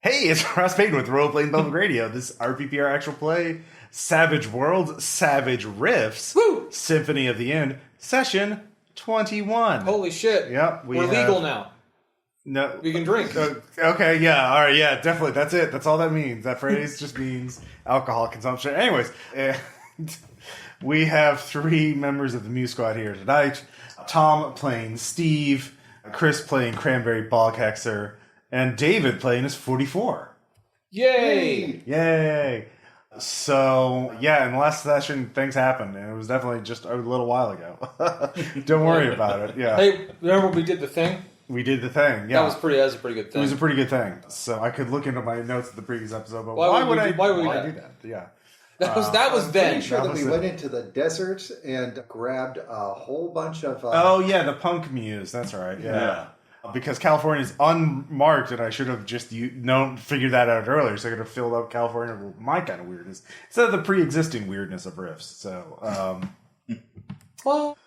Hey, it's Ross Payton with Role Playing Public Radio. This RPPR actual play, Savage World, Savage Riffs, Woo! Symphony of the End, Session 21. Holy shit. Yep, We're legal now. No, We can drink. Okay, yeah, all right, yeah, definitely. That's it. That's all that means. That phrase just means alcohol consumption. Anyways, we have three members of the Muse Squad here tonight. Tom playing Steve, Chris playing Cranberry Bog Hexer, and David playing as 44. Yay! Yay! So, yeah, in the last session, things happened, and it was definitely just a little while ago. Don't worry about it, yeah. Hey, remember we did the thing? We did the thing, yeah. That was a pretty good thing. It was a pretty good thing. So I could look into my notes of the previous episode, but Why why would would we I do- why would we do do that? Yeah. That was then. Pretty sure That that was we it. went into the desert and grabbed a whole bunch of... Oh, yeah, the punk muse. That's right, yeah. Because California is unmarked, and I should have just figured that out earlier, so I could have filled up California with my kind of weirdness instead of the pre-existing weirdness of riffs. So, Well,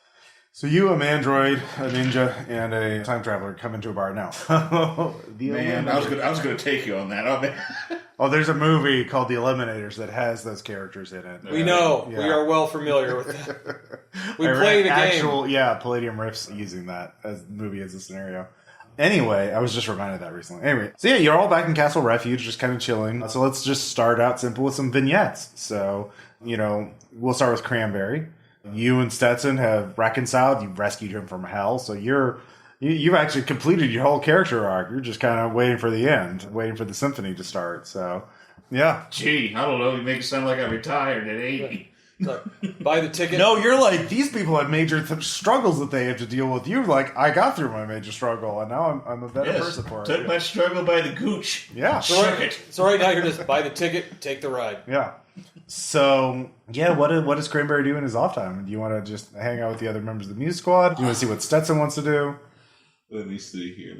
so you, a mandroid, a ninja, and a time traveler come into a bar now. Man, I was gonna take you on that. Oh, man. Oh, there's a movie called The Eliminators that has those characters in it. we know. Yeah. We are well familiar with that. We I play read the actual, game. Yeah, Palladium Riffs using that as the movie as a scenario. Anyway, I was just reminded of that recently. Anyway, so yeah, you're all back in Castle Refuge, just kind of chilling. So let's just start out simple with some vignettes. So, we'll start with Cranberry. You and Stetson have reconciled. You've rescued him from hell. So you've actually completed your whole character arc. You're just kind of waiting for the end, waiting for the symphony to start. So, yeah. Gee, I don't know. You make it sound like I retired at 80. Look, buy the ticket. No, you're like, these people have major struggles that they have to deal with. You're like, I got through my major struggle, and now I'm a better person for it. Took my struggle by the gooch. Yeah. Shook it. So right now you're just buy the ticket, take the ride. Yeah. So, yeah, what does Cranberry do in his off time? Do you want to just hang out with the other members of the Muse Squad? Do you want to see what Stetson wants to do? Let me see here.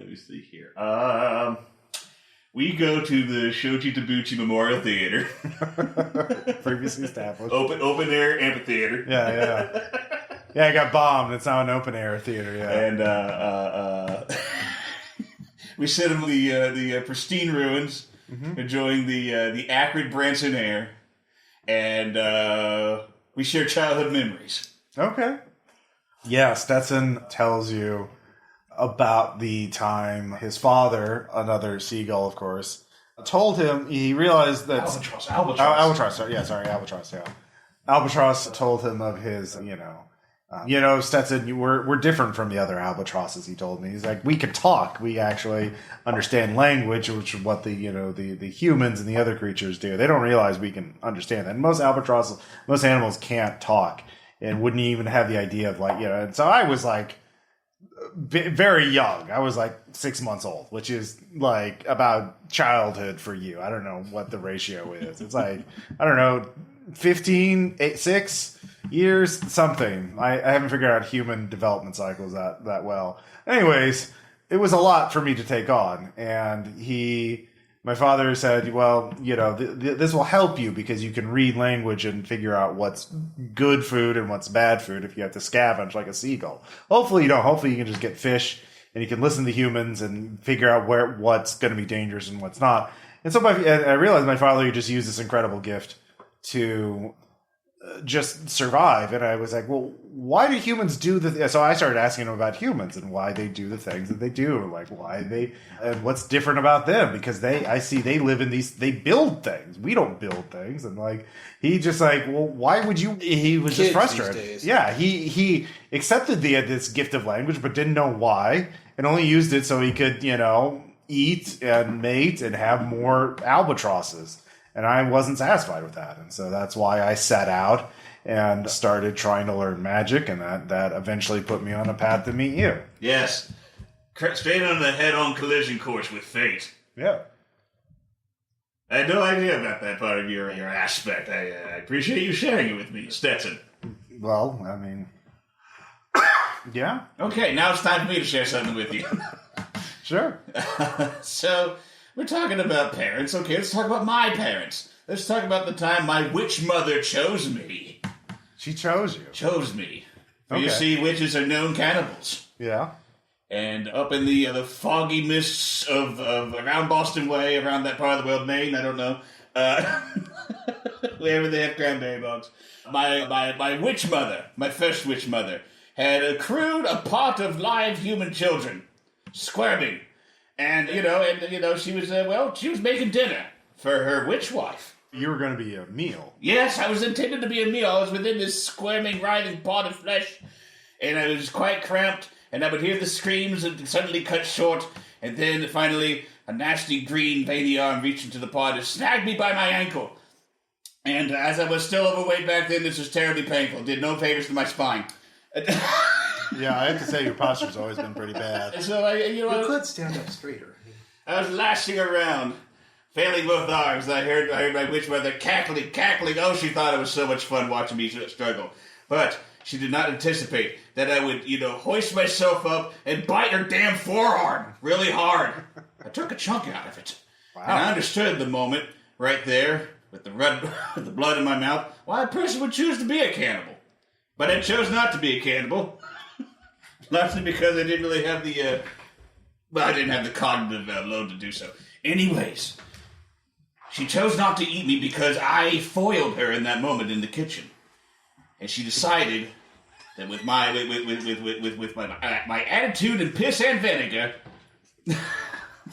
We go to the Shoji Tabuchi Memorial Theater. Previously established. Open air amphitheater. Yeah. Yeah, I got bombed. It's now an open air theater, yeah. And we sit in the pristine ruins, enjoying the acrid Branson air, and we share childhood memories. Okay. Yeah, Stetson tells you about the time his father, another seagull, of course, told him, he realized that... Albatross. Albatross, yeah. Albatross told him of his, Stetson, we're different from the other albatrosses, he told me. He's like, we can talk. We actually understand language, which is what the humans and the other creatures do. They don't realize we can understand that. And most animals can't talk and wouldn't even have the idea of and so I was like, very young. I was like 6 months old, which is like about childhood for you. I don't know what the ratio is. It's like, I don't know, 6 years, something. I haven't figured out human development cycles that well. Anyways, it was a lot for me to take on. And my father said, well, this will help you because you can read language and figure out what's good food and what's bad food if you have to scavenge like a seagull. Hopefully you don't. Hopefully you can just get fish and you can listen to humans and figure out what's going to be dangerous and what's not. And so I realized my father just used this incredible gift to just survive. And I was like, well, why do humans do so I started asking him about humans and why they do the things that they do, like and what's different about them, because I see they live in they build things. We don't build things. And he just well, why would you, he was Kids just frustrated. these days. Yeah. He accepted this gift of language, but didn't know why, and only used it so he could, eat and mate and have more albatrosses. And I wasn't satisfied with that. And so that's why I set out and started trying to learn magic. And that eventually put me on a path to meet you. Yes. Straight on the head-on collision course with fate. Yeah. I had no idea about that part of your aspect. I appreciate you sharing it with me, Stetson. Well, I mean, yeah. Okay, now it's time for me to share something with you. Sure. So... we're talking about parents. Okay, let's talk about my parents. Let's talk about the time my witch mother chose me. She chose you. Chose me. For Okay. you see, witches are known cannibals. Yeah. And up in the foggy mists of around Boston Way, around that part of the world, Maine, I don't know, wherever they have cranberry bogs, my witch mother, my first witch mother, had accrued a pot of live human children, squirming. And, she was making dinner for her witch wife. You were going to be a meal. Yes, I was intended to be a meal. I was within this squirming, writhing pot of flesh, and I was quite cramped, and I would hear the screams and suddenly cut short, and then finally a nasty green veiny arm reached into the pot and snagged me by my ankle. And as I was still overweight back then, this was terribly painful. It did no favors to my spine. Yeah, I have to say your posture's always been pretty bad. So You could stand up straighter. I was lashing around, failing both arms. I heard my witch mother cackling. Oh, she thought it was so much fun watching me struggle. But she did not anticipate that I would, hoist myself up and bite her damn forearm really hard. I took a chunk out of it. Wow. And I understood the moment right there with the blood in my mouth why a person would choose to be a cannibal. But I chose not to be a cannibal. Largely because I didn't really have I didn't have the cognitive load to do so. Anyways, she chose not to eat me because I foiled her in that moment in the kitchen. And she decided that with my attitude and piss and vinegar,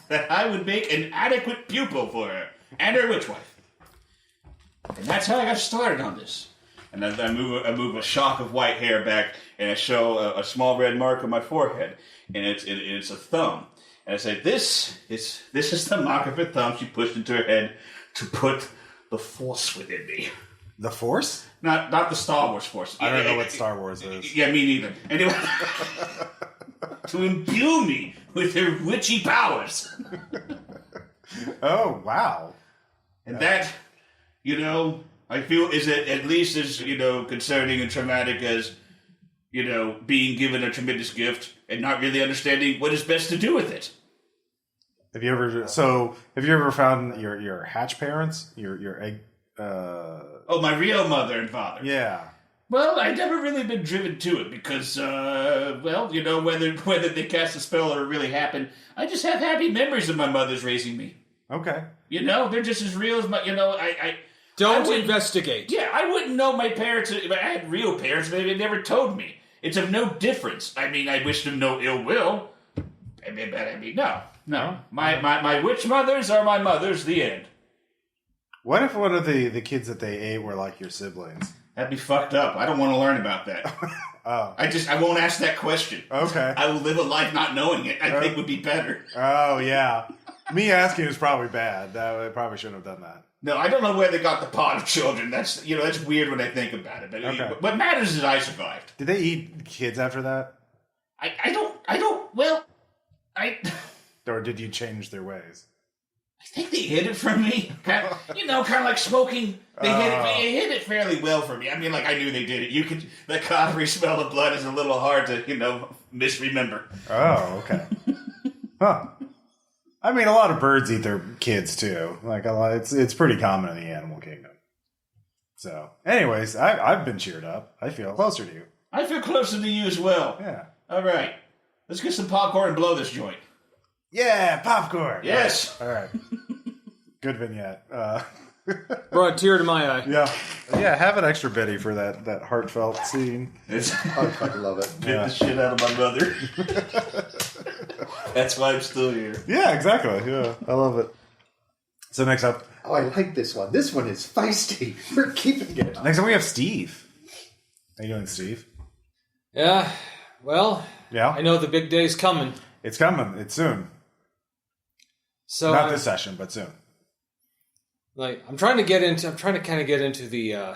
that I would make an adequate pupil for her and her witch wife. And that's how I got started on this. And as I move a shock of white hair back, and I show a small red mark on my forehead, and it's a thumb. And I say, this is the mark of her thumb she pushed into her head to put the force within me. The Force? Not the Star Wars force. I don't know what Star Wars is. Yeah, me neither. Anyway, to imbue me with her witchy powers. Oh, wow. And that, I feel is at least as, concerning and traumatic as, being given a tremendous gift and not really understanding what is best to do with it. Have you ever found your hatch parents? Your egg My real mother and father. Yeah. Well, I've never really been driven to it because, whether they cast a spell or it really happened, I just have happy memories of my mother's raising me. Okay. They're just as real as my, Don't investigate. Yeah, I wouldn't know my parents. If I had real parents, they never told me. It's of no difference. I mean, I wish them no ill will. No. My witch mothers are my mothers, the end. What if one of the kids that they ate were like your siblings? That'd be fucked up. I don't want to learn about that. Oh. I won't ask that question. Okay. I will live a life not knowing it. I think would be better. Oh, yeah. Me asking is probably bad. I probably shouldn't have done that. No, I don't know where they got the pot of children. That's weird when I think about it. But Okay. What matters is I survived. Did they eat kids after that? Or did you change their ways? I think they hid it from me. Kind of like smoking. They hid it fairly well from me. I mean, I knew they did it. The coppery smell of blood is a little hard to, misremember. Oh, okay. Huh. I mean, a lot of birds eat their kids too. It's pretty common in the animal kingdom. So, anyways, I've been cheered up. I feel closer to you. I feel closer to you as well. Yeah. All right. Let's get some popcorn and blow this joint. Yeah, popcorn. Yes. All right. Good vignette. Brought a tear to my eye. Yeah. Have an extra bitty for that heartfelt scene. I fucking love it. Get the shit out of my mother. That's why I'm still here. Yeah, exactly. Yeah, I love it. So next up. Oh, I like this one. This one is feisty. We're keeping it. Next up we have Steve. How you doing, Steve? Yeah, well, Yeah. I know the big day's coming. It's coming. It's soon. So Not this session, but soon. I'm trying to kind of get into the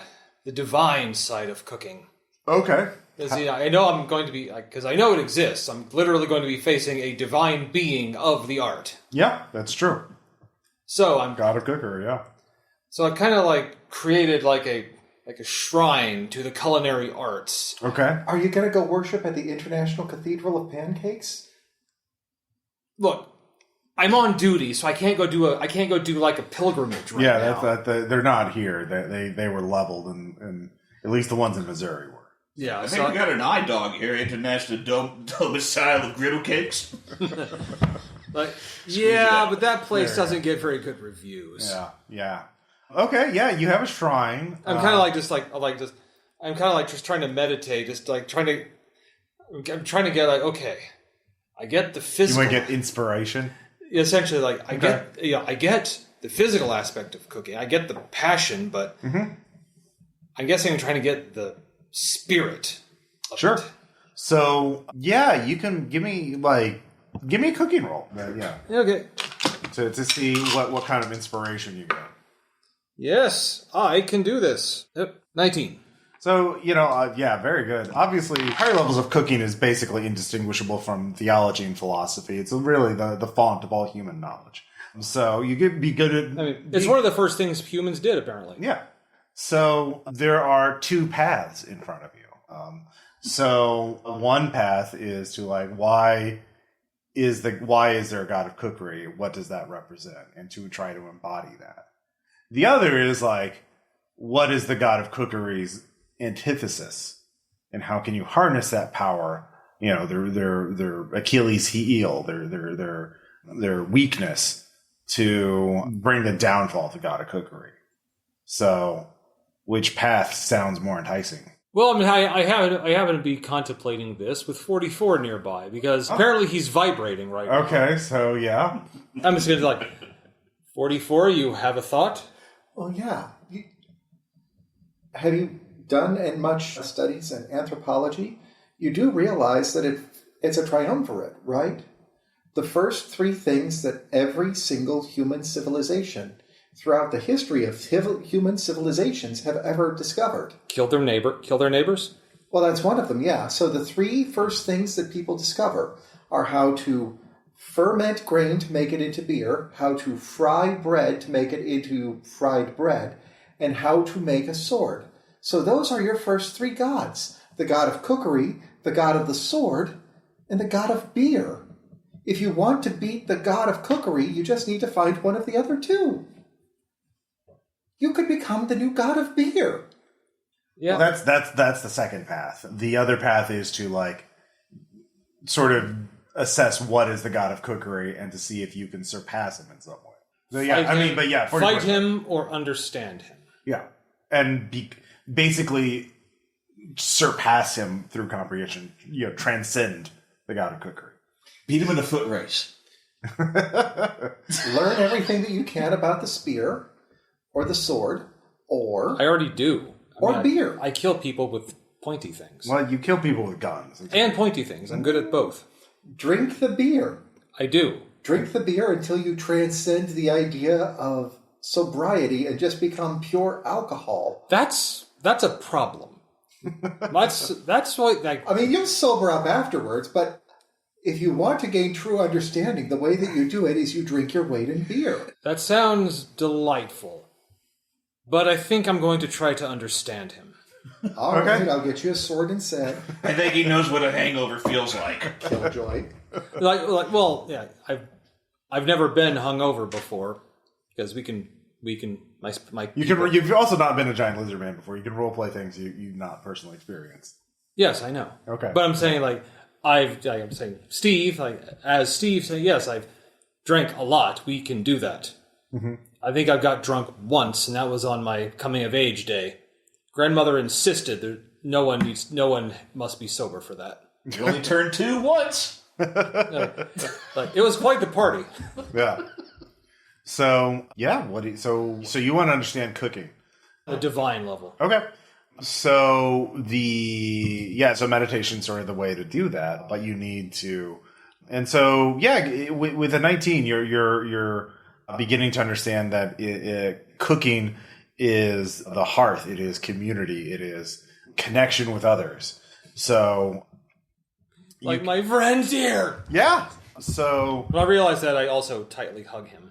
divine side of cooking. Okay. I know I'm going to be, because I know it exists. I'm literally going to be facing a divine being of the art. Yeah, that's true. So I'm God of cooker, yeah. So I kind of created a shrine to the culinary arts. Okay. Are you going to go worship at the International Cathedral of Pancakes? Look, I'm on duty, so I can't go do a pilgrimage right now. Yeah, they're not here. They were leveled, and at least the ones in Missouri were. Yeah, I think we got an dog here, International Domicile of Griddle Cakes. But that place doesn't get very good reviews. Yeah. Okay, yeah, you have a shrine. I'm kind of just trying to meditate, I'm trying to get okay, I get the physical. You might get inspiration. Essentially, I get the physical aspect of cooking. I get the passion, but I'm guessing I'm trying to get the spirit of Sure. it. So, yeah, you can give me a cooking roll. Yeah. Okay. To see what kind of inspiration you get. Yes, I can do this. Yep. 19. So, very good. Obviously, higher levels of cooking is basically indistinguishable from theology and philosophy. It's really the font of all human knowledge. So, you could be good at... it's one of the first things humans did, apparently. Yeah. So, there are two paths in front of you. So, one path is to, why is there a god of cookery? What does that represent? And to try to embody that. The other is, what is the god of cookery's antithesis, and how can you harness that power? Their Achilles heel, their weakness to bring the downfall to god of cookery. So, which path sounds more enticing? Well, I happen to be contemplating this with 44 nearby because apparently he's vibrating right now. Okay, so yeah, I'm just going to 44. You have a thought? Well, yeah. Have you done much studies in anthropology? You do realize that it's a triumvirate, right? The first three things that every single human civilization throughout the history of human civilizations have ever discovered. Kill their neighbors? Well, that's one of them, yeah. So the three first things that people discover are how to ferment grain to make it into beer, how to fry bread to make it into fried bread, and how to make a sword. So those are your first three gods. The god of cookery, the god of the sword, and the god of beer. If you want to beat the god of cookery, you just need to find one of the other two. You could become the new god of beer. Yeah. Well, that's the second path. The other path is to sort of assess what is the god of cookery and to see if you can surpass him in some way. So yeah, fight him or understand him. Yeah, and basically surpass him through comprehension. Transcend the god of cookery. Beat him in a foot race. Learn everything that you can about the spear, or the sword, or... I already do. Beer. I kill people with pointy things. Well, you kill people with guns. And pointy things. I'm good at both. Drink the beer. I do. Drink the beer until you transcend the idea of sobriety and just become pure alcohol. That's a problem. That's what... you'll sober up afterwards, but if you want to gain true understanding, the way that you do it is you drink your weight in beer. That sounds delightful. But I think I'm going to try to understand him. All right, I'll get you a sword instead. I think he knows what a hangover feels like. Killjoy. I've never been hungover before because You've also not been a giant lizard man before. You can roleplay things you've not personally experienced. Yes, I know. Okay, but I'm saying I'm saying Steve, as Steve saying, yes, I've drank a lot. We can do that. Mm-hmm. I think I got drunk once, and that was on my coming of age day. Grandmother insisted that no one must be sober for that. You only turned 2 once. It was quite the party. Yeah. So yeah, so you want to understand cooking, a divine level. Okay. So so meditation's sort of the way to do that, but you need to, and so with a 19, you're beginning to understand that cooking is the hearth, it is community, it is connection with others. So, my friends here. Yeah. So when I realized that, I also tightly hug him.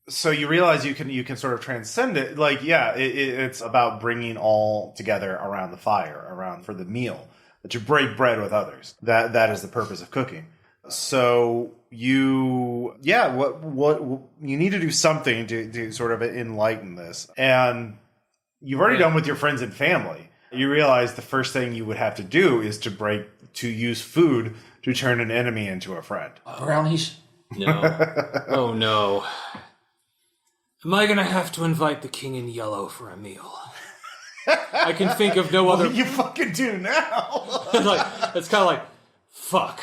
So you realize you can sort of transcend it. It's about bringing all together around the fire, for the meal. That you break bread with others. That is the purpose of cooking. So what you need to do something to sort of enlighten this. And you've already done with your friends and family. You realize the first thing you would have to do is to use food to turn an enemy into a friend. Brownies? No. Oh, no. Am I going to have to invite the King in Yellow for a meal? I can think of no other... You fucking do now! It's kind of like, fuck.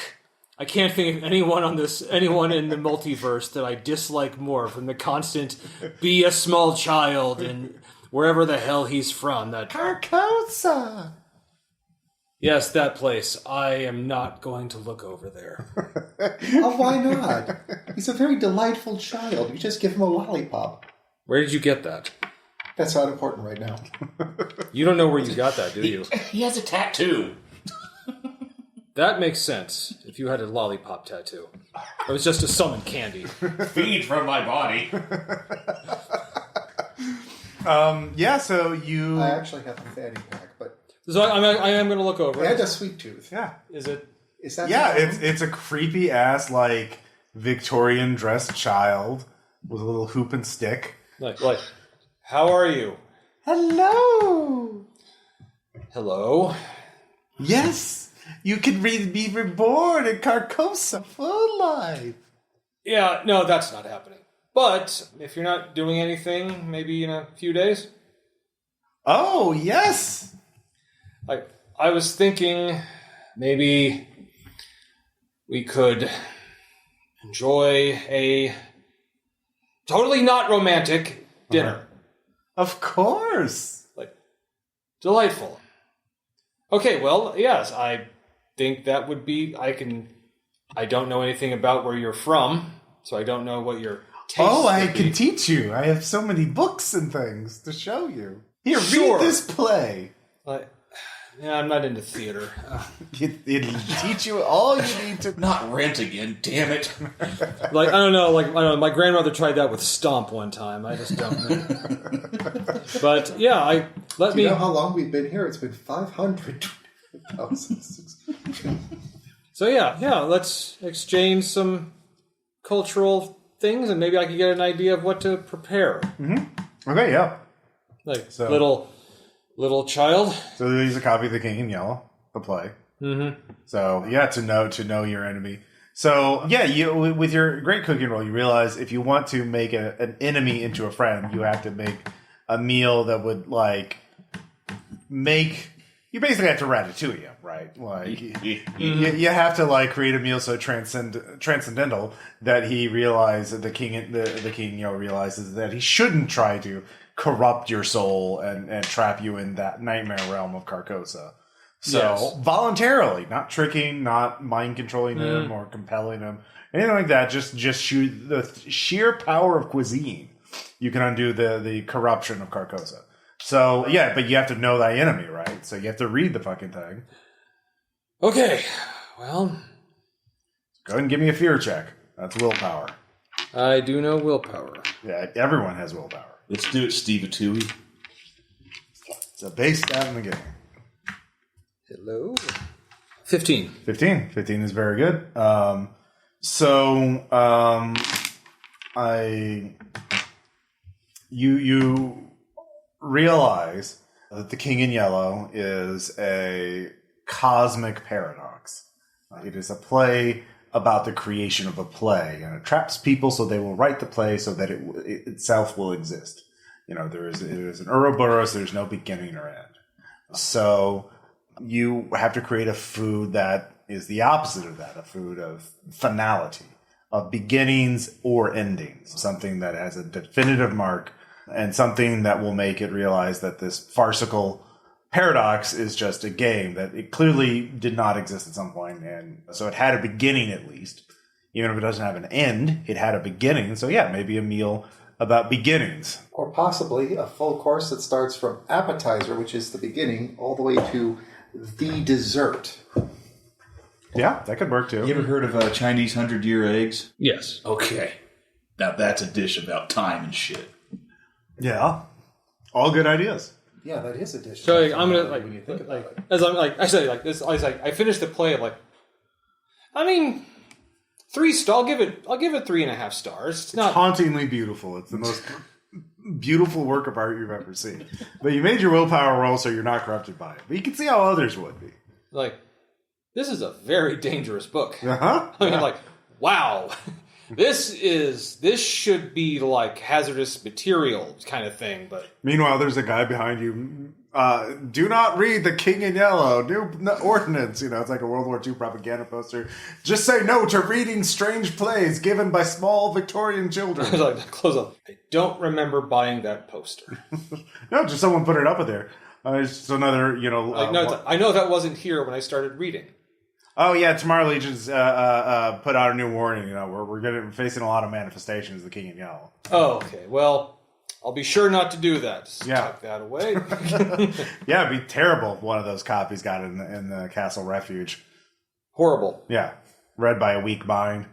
I can't think of anyone in the multiverse that I dislike more from the constant be a small child and wherever the hell he's from. That Carcosa! Yes, that place. I am not going to look over there. Oh, why not? He's a very delightful child. You just give him a lollipop. Where did you get that? That's not important right now. You don't know where you got that, do you? He has a tattoo. That makes sense if you had a lollipop tattoo. It was just a summon candy. Feed from my body. Yeah, so you... I actually have a fanny pack, but... So I am going to look over And it. a sweet tooth. Yeah. Is it? Is that... Yeah, it's a creepy-ass, like, Victorian-dressed child with a little hoop and stick. Like, how are you? Hello! Hello? Yes! You can be reborn in Carcosa full life! Yeah, no, that's not happening. But if you're not doing anything, maybe in a few days? Oh, yes! I was thinking maybe we could enjoy a totally not romantic dinner. Of course! Delightful. Okay, well, yes, I think that would be... I don't know anything about where you're from, so I don't know what your taste I would can be. teach you. I have so many books and things to show you. Here, Sure. read this play. Yeah, I'm not into theater. It'll teach you all you need to... Not Rent again, damn it. I don't know, my grandmother tried that with Stomp one time. I just don't know. But, yeah, Do you know how long we've been here? It's been 500. So, yeah, let's exchange some cultural things, and maybe I can get an idea of what to prepare. Mm-hmm. Okay, yeah. Little child. So there's a copy of The King in Yellow, the play. Mm-hmm. So, yeah, to know your enemy. So, yeah, you with your great cooking roll, you realize if you want to make an enemy into a friend, you have to make a meal that would, make... You basically have to ratatouille, right? You have to create a meal so transcendental that he realizes the king realizes that he shouldn't try to corrupt your soul and trap you in that nightmare realm of Carcosa. So voluntarily, not tricking, not mind controlling him or compelling him, anything like that. Just shoot the sheer power of cuisine. You can undo the corruption of Carcosa. So, yeah, but you have to know thy enemy, right? So you have to read the fucking thing. Okay, well... Go ahead and give me a fear check. That's willpower. I do know willpower. Yeah, everyone has willpower. Let's do it, Steve Atui. It's a base stat in the game. Hello? 15. 15. 15 is very good. You realize that The King in Yellow is a cosmic paradox. It is a play about the creation of a play, and it traps people so they will write the play so that it itself will exist. There is an Ouroboros, there's no beginning or end. So you have to create a food that is the opposite of that, a food of finality, of beginnings or endings, something that has a definitive mark and something that will make it realize that this farcical paradox is just a game, that it clearly did not exist at some point, and so it had a beginning at least. Even if it doesn't have an end, it had a beginning. So yeah, maybe a meal about beginnings. Or possibly a full course that starts from appetizer, which is the beginning, all the way to the dessert. Yeah, that could work too. You ever heard of Chinese 100-year eggs? Yes. Okay. Now that's a dish about time and shit. Yeah. All good ideas. Yeah, that is a dish. So I'm gonna when you think about it. as I'm I finished the play. I'm like, I mean, 3 star. I'll give it 3.5 stars. It's not Hauntingly beautiful. It's the most beautiful work of art you've ever seen. But you made your willpower roll so you're not corrupted by it. But you can see how others would be. Like, this is a very dangerous book. Uh-huh. I mean, like, wow. This should be like hazardous material kind of thing, but... Meanwhile, there's a guy behind you. Do not read The King in Yellow. New ordinance. It's like a World War II propaganda poster. Just say no to reading strange plays given by small Victorian children. Like, close up. I don't remember buying that poster. No, just someone put it up there. It's just another, I know that wasn't here when I started reading. Oh yeah, Tomorrow Legion's put out a new warning. We're facing a lot of manifestations of the King in Yellow. Oh, okay. Well, I'll be sure not to do that. Just Yeah. tuck that away. Yeah, it'd be terrible if one of those copies got in the Castle Refuge. Horrible. Yeah, read by a weak mind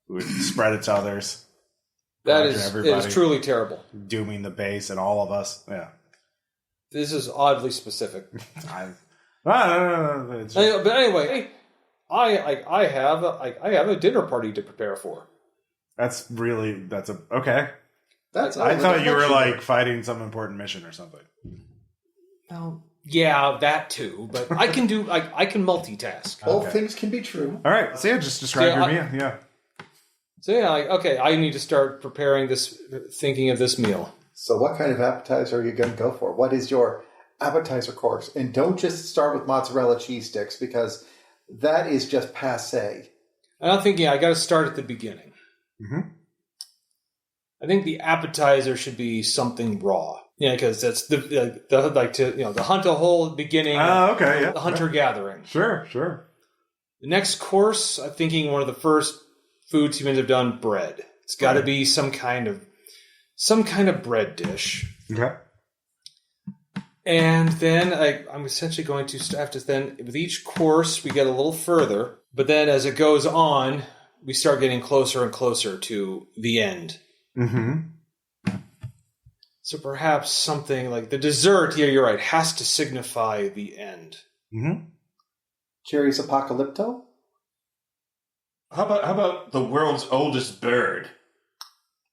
who would spread it to others. It Everybody. is truly terrible. Dooming the base and all of us. Yeah. This is oddly specific. No. It's just- But anyway, I have a dinner party to prepare for. okay. I I thought you were like fighting some important mission or something. Well, yeah, that too. But I can multitask. Both things can be true. All right. So yeah, just describe your meal. Yeah. So yeah, I need to start thinking of this meal. So what kind of appetizer are you going to go for? What is your appetizer course? And don't just start with mozzarella cheese sticks because that is just passé. I'm thinking I got to start at the beginning. Mm-hmm. I think the appetizer should be something raw. Yeah, because that's the hunt a whole beginning. Oh, okay. Yeah. The hunter gathering. Sure. The next course, I'm thinking one of the first foods humans have done, bread. It's got to be some kind of bread dish. Okay. And then I'm essentially going to have to then, with each course, we get a little further. But then as it goes on, we start getting closer and closer to the end. Mm-hmm. So perhaps something like the dessert, yeah, you're right, has to signify the end. Mm-hmm. Cherry's Apocalypto? How about the world's oldest bird?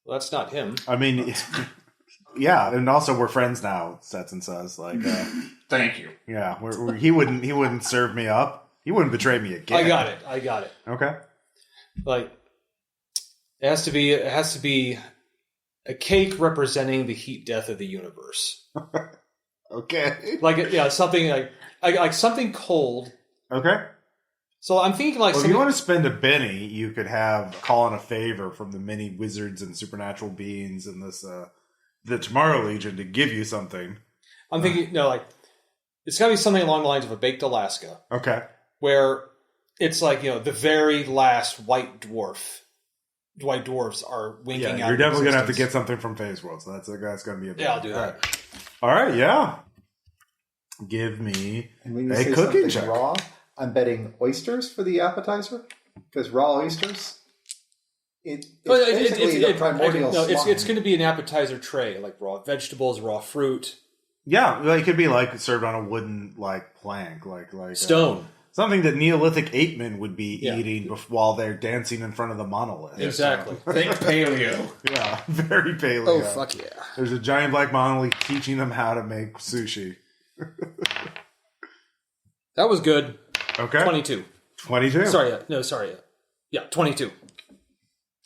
Well, that's not him. I mean, yeah, and also we're friends now. Setson says, like, Thank you. yeah, he wouldn't serve me up. He wouldn't betray me again. I got it. Okay. Like, it has to be a cake representing the heat death of the universe. Okay. Like, yeah, something like something cold. Okay. So I'm thinking like, Well, if you want to spend a Benny, you could have call in a favor from the many wizards and supernatural beings in this the Tomorrow Legion to give you something. I'm thinking it's got to be something along the lines of a Baked Alaska. Okay. Where it's like, the very last white dwarfs are winking out. Yeah, you're definitely gonna have to existence. get something from Phase World, so that's gonna be a Yeah, I'll do that. All right, yeah. Give me And when you a say cooking something check. raw, I'm betting oysters for the appetizer. Because raw oysters, it's basically the primordial slime. it's going to be an appetizer tray, like raw vegetables, raw fruit. Yeah, like, it could be like served on a wooden plank, like Stone. something that Neolithic ape men would be Yeah. eating while they're dancing in front of the monolith. Exactly. Think paleo. Yeah, very paleo. Oh, fuck yeah. There's a giant black monolith teaching them how to make sushi. That was good. Okay. 22. 22. Sorry. Yeah, 22.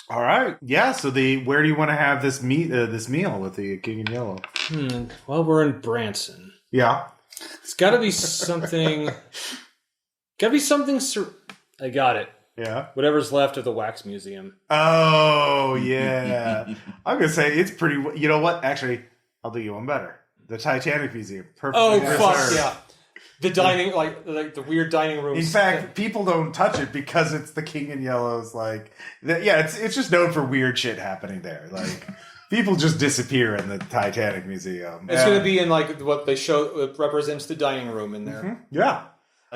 All right. Yeah. So where do you want to have this meal with the King in Yellow? Well, we're in Branson. Yeah. It's got to be something. I got it. Yeah. Whatever's left of the wax museum. Oh yeah. I'm gonna say it's pretty. You know what? Actually, I'll do you one better. The Titanic Museum. Perfectly Oh preserved. fuck yeah! The dining, like the weird dining room. In fact, people don't touch it because it's the King in Yellow's. It's just known for weird shit happening there. Like, people just disappear in the Titanic Museum. It's going to be in what they show. It represents the dining room in there. Mm-hmm. Yeah.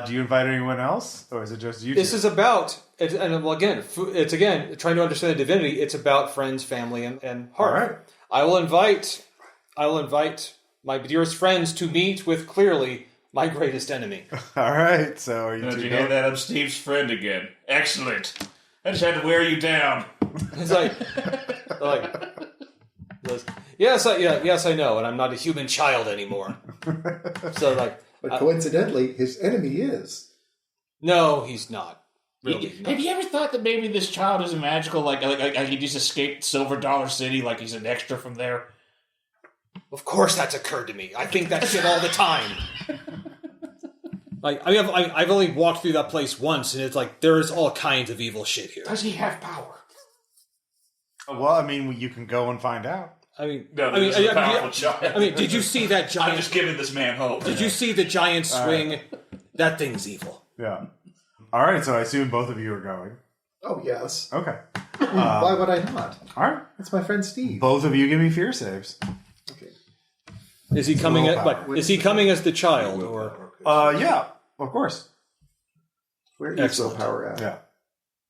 Do you invite anyone else, or is it just you? This is about, it's again trying to understand the divinity. It's about friends, family, and heart. All right. I will invite my dearest friends to meet with clearly my greatest enemy. All right. So are you? Did two you hear that? I'm Steve's friend again. Excellent. I just had to wear you down. It's Yes, I know, and I'm not a human child anymore. So, like... But coincidentally, his enemy is. No, he's not. Really Have you ever thought that maybe this child is magical, like he just escaped Silver Dollar City, like he's an extra from there? Of course that's occurred to me. I think that shit all the time. Like, I've only walked through that place once, and it's like, there's all kinds of evil shit here. Does he have power? Well, I mean, you can go and find out. I mean, this is a powerful child. I mean, did you see that giant... I'm just giving this man hope. Did you see the giant swing? That thing's evil. Yeah. All right, so I assume both of you are going. Oh, yes. Okay. Why would I not? All right. It's my friend Steve. Both of you give me fear saves. Okay. Is he coming? Willpower. Is he coming as the child, or? Yeah, of course. Where is Excellent. willpower at? Yeah.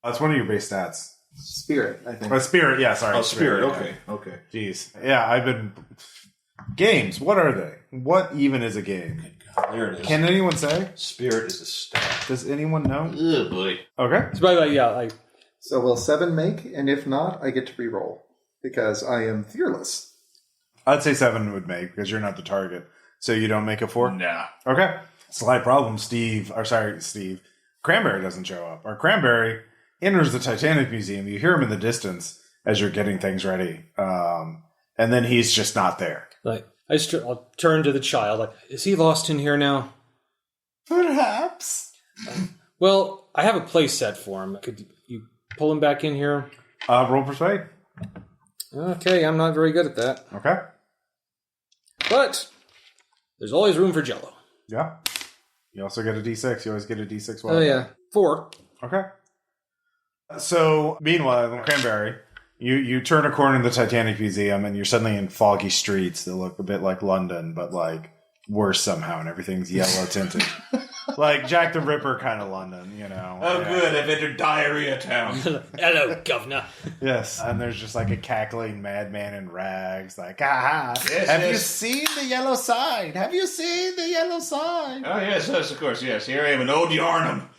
That's one of your base stats. Spirit, I think. Spirit, yeah, sorry. Oh, spirit. Yeah. Okay. Jeez. Yeah, I've been... Games, what are they? What even is a game? There it is. Can anyone say? Spirit is a stat. Does anyone know? Oh, boy. Okay. So, by the way, yeah, So will 7 make? And if not, I get to reroll. Because I am fearless. I'd say 7 would make, because you're not the target. So you don't make a 4? Nah. Okay. Slight problem, Steve. Cranberry doesn't show up. Or Cranberry enters the Titanic Museum. You hear him in the distance as you're getting things ready. And then he's just not there. like I'll turn to the child. Like, is he lost in here now? Perhaps. Well, I have a place set for him. Could you pull him back in here? Roll persuade. Okay, I'm not very good at that. Okay. But there's always room for Jello. Yeah. You also get a D6. You always get a D6. Oh, yeah. 4. Okay. So, meanwhile, Cranberry, you turn a corner in the Titanic Museum and you're suddenly in foggy streets that look a bit like London, but like worse somehow, and everything's yellow tinted. Like Jack the Ripper kind of London, you know. Oh, Yeah. good. I've entered diarrhea town. Hello, governor. Yes, and there's just like a cackling madman in rags, like, aha, Yes, have you yes. seen the yellow sign? Have you seen the yellow sign? Oh, yes, of course, yes. Here I am, an old Yarnum.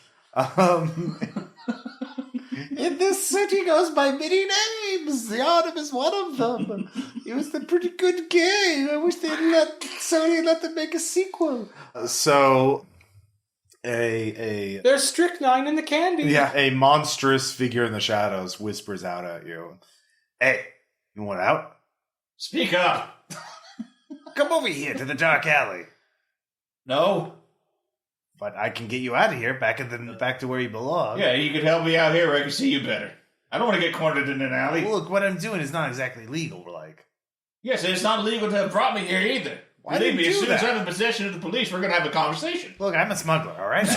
In this city goes by many names. The Autumn is one of them. It was a pretty good game. I wish Sony let them make a sequel. So, There's strychnine in the candy. a monstrous figure in the shadows whispers out at you. Hey, you want out? Speak up. Come over here to the dark alley. No? But I can get you out of here, back to where you belong. Yeah, you could help me out here where I can see you better. I don't want to get cornered in an alley. Well, look, what I'm doing is not exactly legal. We're like, Yes, and it's not illegal to have brought me here either. Why Believe did me, you as do soon as that? I'm in possession of the police, we're going to have a conversation. look, I'm a smuggler, all right?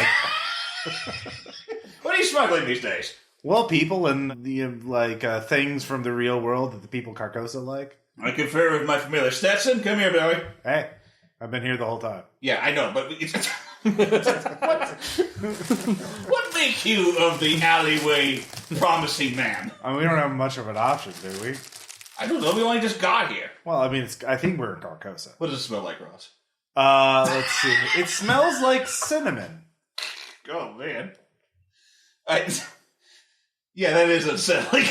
What are you smuggling these days? Well, people and the things from the real world that the people in Carcosa like. I confer with my familiar. Stetson, come here, boy. Hey, I've been here the whole time. Yeah, I know, but it's... what make you of the alleyway promising man? I mean, we don't have much of an option, do we? I don't know, we only just got here. Well, I mean, I think we're in Carcosa. What does it smell like, Ross? Let's see. It smells like cinnamon. Oh, man. Yeah, that is unsettling.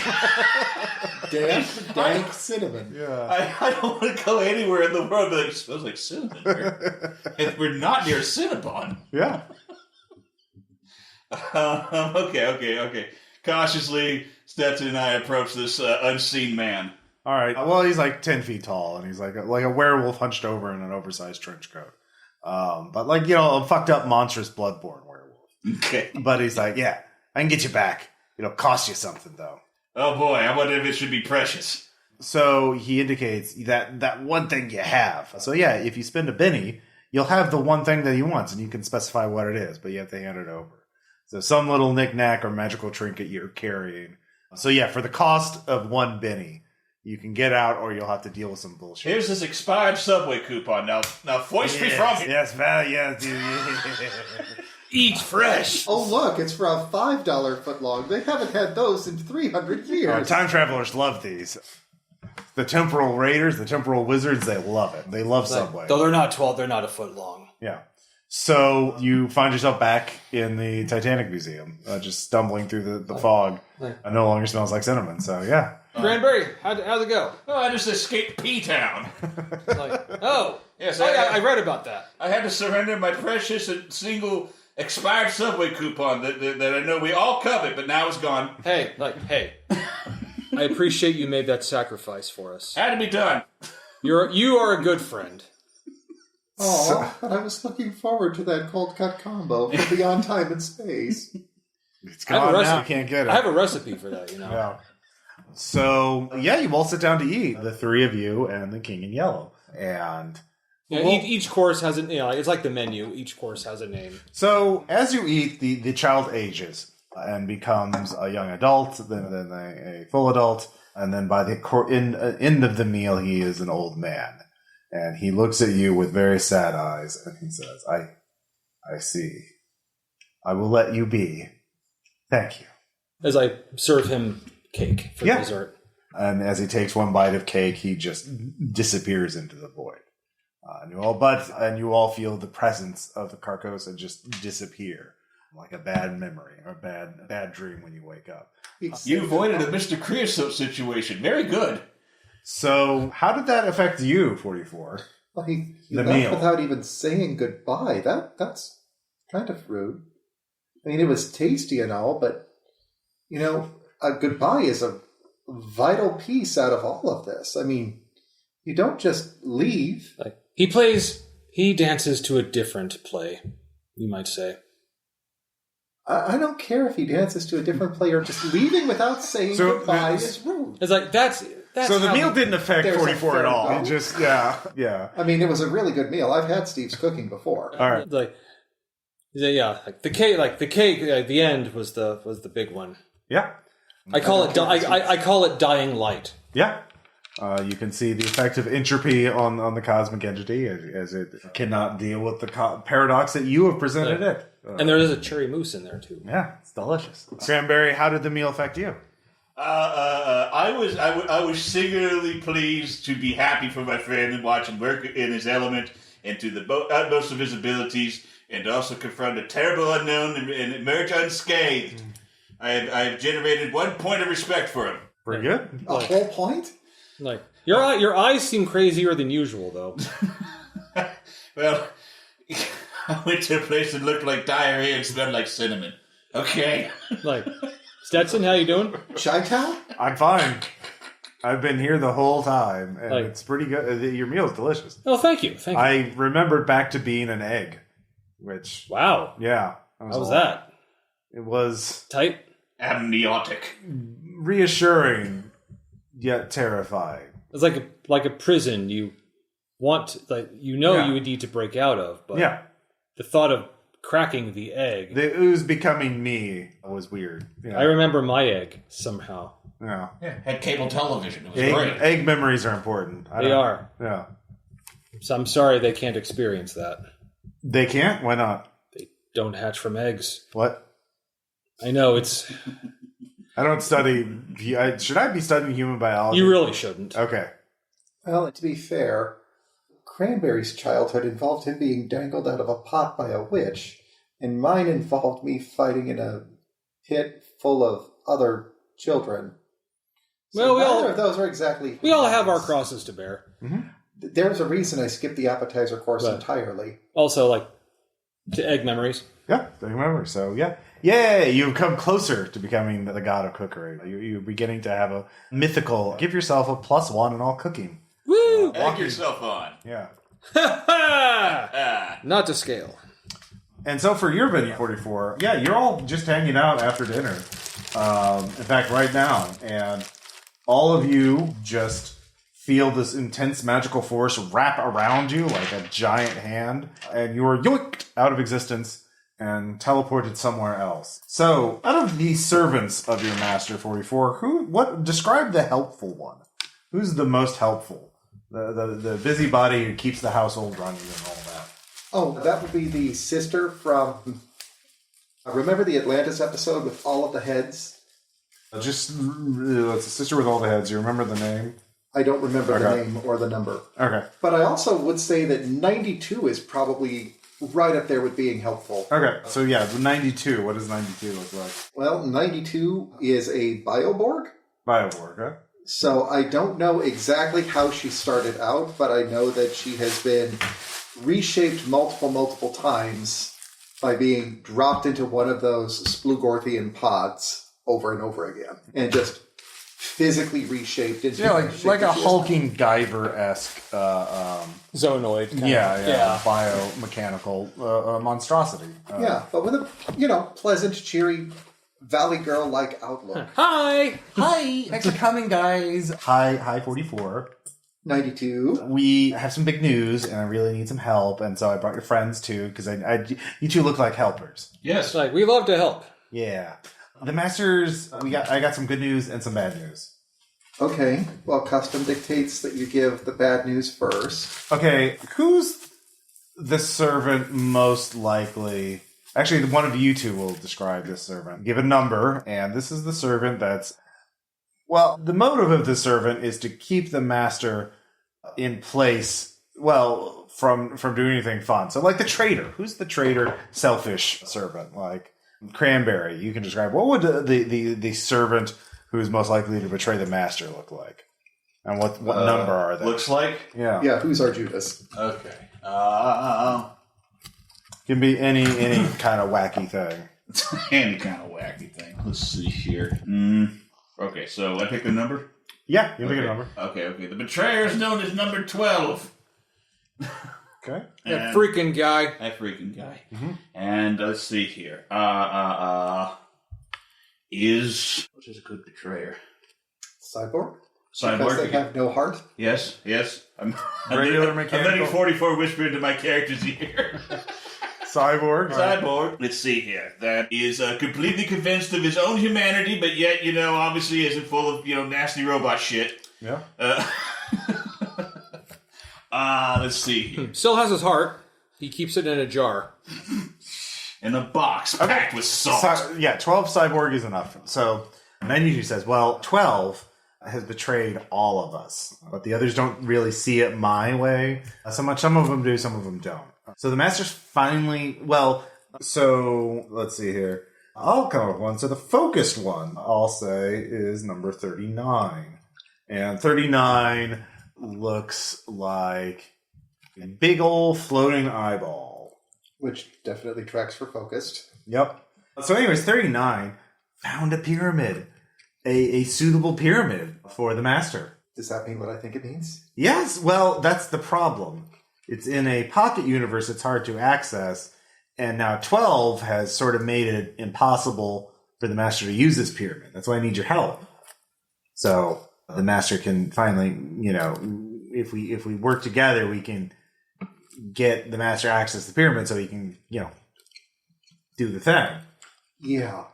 Dank cinnamon. Yeah. I don't want to go anywhere in the world that smells like cinnamon here. And we're not near Cinnabon. Yeah. Okay. Cautiously, Stetson and I approach this unseen man. All right. Well, he's like 10 feet tall, and he's like a werewolf hunched over in an oversized trench coat. But like, a fucked up, monstrous, bloodborne werewolf. Okay. But he's like, yeah, I can get you back. It'll cost you something, though. Oh boy, I wonder if it should be precious. So he indicates that one thing you have. So yeah, if you spend a penny, you'll have the one thing that he wants, and you can specify what it is, but you have to hand it over. So some little knick-knack or magical trinket you're carrying. So yeah, for the cost of 1 penny, you can get out, or you'll have to deal with some bullshit. Here's this expired Subway coupon. Now foist me from it. Yes, Val, yes. Eat fresh. Oh, look, it's for a $5 footlong. They haven't had those in 300 years. Time travelers love these. The temporal raiders, the temporal wizards, they love it. They love Subway. Though they're not 12, they're not a foot long. Yeah. So you find yourself back in the Titanic Museum, just stumbling through the fog. It no longer smells like cinnamon. So yeah. Cranberry, how'd it go? Oh, I just escaped P-Town. Yes, I I read about that. I had to surrender my precious and single expired Subway coupon that I know we all covet, but now it's gone. Hey. I appreciate you made that sacrifice for us. Had to be done. You are a good friend. Oh, but I was looking forward to that cold cut combo for Beyond Time and Space. It's gone now. You can't get it. I have a recipe for that, Yeah. So, yeah, you all sit down to eat. The three of you and the King in Yellow. And... each course has it's like the menu. Each course has a name. So, as you eat, the child ages and becomes a young adult, then a full adult, and then by the end of the meal, he is an old man. And he looks at you with very sad eyes, and he says, I see. I will let you be. Thank you. As I serve him cake for dessert. And as he takes one bite of cake, he just disappears into the void. And you all feel the presence of the Carcosa just disappear, like a bad memory or a bad dream when you wake up. You avoided a Mr. Creosote situation. Very good. So, how did that affect you, 44? Well, he the left meal without even saying goodbye. That's kind of rude. I mean, it was tasty and all, but a goodbye is a vital piece out of all of this. I mean, you don't just leave. He dances to a different play, you might say. I don't care if he dances to a different play or just leaving without saying goodbye is rude. It's like, that's so the meal didn't affect 44 at all. It just, yeah. I mean, it was a really good meal. I've had Steve's cooking before. All right. The cake at the end was the big one. Yeah. I call it dying light. Yeah. You can see the effect of entropy on the cosmic entity as it cannot deal with the paradox that you have presented it. And there is a cherry mousse in there too. Yeah, it's delicious. Cranberry, how did the meal affect you? I was singularly pleased to be happy for my friend and watch him work in his element and to the utmost of his abilities, and to also confront a terrible unknown and emerge unscathed. I have generated 1 point of respect for him. Pretty good. A whole point? Like your eyes seem crazier than usual, though. Well, I went to a place that looked like diarrhea and smelled like cinnamon. Okay. Like, Stetson, how you doing? Chi-Town? I'm fine. I've been here the whole time, and it's pretty good. Your meal is delicious. Oh, thank you. I remembered back to being an egg, which... Wow. Yeah. How was that? It was... Tight? Amniotic. Reassuring, yet terrifying. It's like a prison you want, you would need to break out of, but the thought of cracking the egg... The ooze becoming me was weird. Yeah. I remember my egg, somehow. Yeah. Had cable television. It was great. Egg memories are important. They are. Yeah. So I'm sorry they can't experience that. They can't? Why not? They don't hatch from eggs. What? I know, it's... I don't study... Should I be studying human biology? You really shouldn't. Okay. Well, to be fair, Cranberry's childhood involved him being dangled out of a pot by a witch, and mine involved me fighting in a pit full of other children. So well, neither of those are exactly... We all have our crosses to bear. Mm-hmm. There's a reason I skipped the appetizer course entirely. Also, to egg memories. Yeah, egg memories. So, yeah. Yay! You've come closer to becoming the god of cookery. You're beginning to have a mythical... Give yourself a +1 in all cooking. Woo! Egg yourself on. Yeah. Not to scale. And so for your video, 44, you're all just hanging out after dinner. In fact, right now. And all of you just feel this intense magical force wrap around you like a giant hand. And you're yoinked out of existence and teleported somewhere else. So, out of the servants of your master, 44, describe the helpful one? Who's the most helpful? The busybody who keeps the household running and all that. Oh, that would be the sister from... Remember the Atlantis episode with all of the heads? It's a sister with all the heads. You remember the name? I don't remember the name or the number. Okay. But I also would say that 92 is probably right up there with being helpful. Okay, so 92. What does 92 look like? Well, 92 is a Bioborg. Bioborg, huh? So I don't know exactly how she started out, but I know that she has been reshaped multiple times by being dropped into one of those Splugorthian pods over and over again. And just physically reshaped into like a hulking Guyver-esque Zonoid. biomechanical monstrosity. But with a pleasant, cheery Valley Girl-like outlook. Hi! Thanks for coming, guys. Hi 44. 92. We have some big news, and I really need some help, and so I brought your friends too, because you two look like helpers. Yes. Like, we love to help. Yeah. The Masters, I got some good news and some bad news. Okay. Well, custom dictates that you give the bad news first. Okay, who's the servant most likely... Actually, one of you two will describe this servant. Give a number, and this is the servant that's... Well, the motive of the servant is to keep the master in place, well, from doing anything fun. So, like the traitor. Who's the traitor, selfish servant? Like Cranberry. You can describe... What would the servant who's most likely to betray the master look like? And what number are they? Looks like? Yeah. Yeah, who's our Judas? Okay. Can be any kind of wacky thing. Any kind of wacky thing. Let's see here. Okay, so I pick the number? Yeah, you pick a number. Okay. The betrayer is known as number 12. Okay. That freaking guy. Mm-hmm. And let's see here. What is a good betrayer? Cyborg? Cyborg. Because they have no heart? Yes. I'm Regular I'm mechanical. letting 44 whisper into my character's ear. Cyborg. Let's see here. That is completely convinced of his own humanity, but yet, obviously isn't full of, nasty robot shit. Yeah. Let's see here. Still has his heart. He keeps it in a jar. In a box packed with salt. 12 cyborg is enough. So 92 says, well, 12 has betrayed all of us, but the others don't really see it my way so much. Some of them do, some of them don't. So the master's finally, so let's see here. I'll come up with one. So the focused one, I'll say, is number 39. And 39 looks like a big old floating eyeball. Which definitely tracks for focused. Yep. So anyways, 39 found a pyramid. A suitable pyramid for the master. Does that mean what I think it means? Yes, well, that's the problem. It's in a pocket universe, it's hard to access, and now 12 has sort of made it impossible for the master to use this pyramid. That's why I need your help. So the master can finally, if we work together, we can get the master access to the pyramid so he can, do the thing. Yeah.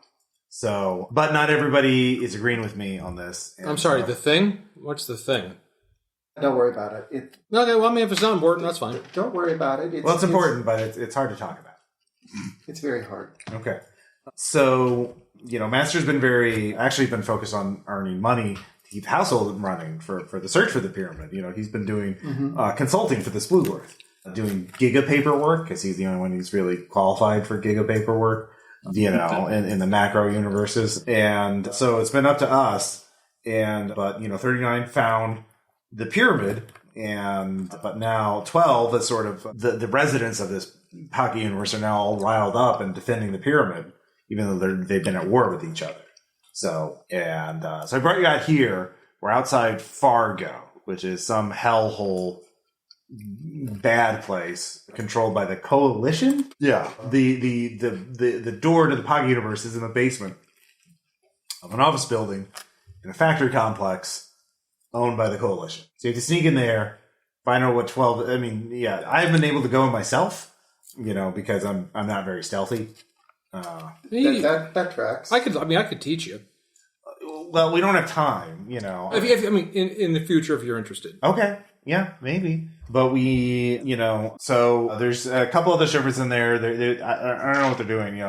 So, but not everybody is agreeing with me on this. I'm sorry, the thing? What's the thing? Don't worry about it. Okay, well, I mean, if it's not important, that's fine. Don't worry about it. It's important, but it's hard to talk about. It's very hard. Okay. So, Master's been focused on earning money to keep the household running for the search for the pyramid. He's been doing consulting for the Splugorth, doing giga paperwork, because he's the only one who's really qualified for giga paperwork, in the macro universes. And so it's been up to us. But 39 found the pyramid, but now 12 is sort of the residents of this pocket universe are now all riled up and defending the pyramid, even though they've been at war with each other. So I brought you out here. We're outside Fargo, which is some hellhole bad place controlled by the Coalition. Yeah, the door to the pocket universe is in the basement of an office building in a factory complex owned by the Coalition. So you have to sneak in there, find out what 12... I mean, I've been able to go in myself, because I'm not very stealthy. That tracks. I could teach you. Well, we don't have time, In the future, if you're interested. Okay, yeah, maybe. But we, so there's a couple other servers in there. I don't know what they're doing,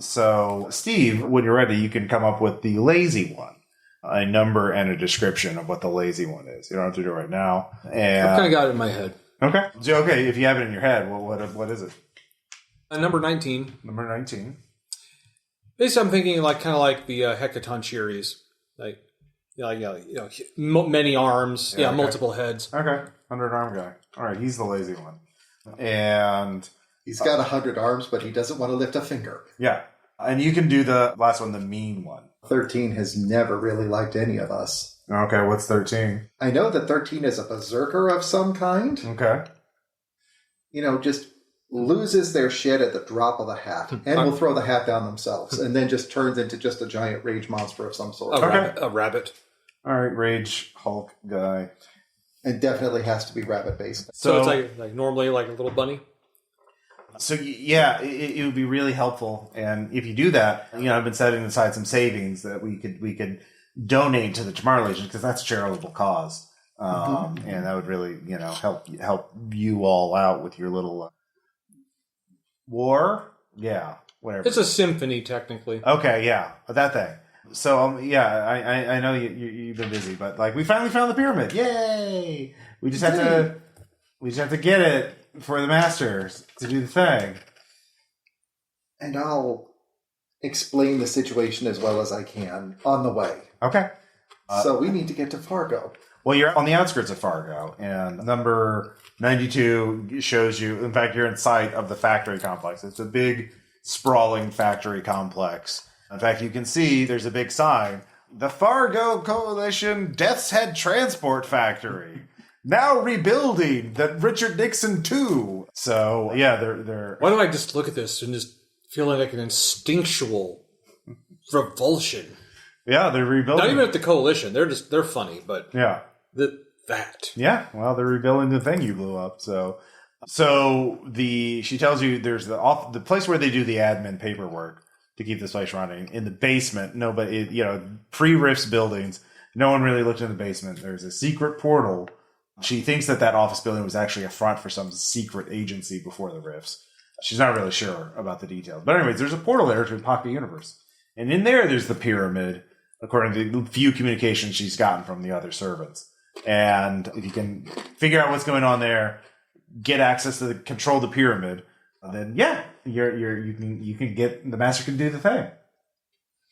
So, Steve, when you're ready, you can come up with the lazy one. A number and a description of what the lazy one is. You don't have to do it right now. And I've kind of got it in my head. Okay. So, okay, if you have it in your head, what is it? Number 19. Number 19. Basically, I'm thinking kind of like the Hecaton series. many arms, Yeah, okay. multiple heads. Okay, 100-arm guy. All right, he's the lazy one. And He's got 100 arms, but he doesn't want to lift a finger. yeah, and you can do the last one, the mean one. 13 has never really liked any of us. Okay, what's 13? I know that 13 is a berserker of some kind. Okay. Just loses their shit at the drop of a hat and will throw the hat down themselves and then just turns into just a giant rage monster of some sort. A rabbit. All right, Rage Hulk guy. And definitely has to be rabbit-based. So it's like normally like a little bunny? So yeah, it would be really helpful. And if you do that, I've been setting aside some savings that we could donate to the Tomorrow Legion because that's a charitable cause. And that would really, help you all out with your little war. Yeah, whatever. It's a symphony, technically. Okay, yeah, that thing. So I know you've been busy, but like we finally found the pyramid. Yay! We just have to get it for the masters to do the thing. And I'll explain the situation as well as I can on the way. Okay. So we need to get to Fargo. Well, you're on the outskirts of Fargo, and number 92 shows you, in fact, you're in sight of the factory complex. It's a big, sprawling factory complex. In fact, you can see there's a big sign, the Fargo Coalition Death's Head Transport Factory. Now rebuilding the Richard Nixon 2. So, yeah, they're... Why don't I just look at this and just feel like an instinctual revulsion? Yeah, they're rebuilding. Not even at the Coalition. They're funny, but... Yeah. That. Yeah, well, they're rebuilding the thing you blew up. So she tells you there's the place where they do the admin paperwork to keep this place running in the basement. Nobody, pre-Rifts buildings. No one really looked in the basement. There's a secret portal. She thinks that office building was actually a front for some secret agency before the Rifts. She's not really sure about the details. But anyways, there's a portal there to the Pocket Universe. And in there's the pyramid, according to the few communications she's gotten from the other servants. And if you can figure out what's going on there, get access to control the pyramid, then you can get the master can do the thing.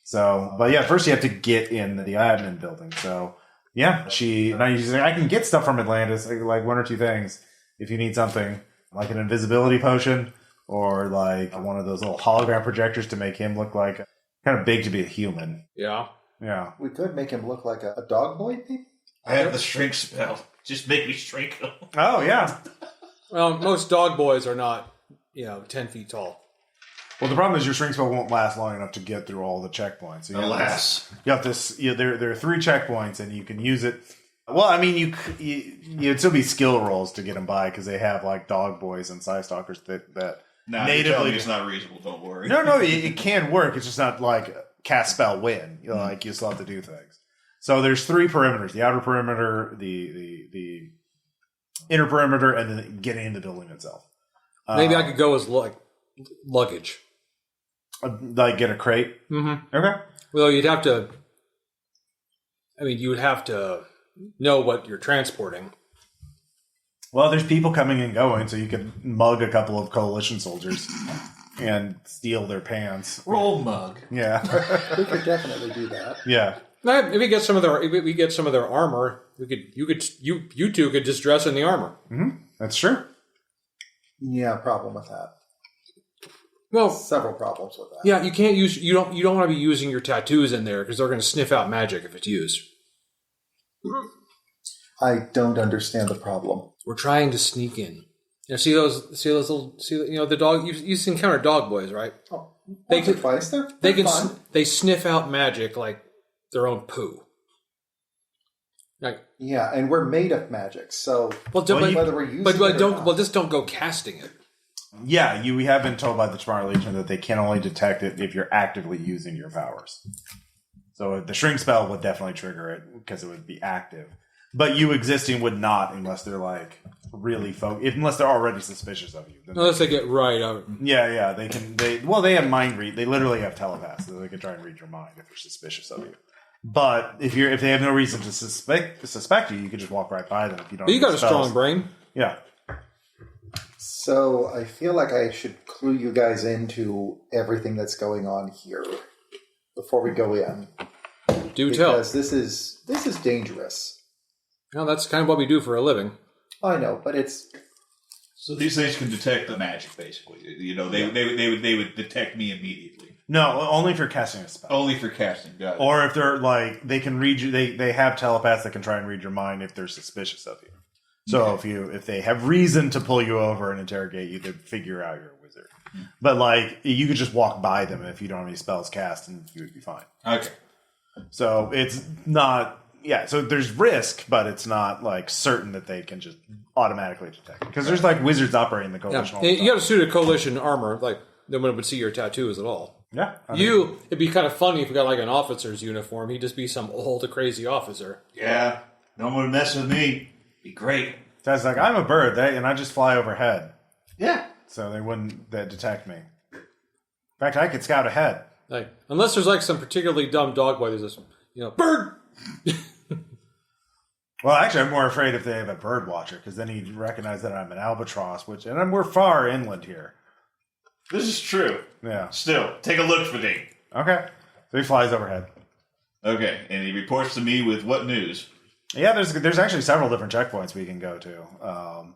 So, but yeah, first you have to get in the admin building. So yeah, she's like, I can get stuff from Atlantis, like one or two things if you need something, like an invisibility potion or like one of those little hologram projectors to make him look like kind of big to be a human. Yeah. Yeah. We could make him look like a dog boy, maybe? I have the shrink spell. Just make me shrink. Oh, yeah. Well, most dog boys are not, 10 feet tall. Well, the problem is your shrink spell won't last long enough to get through all the checkpoints. So Alas. You have this. There are 3 checkpoints, and you can use it. Well, I mean, you'd still be skill rolls to get them by because they have like dog boys and side stalkers that natively. It's not reasonable. Don't worry. No, it can work. It's just not like cast spell win. Like you still have to do things. So there's 3 perimeters: the outer perimeter, the inner perimeter, and then getting in the building itself. Maybe I could go as luggage. Like get a crate. Mm-hmm. Okay. Well, you would have to know what you're transporting. Well, there's people coming and going, so you could mug a couple of coalition soldiers and steal their pants. Roll mug. Yeah. We could definitely do that. Yeah. If we get some of their armor, you two could just dress in the armor. Mm-hmm. That's true. Yeah, problem with that. Well, several problems with that. Yeah, you don't want to be using your tattoos in there because they're going to sniff out magic if it's used. I don't understand the problem. We're trying to sneak in. See those little the dog. You've encountered dog boys, right? Oh, once or twice. They're fun. They sniff out magic like their own poo. Like, yeah, and we're made of magic, so whether we're using it or not. Just don't go casting it. Yeah, we have been told by the Tomorrow Legion that they can only detect it if you're actively using your powers. So the shrink spell would definitely trigger it because it would be active. But you existing would not unless they're like really unless they're already suspicious of you. Unless they get right out. Yeah, they can. They have mind read. They literally have telepaths, so they can try and read your mind if they're suspicious of you. But if they have no reason to suspect you, you can just walk right by them if you don't. But you got a strong brain. Yeah. So I feel like I should clue you guys into everything that's going on here before we go in. Do tell. Because this is dangerous. Well, that's kind of what we do for a living. I know, but it's... So these things can detect the magic, basically. You know, they would detect me immediately. No, only if you're casting a spell. Only for casting, got it. Or if they're like, they can read you, they have telepaths that can try and read your mind if they're suspicious of you. So if they have reason to pull you over and interrogate you, they figure out you're a wizard. But like, you could just walk by them if you don't have any spells cast and you would be fine. Okay. So it's not, so there's risk, but it's not like certain that they can just automatically detect. Because there's like wizards operating the coalition all the time. You got a suit of coalition armor, like no one would see your tattoos at all. Yeah. It'd be kind of funny if you got like an officer's uniform. He'd just be some old crazy officer. Yeah. No one would mess with me. Be great. That's like, I'm a bird, and I just fly overhead. Yeah. So they wouldn't detect me. In fact, I could scout ahead. Like, unless there's like some particularly dumb dog boy, there's this, bird! Well, actually, I'm more afraid if they have a bird watcher, because then he'd recognize that I'm an albatross, and we're far inland here. This is true. Yeah. Still, take a look for me. Okay. So he flies overhead. Okay, and he reports to me with what news? Yeah, there's actually several different checkpoints we can go to.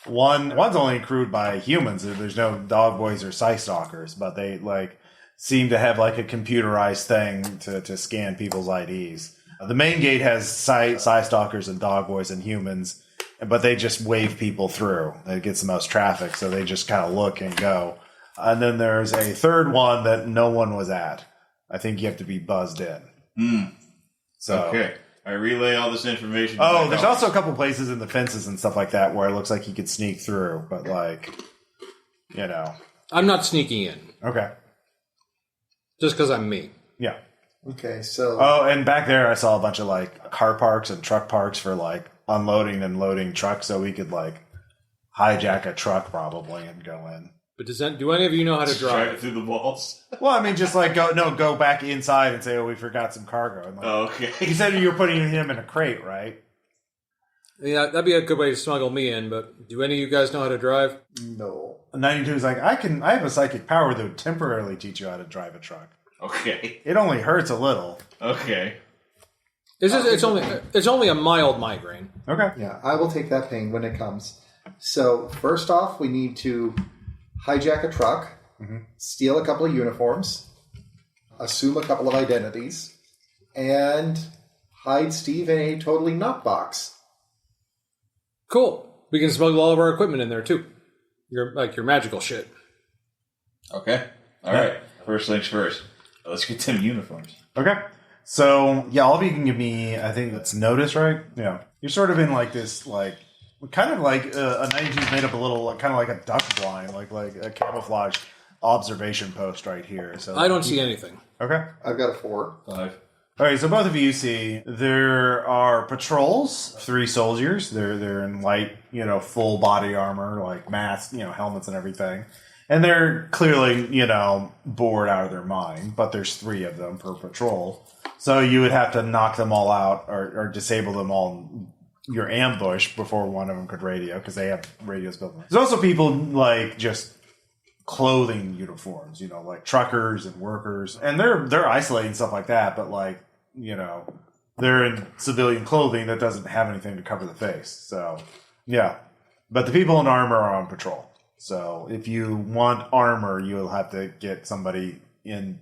One's only crewed by humans. There's no dog boys or psi stalkers, but they like seem to have like a computerized thing to scan people's IDs. The main gate has psi stalkers and dog boys and humans, but they just wave people through. It gets the most traffic, so they just kind of look and go. And then there's a third one that no one was at. I think you have to be buzzed in. So okay. I relay all this information. Oh, there's also a couple places in the fences and stuff like that where it looks like you could sneak through, but like, I'm not sneaking in. Okay. Just because I'm me. Yeah. Okay, so... Oh, and back there I saw a bunch of like car parks and truck parks for like unloading and loading trucks, so we could like hijack a truck probably and go in. But do any of you know how to drive? Drive through the walls. Well, I mean, just like go back inside and say, "Oh, we forgot some cargo." And like, okay. You said you were putting him in a crate, right? Yeah, that'd be a good way to smuggle me in. But do any of you guys know how to drive? No. 92 is like, I have a psychic power that would temporarily teach you how to drive a truck. Okay. It only hurts a little. Okay. It's only a mild migraine. Okay. Yeah, I will take that pain when it comes. So first off, we need to hijack a truck, steal a couple of uniforms, assume a couple of identities, and hide Steve in a totally nut box. Cool. We can smuggle all of our equipment in there too. Your magical shit. Okay. All right. First things first. Let's get them uniforms. Okay. So, all of you can give me, I think it's notice, right? Yeah. You're sort of in like this, like, kind of like a 92's made up a little, kind of like a duck blind, like a camouflage observation post right here. So I don't see anything. Okay. I've got a 4. 5. All right, so both of you see there are patrols, 3 soldiers. They're in light, full body armor, like masks, helmets and everything. And they're clearly, bored out of their mind, but there's 3 of them per patrol. So you would have to knock them all out or disable them all in your ambush before one of them could radio, because they have radios built in. There's also people like just clothing uniforms, like truckers and workers. And they're isolating stuff like that, but like, they're in civilian clothing that doesn't have anything to cover the face. So, yeah. But the people in armor are on patrol. So if you want armor, you'll have to get somebody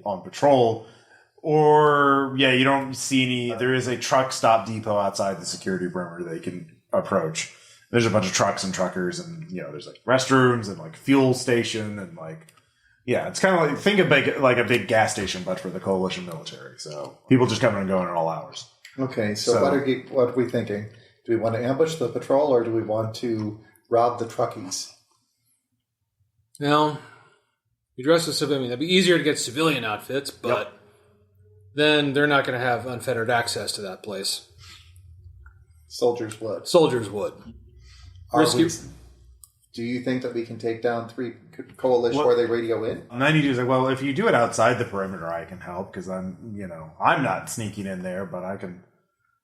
on patrol. Or, you don't see any. There is a truck stop depot outside the security perimeter they can approach. There's a bunch of trucks and truckers, and, there's like restrooms and like fuel station and like, it's kind of like, think of a big gas station, but for the coalition military. So people just coming and going at all hours. Okay, so what are we thinking? Do we want to ambush the patrol, or do we want to rob the truckies? Well, you dress as civilian. That'd be easier to get civilian outfits, but then they're not going to have unfettered access to that place. Soldiers would. Do you think that we can take down 3 coalition where they radio in? 92 is like, well, if you do it outside the perimeter, I can help, because I'm not sneaking in there, but I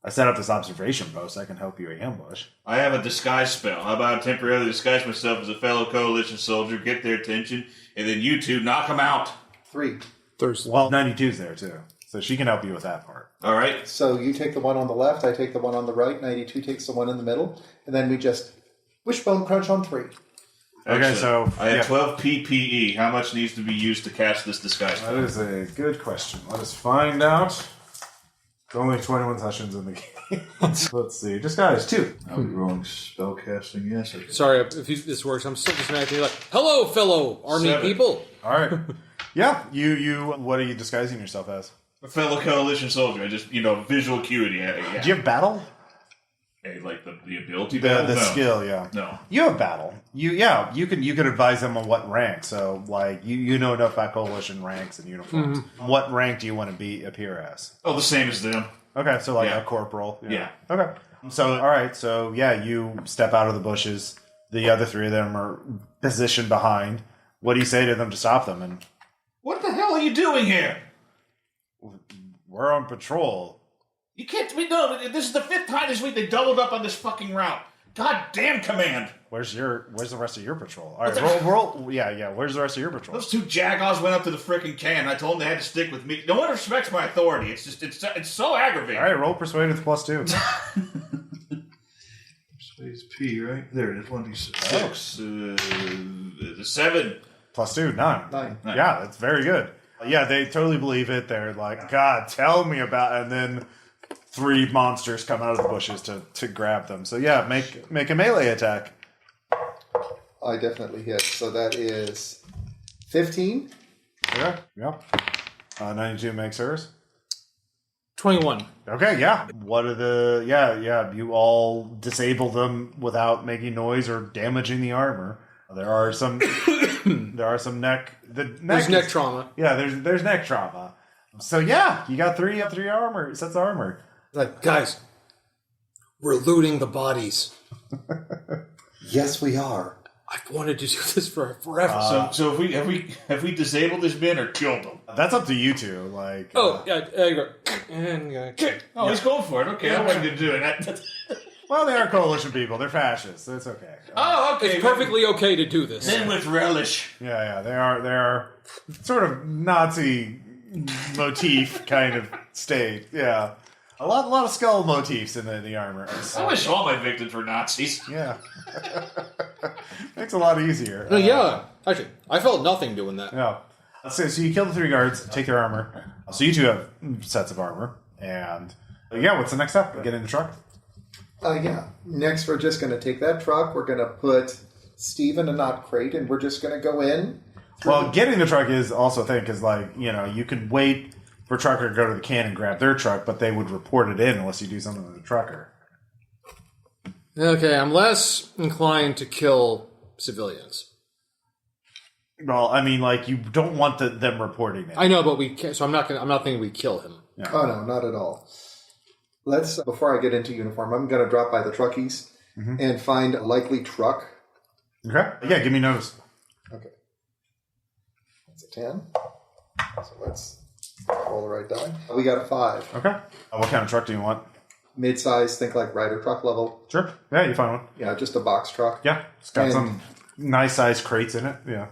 set up this observation post. I can help you ambush. I have a disguise spell. How about I temporarily disguise myself as a fellow coalition soldier, get their attention, and then you 2 knock them out? 3. Thursday. Well, 92's there too. So she can help you with that part. All right. So you take the one on the left, I take the one on the right, 92 takes the one in the middle, and then we just wishbone crunch on 3. Okay, so I have 12 PPE. How much needs to be used to cast this disguise? That is a good question. Let us find out. Only 21 sessions in the game. Let's see. Disguise 2. I'll be rolling spellcasting. Yes. Sorry if this works. I'm still just imagining like, hello, fellow army 7. people. All right. Yeah, you. What are you disguising yourself as? A fellow coalition soldier. I just, visual acuity. Yeah. Do you have battle? Hey, like the ability The battle? No. skill, yeah. No. You have battle. You can advise them on what rank. So like you know enough about coalition ranks and uniforms. What rank do you want to appear as? Oh, the same as them. Okay, so like Yeah. a corporal. Yeah. Okay. So all right, so yeah, you step out of the bushes. The other 3 of them are positioned behind. What do you say to them to stop them? And What the hell are you doing here? we're on patrol. You can't. No, this is the 5th time this week they doubled up on this fucking route. God damn, command! Where's the rest of your patrol? All right, roll. Yeah. Where's the rest of your patrol? Those 2 jackals went up to the frickin' can. I told them they had to stick with me. No one respects my authority. It's just it's so aggravating. All right, roll persuade with +2. Persuade's P, right? There it is. 1d6. The 7. +2, 9. 9. Yeah, that's very good. Yeah, they totally believe it. They're like, God, tell me about it. And then 3 monsters come out of the bushes to grab them. So yeah, make a melee attack. I definitely hit. So that is 15. Okay, yeah. 92 makes hers. 21. Okay, yeah. What are the... Yeah, you all disable them without making noise or damaging the armor. There are some... neck... There's neck trauma. Yeah, there's neck trauma. So yeah, you got 3 armor sets of armor. Like, guys, we're looting the bodies. Yes, we are. I've wanted to do this for forever. So have we disabled this man or killed him? That's up to you two. Like, You go. And Oh, he's going for it. Okay, I wasn't going to do it. well, they are coalition people. They're fascists. So it's okay. Oh, okay. it's perfectly okay to do this. Then with relish. Yeah. They are sort of Nazi motif kind of state. Yeah. A lot of skull motifs in the armor. I wish all my victims were Nazis. Yeah. Makes it a lot easier. Yeah. Actually, I felt nothing doing that. Yeah. So you kill the 3 guards, take their armor. So you 2 have sets of armor. And yeah, what's the next step? Get in the truck? Yeah. Next, we're just going to take that truck. We're going to put Steve in a knot crate, and we're just going to go in. Well, getting the truck is also a thing, because, you can wait for a trucker to go to the can and grab their truck, but they would report it in unless you do something with the trucker. Okay, I'm less inclined to kill civilians. Well, I mean, you don't want them reporting it. I know, but we can't. So I'm not thinking we kill him. Yeah. Oh, no, not at all. Before I get into uniform, I'm going to drop by the truckies and find a likely truck. Okay. Yeah, give me notice. Okay. That's a 10. So let's roll the right die. We got a 5. Okay. What kind of truck do you want? Mid-size, think like Ryder truck level. Sure. Yeah, you find one. Yeah, just a box truck. Yeah. It's got some nice sized crates in it. Yeah.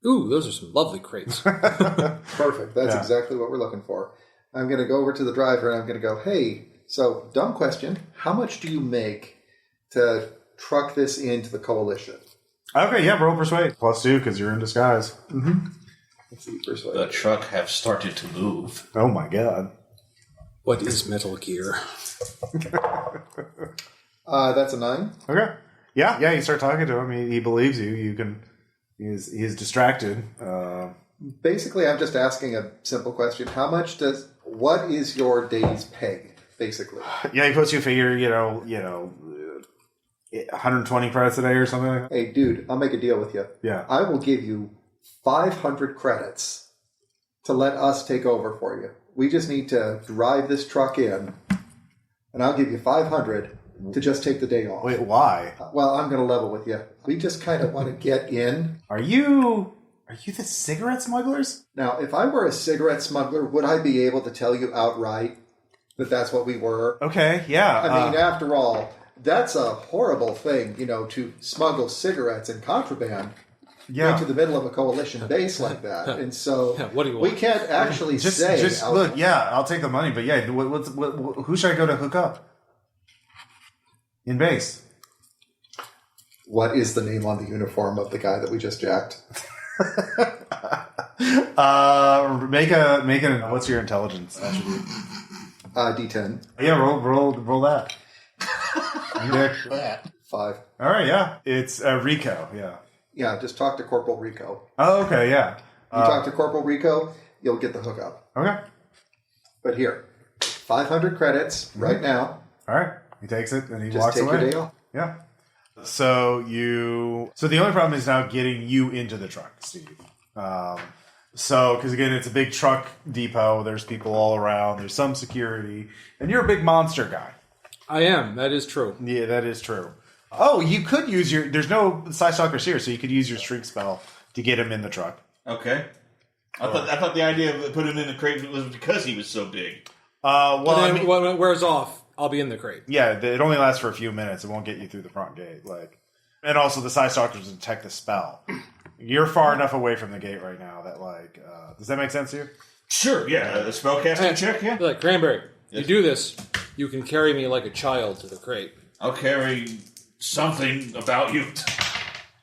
Ooh, those are some lovely crates. Perfect. That's exactly what we're looking for. I'm going to go over to the driver and I'm going to go, hey, so dumb question. How much do you make to truck this into the coalition? Okay, yeah, roll persuade. +2 because you're in disguise. Let's see, persuade. The truck have started to move. Oh my god. What is Metal Gear? That's a 9. Okay. Yeah, you start talking to him. He believes you. He's distracted. Basically, I'm just asking a simple question. What is your day's pay, basically? Yeah, he puts you a figure, 120 credits a day or something like that. Hey, dude, I'll make a deal with you. Yeah. I will give you 500 credits to let us take over for you. We just need to drive this truck in, and I'll give you 500 to just take the day off. Wait, why? Well, I'm going to level with you. We just kind of want to get in. Are you the cigarette smugglers? Now, if I were a cigarette smuggler, would I be able to tell you outright that that's what we were? Okay, yeah. I mean, after all, that's a horrible thing, to smuggle cigarettes and contraband. into the middle of a coalition base like that. And so what do you want? we can't actually say... Just look, I'll take the money, but who should I go to hook up? In base. What is the name on the uniform of the guy that we just jacked? What's your intelligence attribute? D10. Yeah, roll that. Nick. 5. All right, yeah. It's Rico, yeah. Yeah, just talk to Corporal Rico. Oh, okay, yeah. You talk to Corporal Rico, you'll get the hookup. Okay. But here, 500 credits right now. All right. He takes it and he Just walks take away. your day off. Yeah. So the only problem is now getting you into the truck, Steve. Because again, it's a big truck depot. There's people all around. There's some security, and you're a big monster guy. I am. That is true. Yeah, that is true. Oh, you could use your... There's no Side Stalkers here, so you could use your Shriek spell to get him in the truck. Okay. I thought the idea of putting him in the crate was because he was so big. When it wears off, I'll be in the crate. Yeah, it only lasts for a few minutes. It won't get you through the front gate. And also the Side Stalkers detect the spell. You're far enough away from the gate right now that does that make sense to you? Sure, yeah. The spellcasting check, yeah. Like, Cranberry, you do this, you can carry me like a child to the crate. I'll carry something about you.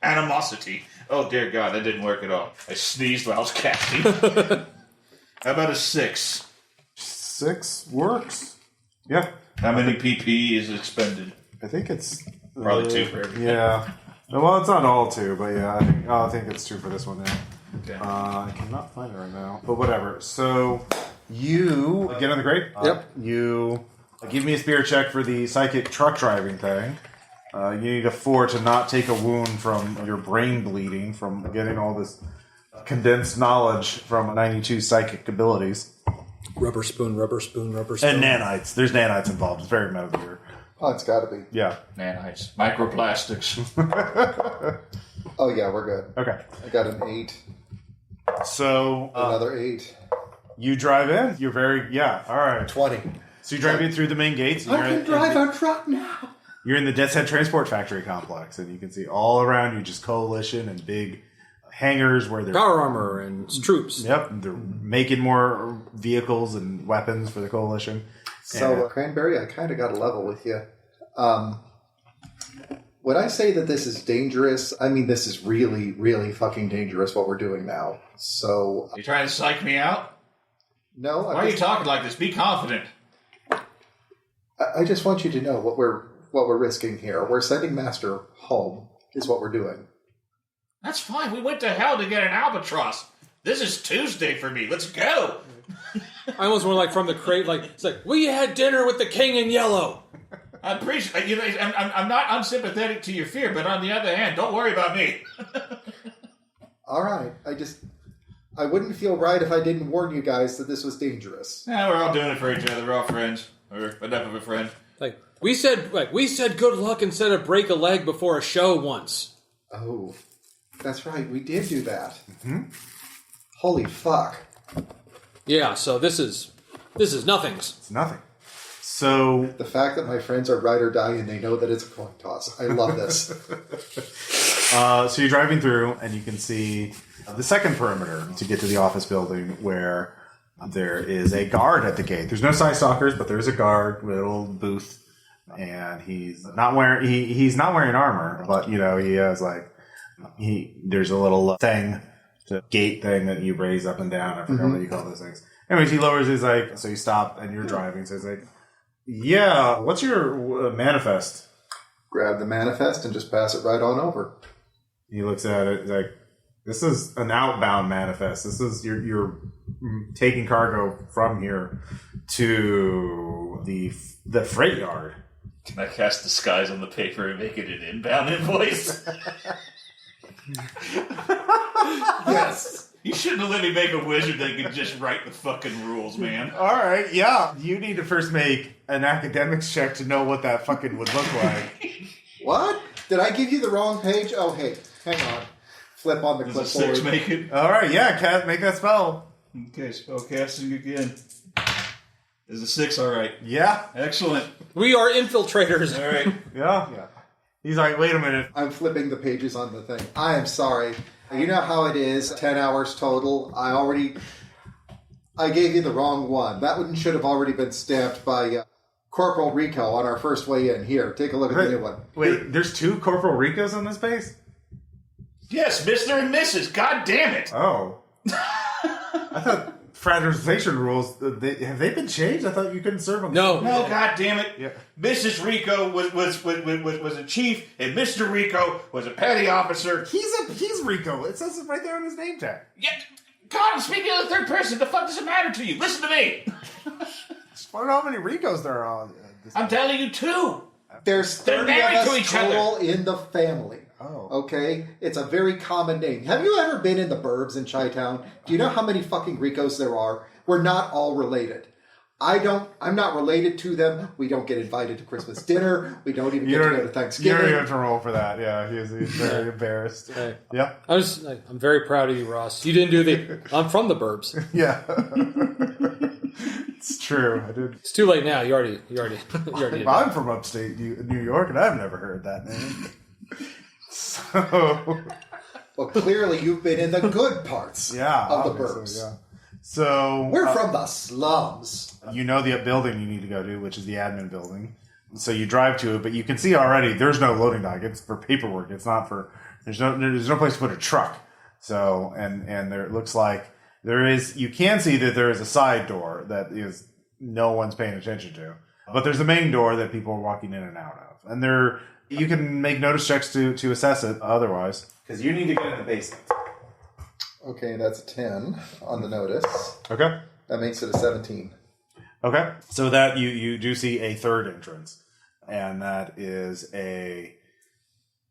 Animosity. Oh, dear God, that didn't work at all. I sneezed while I was casting. How about a 6? 6 works. Yeah. How many PP is expended? I think it's... Probably 2 for everything. Yeah. Well, it's not all 2, but yeah, I think it's 2 for this one now. Okay. I cannot find it right now, but whatever. So you get on the crate. Yep. You give me a spirit check for the psychic truck driving thing. You need a 4 to not take a wound from your brain bleeding from getting all this condensed knowledge from 92 psychic abilities. Rubber spoon, rubber spoon, rubber spoon. And nanites. There's nanites involved. It's very Metal Gear. Oh, it's got to be. Yeah. Nanites. Microplastics. Oh, yeah, we're good. Okay. I got an 8. So Another 8. you drive in. You're very all right. 20. So you drive in through the main gates. I can drive our truck now. You're in the Death's Head Transport Factory complex, and you can see all around you just Coalition and big hangars where they're... Power armor and troops. Yep, they're making more vehicles and weapons for the Coalition. So, Cranberry, I kind of got a level with you. When I say that this is dangerous, I mean this is really, really fucking dangerous what we're doing now. So... You trying to psych me out? No, Why are you talking like this? Be confident. I just want you to know what we're risking here. We're sending Master home, is what we're doing. That's fine. We went to hell to get an albatross. This is Tuesday for me. Let's go. I almost went like from the crate, it's like, we had dinner with the king in yellow. I appreciate. I'm not unsympathetic to your fear, but on the other hand, don't worry about me. All right. I wouldn't feel right if I didn't warn you guys that this was dangerous. Yeah, we're all doing it for each other. We're all friends, or enough of a friend. We said good luck instead of break a leg before a show once. Oh, that's right. We did do that. Mm-hmm. Holy fuck. Yeah, so this is nothings. It's nothing. So... The fact that my friends are ride or die and they know that it's a coin toss. I love this. So you're driving through and you can see the second perimeter to get to the office building where there is a guard at the gate. There's no Side Stalkers, but there's a guard, little booth, and he's not wearing armor, but he has there's a little gate thing that you raise up and down. I forgot what you call those things. Anyways, he lowers his so you stop and you're driving. So he's yeah, what's your manifest? Grab the manifest and just pass it right on over. He looks at it this is an outbound manifest. This is you're taking cargo from here to the freight yard. Can I cast disguise on the paper and make it an inbound invoice? Yes. You shouldn't have let me make a wizard that could just write the fucking rules, man. All right, yeah. You need to first make an academics check to know what that fucking would look like. What? Did I give you the wrong page? Oh, hey, hang on. Flip on the Does clipboard. a 6 make it? All right, yeah, make that spell. Okay, spell casting again. Is a 6 all right? Yeah, Excellent. We are infiltrators. All right. yeah. He's like, wait a minute. I'm flipping the pages on the thing. I am sorry. You know how it is, 10 hours total. I gave you the wrong one. That one should have already been stamped by Corporal Rico on our first way in. Here, take a look at the new one. Wait, there's 2 Corporal Ricos on this base? Yes, Mr. and Mrs. God damn it! Oh. I thought fraternization rules, have they been changed? I thought you couldn't serve them. No. No, God damn it! Yeah. Mrs. Rico was a chief, and Mr. Rico was a petty officer. He's Rico. It says it right there on his name tag. Yeah, God, I'm speaking in the third person. The fuck does it matter to you? Listen to me. I don't know how many Ricos there are on this. I'm telling you, 2. There's 30 of married to us each total in the family. Oh. Okay? It's a very common name. Have you ever been in the burbs in Chi-Town? Do you know how many fucking Ricos there are? We're not all related. I'm not related to them. We don't get invited to Christmas dinner. We don't even get to go to Thanksgiving. You don't even have to roll for that. Yeah, he's very embarrassed. Hey. Yeah. I'm very proud of you, Ross. You didn't do I'm from the burbs. Yeah. It's true. I did. It's too late now. You already did. I'm from upstate New York, and I've never heard that name. So, Well, clearly you've been in the good parts yeah, of the obviously, burbs. yeah. So We're from the slums. you know the building you need to go to, which is the admin building. So you drive to it, but you can see already there's no loading dock. It's for paperwork. It's not for there's no place to put a truck. So and there it looks like there is. You can see that there is a side door that is no one's paying attention to, but there's a main door that people are walking in and out of, and there you can make notice checks to assess it. Otherwise, because you need to get in the basement. Okay, that's a 10 on the notice. Okay. That makes it a 17. Okay. So that you do see a third entrance, and that is a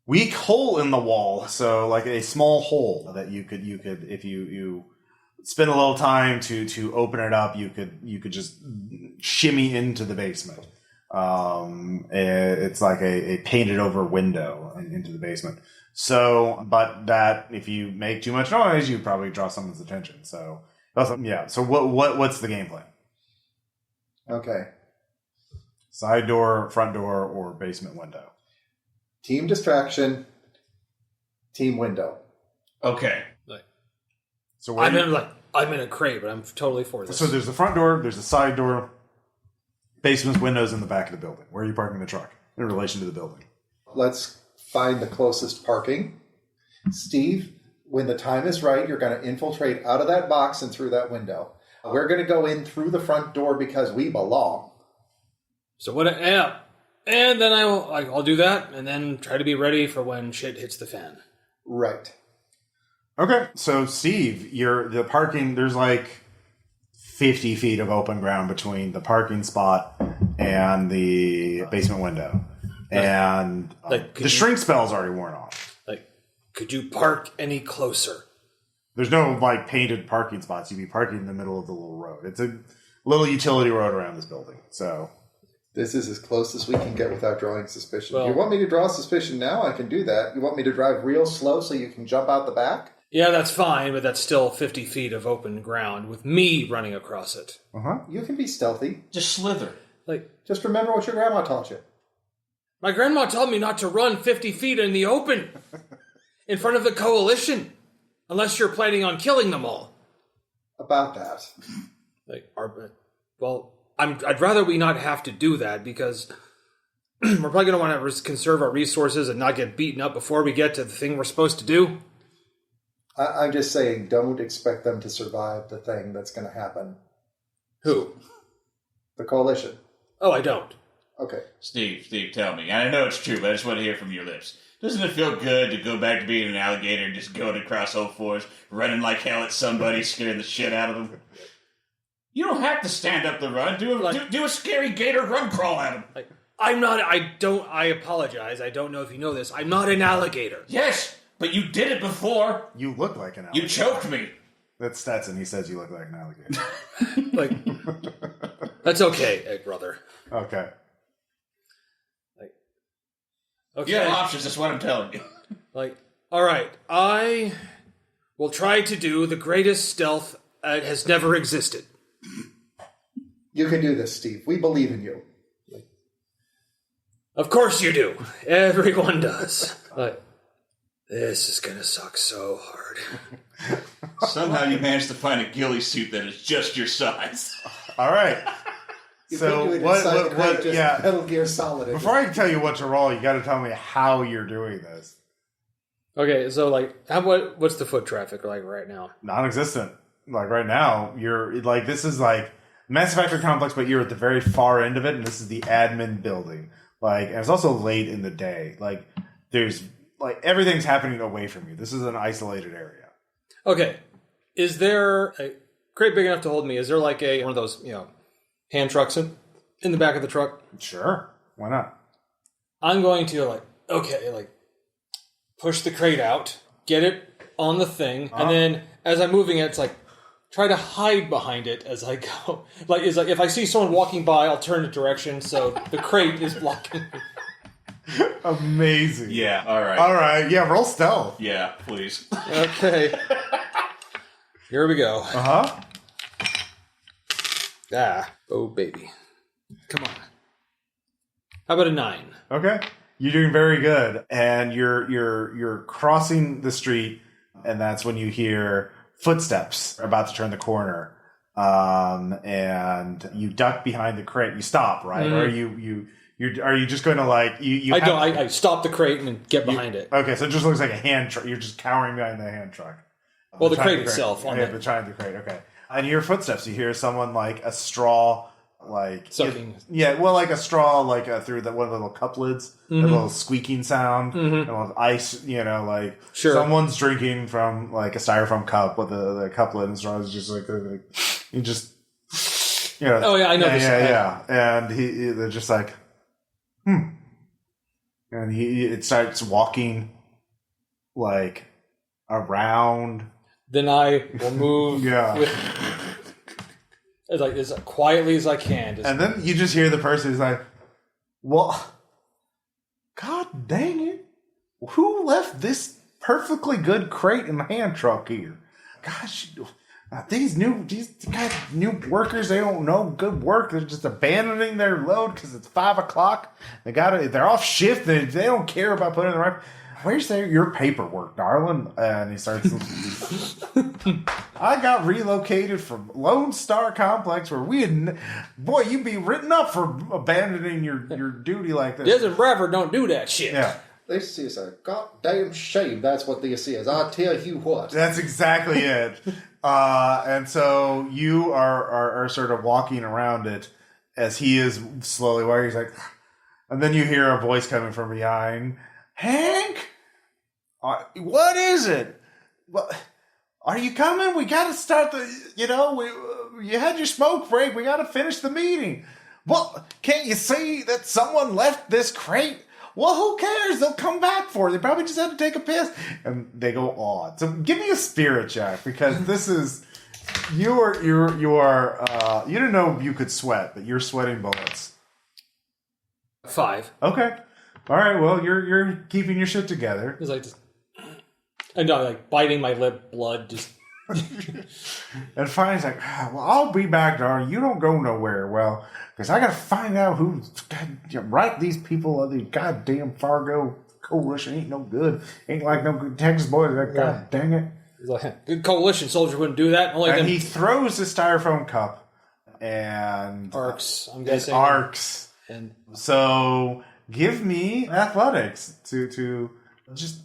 weak hole in the wall. So like a small hole that you could if you spend a little time to open it up, you could just shimmy into the basement. It's like a painted over window into the basement. So, but that if you make too much noise, you probably draw someone's attention. So, yeah. So what's the game plan? Okay. Side door, front door, or basement window? Team distraction. Team window. Okay. So I'm in a crate, but I'm totally for this. So there's the front door, there's the side door, basements, windows in the back of the building. Where are you parking the truck in relation to the building? Let's find the closest parking. Steve, when the time is right, you're going to infiltrate out of that box and through that window. We're going to go in through the front door because we belong. So what? Yeah, and then I'll do that, and then try to be ready for when shit hits the fan. Right. Okay, so Steve, the parking, there's like 50 feet of open ground between the parking spot and the basement window. And the shrink spell's already worn off. Could you park any closer? There's no like painted parking spots. You'd be parking in the middle of the little road. It's a little utility road around this building. So this is as close as we can get without drawing suspicion. Well, you want me to draw suspicion now? I can do that. You want me to drive real slow so you can jump out the back? Yeah, that's fine, but that's still 50 feet of open ground with me running across it. You can be stealthy. Just slither. Just remember what your grandma taught you. My grandma told me not to run 50 feet in the open in front of the coalition unless you're planning on killing them all. About that. I'd rather we not have to do that because we're probably going to want to conserve our resources and not get beaten up before we get to the thing we're supposed to do. I'm just saying, don't expect them to survive the thing that's going to happen. Who? The coalition. Oh, I don't. Okay. Steve, tell me. And I know it's true, but I just want to hear from your lips. Doesn't it feel good to go back to being an alligator and just going across all fours, running like hell at somebody, scaring the shit out of them? You don't have to stand up the run. Do a scary gator run crawl at him. I apologize. I don't know if you know this. I'm not an alligator. Yes, but you did it before. you look like an alligator. You choked me. That's Stetson. He says you look like an alligator. That's okay, Egg Brother. Okay. Okay. You have options, that's what I'm telling you. All right. I will try to do the greatest stealth has never existed. You can do this, Steve. We believe in you. Of course you do. Everyone does. Like, this is gonna suck so hard. Somehow you managed to find a ghillie suit that is just your size. All right. So what? Yeah. Metal Gear Solid. Before I can tell you what to roll, you got to tell me how you're doing this. Okay, so like, what's the foot traffic like right now? Non-existent. Like right now, you're like this is like manufacturing complex, but you're at the very far end of it, and this is the admin building. Like, and it's also late in the day. Like, there's like everything's happening away from you. This is an isolated area. Okay, is there a crate big enough to hold me? Is there like one of those hand trucks in the back of the truck? Sure, why not? I'm going to push the crate out, get it on the thing, and then as I'm moving it, it's like try to hide behind it as I go. Like it's like if I see someone walking by, I'll turn the direction so the crate is blocking me. Amazing. Yeah, all right. Yeah, roll stealth. Yeah, please. Okay. Here we go. Oh baby. Come on. How about a 9? Okay. You're doing very good. And you're crossing the street, and that's when you hear footsteps about to turn the corner. And you duck behind the crate. You stop, right? Or are you just going to I stop the crate and then get behind it. Okay, so it just looks like a hand truck. You're just cowering behind the hand truck. Well, the crate itself. Behind the crate, okay. And you hear footsteps. You hear someone like a straw, like... Sucking. Like a straw, through one of the little cup lids. A little squeaking sound. And a little ice, Sure. Someone's drinking from, like, a styrofoam cup with the cup lid and straw is just like you just... Oh, yeah, I know this. Yeah. And they're just like... And it starts walking, like, around... Then I will move as quietly as I can. And then you just hear the person who's like, well, God dang it. Who left this perfectly good crate in the hand truck here? Gosh, these new workers, they don't know good work. They're just abandoning their load because it's 5 o'clock. They're off shift. They don't care about putting in the right... Where's your paperwork, darling? And he starts... I got relocated from Lone Star Complex where boy, you'd be written up for abandoning your duty like this. Des and Bradford don't do that shit. Yeah. This is a goddamn shame. That's what this is. I tell you what. That's exactly it. And so you are sort of walking around it as he is slowly walking. He's like... And then you hear a voice coming from behind... Hank? What is it? Well, are you coming? We got to start you had your smoke break. We got to finish the meeting. Well, can't you see that someone left this crate? Well, who cares? They'll come back for it. They probably just had to take a piss. And they go on. So give me a spirit check, because this is, you are, you didn't know you could sweat, but you're sweating bullets. 5. Okay. All right, well, you're keeping your shit together. It's like, and biting my lip, blood just. And finally, he's like, well, I'll be back, darling. You don't go nowhere. Well, because I got to find out who right these people of the goddamn Fargo coalition ain't no good. Ain't like no good Texas boys. Like, God dang it. He's like, good coalition soldier wouldn't do that. And he throws the styrofoam cup and arcs. I'm guessing arcs. And so give me athletics to just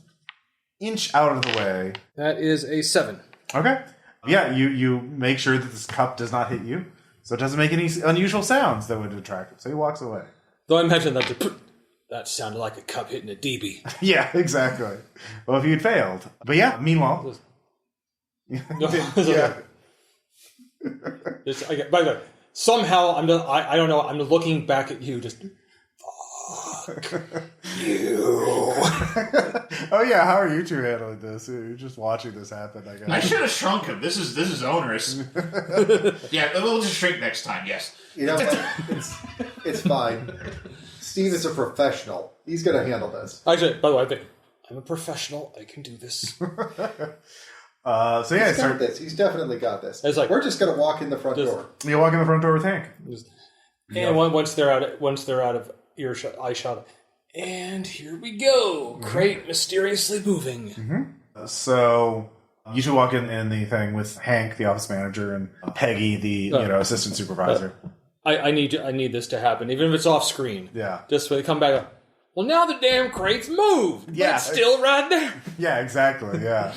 inch out of the way. That is a 7. Okay. Yeah, you make sure that this cup does not hit you, so it doesn't make any unusual sounds that would attract him. So he walks away. Though I imagine that sounded like a cup hitting a DB. Yeah, exactly. Well, if you'd failed. But yeah, meanwhile. Yeah. By the way, somehow I don't know, I'm looking back at you just... Fuck you. Oh yeah, how are you two handling this? You're just watching this happen, I guess. I should have shrunk him. This is onerous. Yeah, we'll just shrink next time, yes. You know what? It's fine. Steve is a professional. He's going to handle this. Actually, by the way, I think I'm a professional. I can do this. So yeah, he's got this. He's definitely got this. It's like, we're just going to walk in the front door. You walk in the front door with Hank. And once they're out of earshot, eyeshot, And here we go. Crate mysteriously moving. So you two walk in the thing with Hank, the office manager, and Peggy, the assistant supervisor. I need this to happen, even if it's off screen. Yeah. Just when they come back up. Well, now the damn crate's moved. But Yeah. it's still right there. Yeah, exactly. Yeah.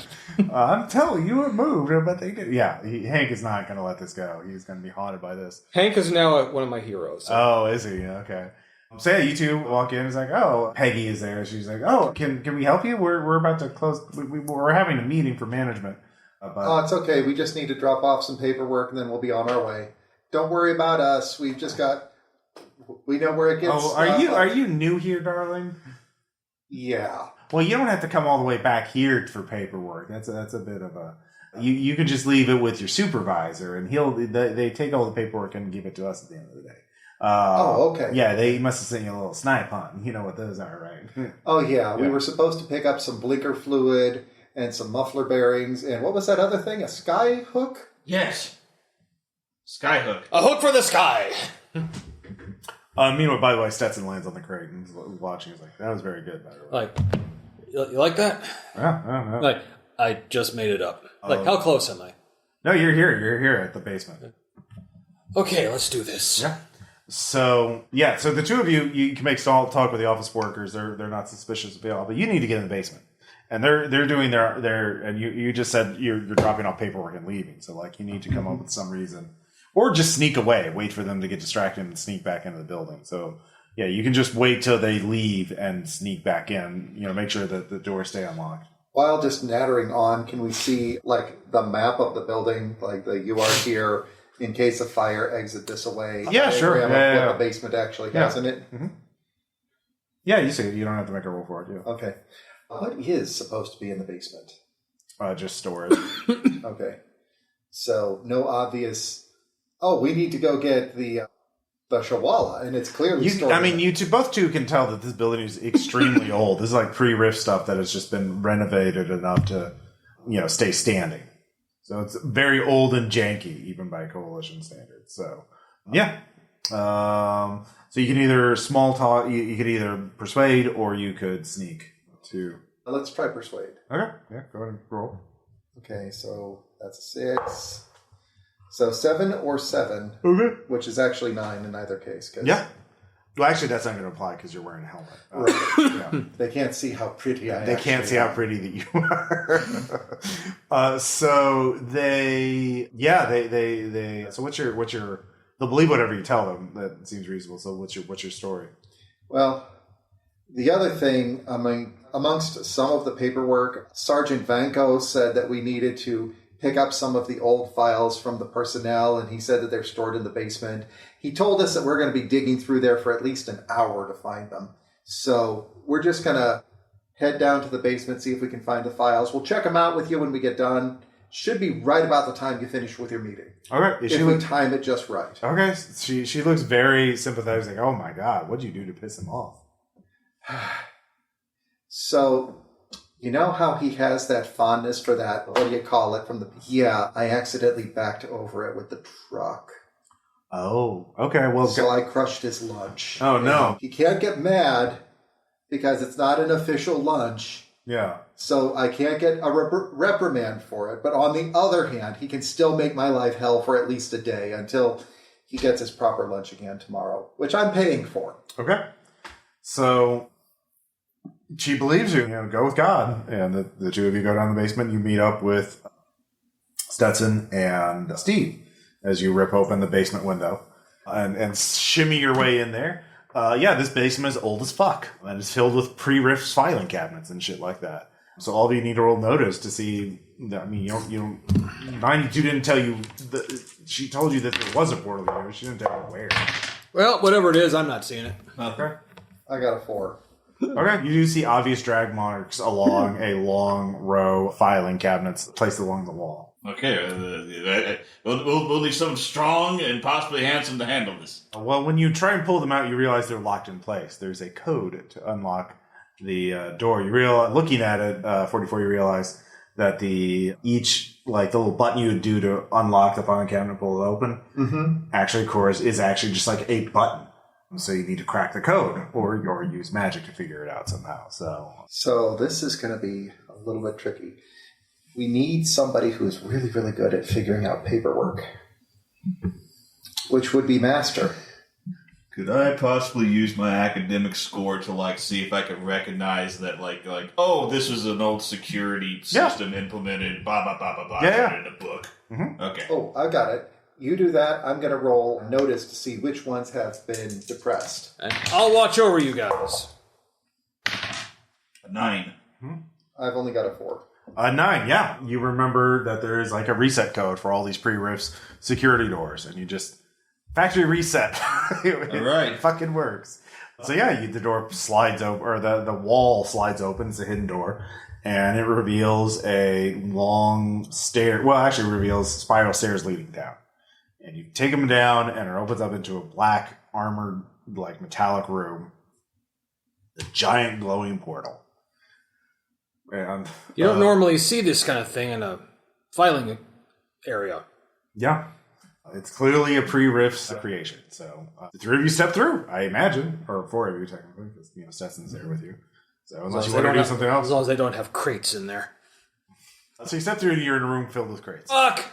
I'm telling you it moved, but they did. Yeah, Hank is not going to let this go. He's going to be haunted by this. Hank is now one of my heroes. So. Oh, is he? Okay. So yeah, you two walk in. It's like, oh, Peggy is there. She's like, oh, can we help you? We're about to close. We're having a meeting for management. Oh, it's okay. We just need to drop off some paperwork, and then we'll be on our way. Don't worry about us. We've just got. We know where it gets. Oh, are you new here, darling? Yeah. Well, you don't have to come all the way back here for paperwork. That's a bit of a. You can just leave it with your supervisor, and they take all the paperwork and give it to us at the end of the day. Okay. Yeah, they must have sent you a little snipe hunt. You know what those are, right? Oh, yeah. We were supposed to pick up some blinker fluid and some muffler bearings, and what was that other thing? A sky hook? Yes. Skyhook. A hook for the sky. Meanwhile, by the way, Stetson lands on the crate and is watching. He's like, that was very good, by the way. Like, you like that? Yeah. Like, I just made it up. Like, how close am I? No, you're here. You're here at the basement. Okay, let's do this. Yeah. So the two of you can make small talk with the office workers. They're not suspicious of y'all, but you need to get in the basement. And they're doing their and you just said you're dropping off paperwork and leaving. So like you need to come up with some reason. Or just sneak away, wait for them to get distracted and sneak back into the building. So yeah, you can just wait till they leave and sneak back in, make sure that the doors stay unlocked. While just nattering on, can we see like the map of the building, like you are here in case of fire, exit this away? Yeah, sure. What the basement actually has in it. Mm-hmm. Yeah, you see it. You don't have to make a roll for it. Yeah. Okay. What is supposed to be in the basement? Just storage. Okay. So no obvious. Oh, we need to go get the Shawala, and it's clearly stored. I mean, both two can tell that this building is extremely old. This is like pre-rift stuff that has just been renovated enough to, stay standing. So it's very old and janky, even by coalition standards. So, yeah. So you can either small talk, you could either persuade or you could sneak to. Let's try persuade. Okay. Yeah. Go ahead and roll. Okay, so that's a 6. So 7 or 7, which is actually 9 in either case. Yeah. Well, actually, that's not going to apply because you're wearing a helmet. Right. Yeah. They can't see how pretty I am. They can't see how pretty that you are. So they. So what's your? They'll believe whatever you tell them. That seems reasonable. So what's your story? Well, the other thing, amongst some of the paperwork, Sergeant Vanko said that we needed to pick up some of the old files from the personnel, and he said that they're stored in the basement. He told us that we're going to be digging through there for at least an hour to find them. So we're just going to head down to the basement, see if we can find the files. We'll check them out with you when we get done. Should be right about the time you finish with your meeting. Okay. If we time it just right. Okay. She looks very sympathetic. Like, oh my God, what'd you do to piss him off? So, you know how he has that fondness for that, what do you call it, Yeah, I accidentally backed over it with the truck. Oh, okay. Well, so I crushed his lunch. Oh, no. He can't get mad because it's not an official lunch. Yeah. So I can't get a reprimand for it. But on the other hand, he can still make my life hell for at least a day until he gets his proper lunch again tomorrow, which I'm paying for. Okay. So she believes you. Go with God. And the two of you go down the basement. You meet up with Stetson and Steve as you rip open the basement window and shimmy your way in there. This basement is old as fuck. And it's filled with pre-rift filing cabinets and shit like that. So all of you need to roll notice to see. I mean, you don't 92 didn't tell you. She told you that there was a portal there. She didn't tell you where. Well, whatever it is, I'm not seeing it. Okay. I got a 4. Okay, you do see obvious drag marks along a long row of filing cabinets placed along the wall. Okay, we'll need someone strong and possibly handsome to handle this. Well, when you try and pull them out, you realize they're locked in place. There's a code to unlock the door. You looking at it, 44, you realize that the little button you would do to unlock the filing cabinet and pull it open, actually, of course, is actually just like a button. So you need to crack the code or use magic to figure it out somehow. So this is going to be a little bit tricky. We need somebody who's really, really good at figuring out paperwork, which would be Master. Could I possibly use my academic score to see if I could recognize that oh, this was an old security system implemented, blah blah blah blah blah, in a book. Mm-hmm. Okay. Oh, I got it. You do that. I'm going to roll notice to see which ones have been depressed. And I'll watch over you guys. A 9. I've only got a 4. A 9, yeah. You remember that there is a reset code for all these pre-riffs security doors, and you just factory reset. All right. It fucking works. So yeah, the door slides open, or the wall slides open. It's a hidden door, and it reveals a long stair. Well, actually, it reveals spiral stairs leading down, and you take them down, and it opens up into a black armored, metallic room. A giant glowing portal. And you don't normally see this kind of thing in a filing area. Yeah. It's clearly a pre-riffs creation. So the 3 of you step through, I imagine. Or 4 of you, technically, because Stetson's there with you. So unless you want to do something else. As long as they don't have crates in there. So you step through and you're in a room filled with crates. Fuck!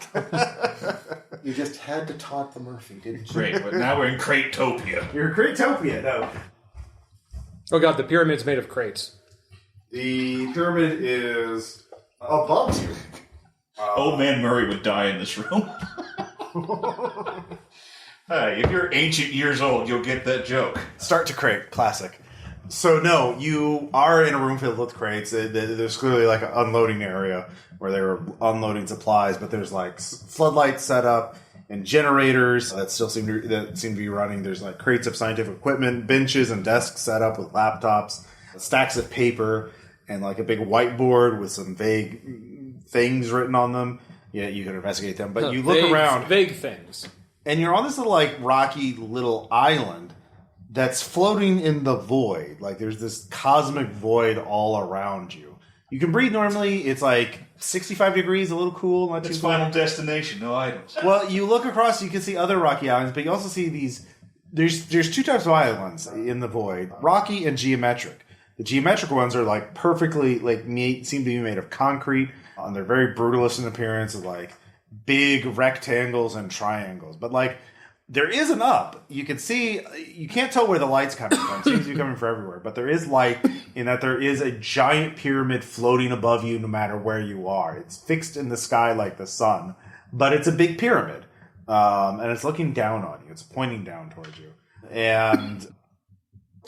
You just had to taunt the Murphy, didn't you? Great, but now we're in Cratopia. You're in Cratopia, no. Oh god, the pyramid's made of crates. The pyramid is above you. Old Man Murray would die in this room. Hey, if you're ancient years old, you'll get that joke. Start to crate, classic. So no, you are in a room filled with crates. There's clearly an unloading area where they were unloading supplies, but there's floodlights set up and generators that seem to be running. There's crates of scientific equipment, benches and desks set up with laptops, stacks of paper, and a big whiteboard with some vague things written on them. Yeah, you can investigate them, but you look around. Vague things. And you're on this little, rocky little island that's floating in the void. There's this cosmic void all around you. You can breathe normally. It's 65 degrees, a little cool. Not it's too Final Destination, no items. Well, you look across, you can see other rocky islands, but you also see these... There's 2 types of islands in the void, rocky and geometric. The geometric ones are perfectly seem to be made of concrete, and they're very brutalist in appearance, with big rectangles and triangles. But there is an up. You can see, you can't tell where the light's coming from. It seems to be coming from everywhere, but there is light in that there is a giant pyramid floating above you, no matter where you are. It's fixed in the sky like the sun, but it's a big pyramid, and it's looking down on you. It's pointing down towards you, and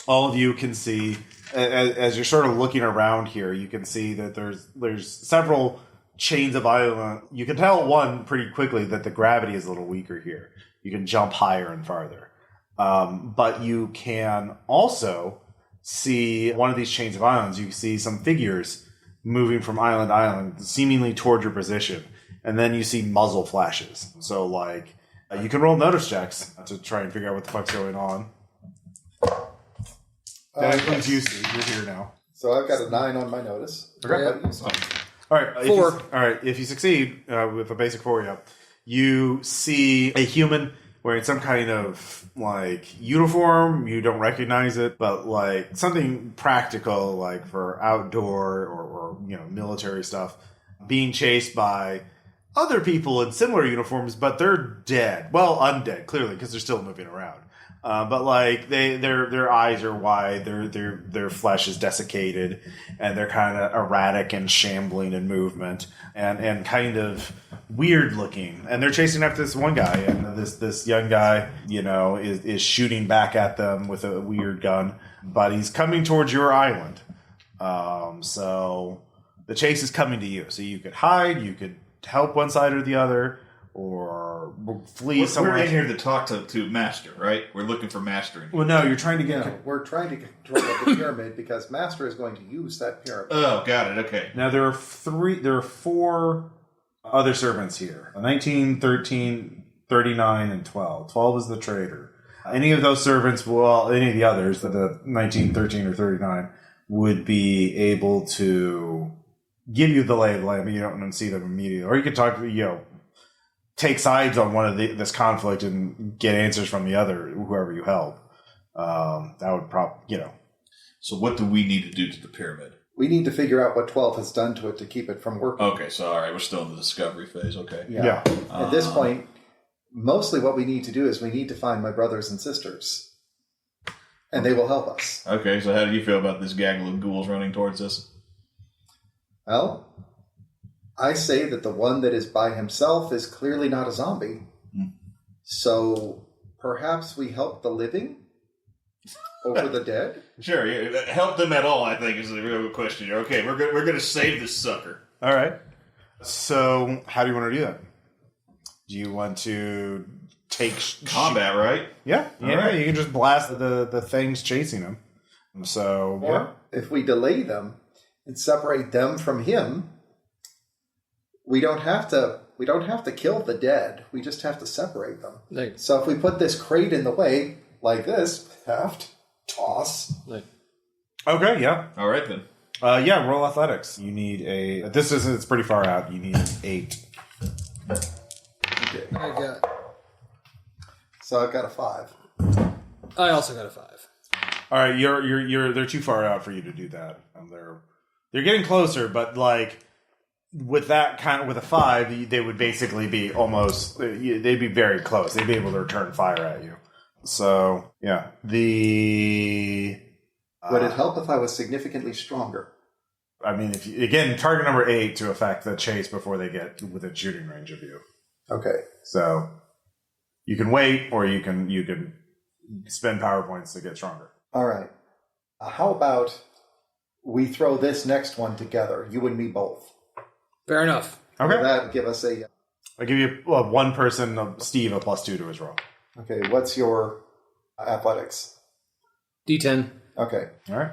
all of you can see. As you're sort of looking around here, you can see that there's several chains of island. You can tell one pretty quickly that the gravity is a little weaker here. You can jump higher and farther. But you can also see one of these chains of islands. You see some figures moving from island to island, seemingly toward your position. And then you see muzzle flashes. So, you can roll notice checks to try and figure out what the fuck's going on. That includes you, Steve. You're here now. So I've got a 9 on my notice. Okay. All right. 4. All right. If you succeed with a basic 4, you see a human wearing some kind of uniform. You don't recognize it, but something practical, for outdoor or military stuff, being chased by other people in similar uniforms, but they're dead. Well, undead, clearly, because they're still moving around. But their eyes are wide, their flesh is desiccated, and they're kind of erratic and shambling in movement, and kind of weird looking. And they're chasing after this one guy, and this young guy, is shooting back at them with a weird gun. But he's coming towards your island, so the chase is coming to you. So you could hide, you could help one side or the other, or flee somewhere. We're in here to talk to Master, right? We're looking for Master in here. Well, no, you're trying to get... No, we're trying to control the pyramid because Master is going to use that pyramid. Oh, got it, okay. Now, there are 4 other servants here. 19, 13, 39, and 12. 12 is the traitor. Any of those servants, any of the others, the 19, 13, or 39, would be able to give you the lay of the land, but you don't see them immediately. Or you could talk to, take sides on one of this conflict and get answers from the other, whoever you help. That would probably, So what do we need to do to the pyramid? We need to figure out what 12 has done to it to keep it from working. Okay, so all right, we're still in the discovery phase. Okay. Yeah. At this point, mostly what we need to do is we need to find my brothers and sisters. And they will help us. Okay, so how do you feel about this gaggle of ghouls running towards us? Well, I say that the one that is by himself is clearly not a zombie. So perhaps we help the living over the dead? Sure, yeah, help them at all, I think, is the real question. Okay, we're going to save this sucker. All right. So, how do you want to do that? Do you want to take combat, right? Yeah, All right. You can just blast the things chasing him. So, Or if we delay them and separate them from him, we don't have to kill the dead. We just have to separate them. Like, So if we put this crate in the way like this, heft, toss. okay, yeah. All right, then. Roll athletics. You need it's pretty far out. You need 8. Okay. So I've got a 5. I also got a 5. All right, they're too far out for you to do that. They're getting closer, but like with a 5, they would basically be almost. They'd be very close. They'd be able to return fire at you. So yeah, Would it help if I was significantly stronger? I mean, target number 8 to affect the chase before they get within shooting range of you. Okay. So you can wait, or you can spend power points to get stronger. All right. How about we throw this next one together, you and me both? Fair enough. Okay. Will that give us a... I'll give you one person, Steve, a +2 to his roll. Okay, what's your athletics? D10. Okay. All right.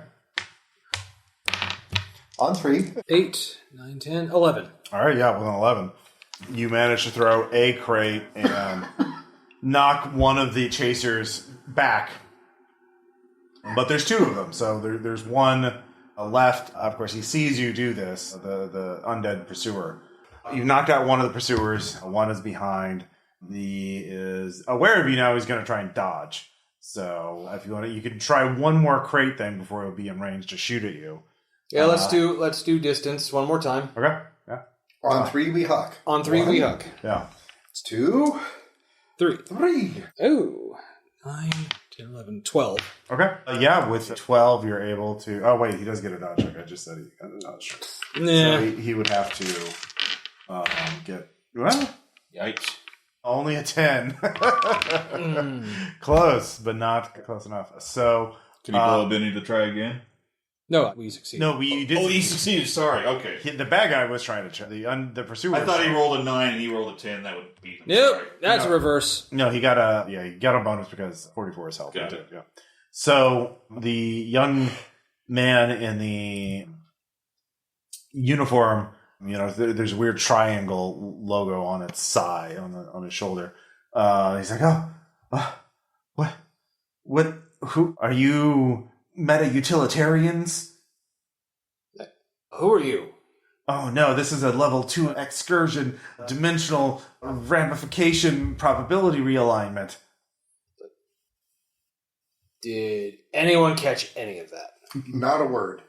On 3. 8, 9, 10, 11. All right, yeah, with an 11. You manage to throw a crate and knock one of the chasers back. But there's 2 of them, so there's one left. Of course, he sees you do this, the undead pursuer. You've knocked out one of the pursuers. One is behind. He is aware of you now. He's going to try and dodge. So if you want to, you can try one more crate thing before he'll be in range to shoot at you. Yeah, let's do distance one more time. Okay. Yeah. On 3, we huck. On 3, we huck. Yeah. It's 2. 3. 3. Oh, 9, 10, 11, 12. Okay. Yeah, with 12, you're able to... Oh, wait, he does get a dodge check. I just said he got a dodge check. Nah. So he would have to get... Well, Yikes. only a 10. Close, but not close enough. So... Can you blow a Benny to try again? No, we succeeded. No, we did... Oh, he succeeded. Sorry. Okay. The bad guy was trying to check. The pursuer... I thought he rolled a 9 and he rolled a 10. That would beat him. Nope, Sorry. that's a reverse. No, he got a bonus because 44 is helpful. Gotcha. Yeah. So the young man in the uniform, there's a weird triangle logo on its side, on his shoulder. He's like, what? Who are you? Meta utilitarians? Who are you? Oh no, this is a level 2 excursion, dimensional ramification probability realignment. Did anyone catch any of that? Not a word.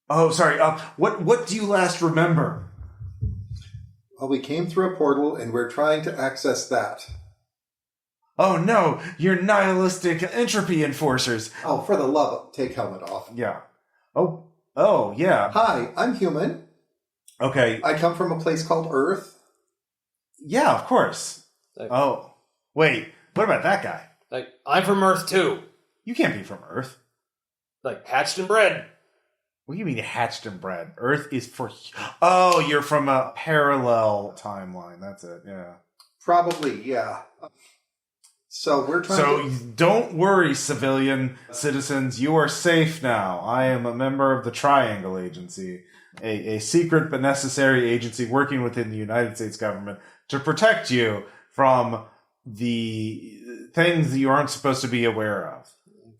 Oh, sorry. What do you last remember? Well, we came through a portal and we're trying to access that. Oh no, you're nihilistic entropy enforcers. Oh, for the love of... Take helmet off. Yeah. Oh, yeah. Hi, I'm human. Okay. I come from a place called Earth. Yeah, of course. Oh, wait. What about that guy? Like, I'm from Earth too. You can't be from Earth. Like, hatched and bred. What do you mean hatched and bred? Earth is for... Oh, you're from a parallel timeline. That's it, yeah. Probably, yeah. So we're trying So don't worry, civilian citizens. You are safe now. I am a member of the Triangle Agency, a secret but necessary agency working within the United States government to protect you from the things that you aren't supposed to be aware of.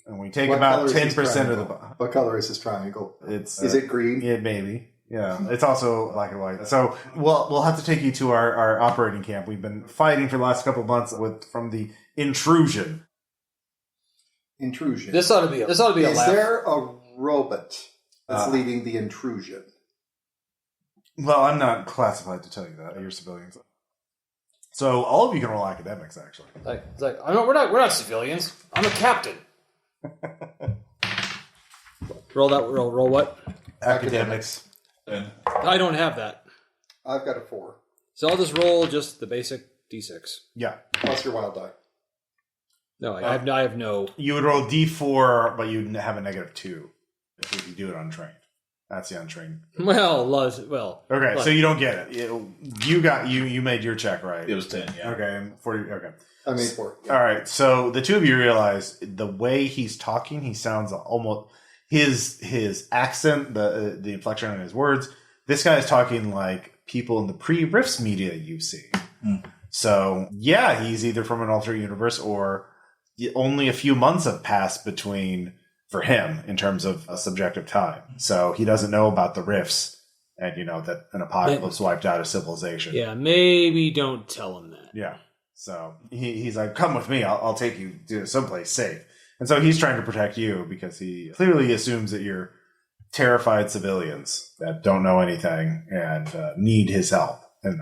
And we take about 10% of the... What color is this triangle? Is it green? Yeah, maybe. Yeah, it's also black and white. So we'll have to take you to our operating camp. We've been fighting for the last couple of months from the intrusion. intrusion. This ought to be a Is laugh. there a robot that's leading the intrusion? Well, I'm not classified to tell you that. You're civilians. So all of you can roll academics, actually. We're not civilians. I'm a captain. Roll what? Academics. I don't have that. I've got a 4. So I'll just roll just the basic D6. Yeah. Plus your wild die. No, I have no. You would roll D4, but you'd have a -2 if you do it untrained. That's the untrained. Okay, so you don't get it. You made your check, right? It was 10, yeah. Okay, 40. Okay. I made 4. Yeah. All right. So the two of you realize the way he's talking, he sounds almost his accent, the inflection on his words. This guy is talking like people in the pre-Rifts media you've seen. So yeah, he's either from an alternate universe or only a few months have passed between for him in terms of a subjective time. So he doesn't know about the rifts and, that an apocalypse wiped out a civilization. Yeah, maybe don't tell him that. Yeah. So he's like, come with me. I'll take you to someplace safe. And so he's trying to protect you because he clearly assumes that you're terrified civilians that don't know anything and need his help. And,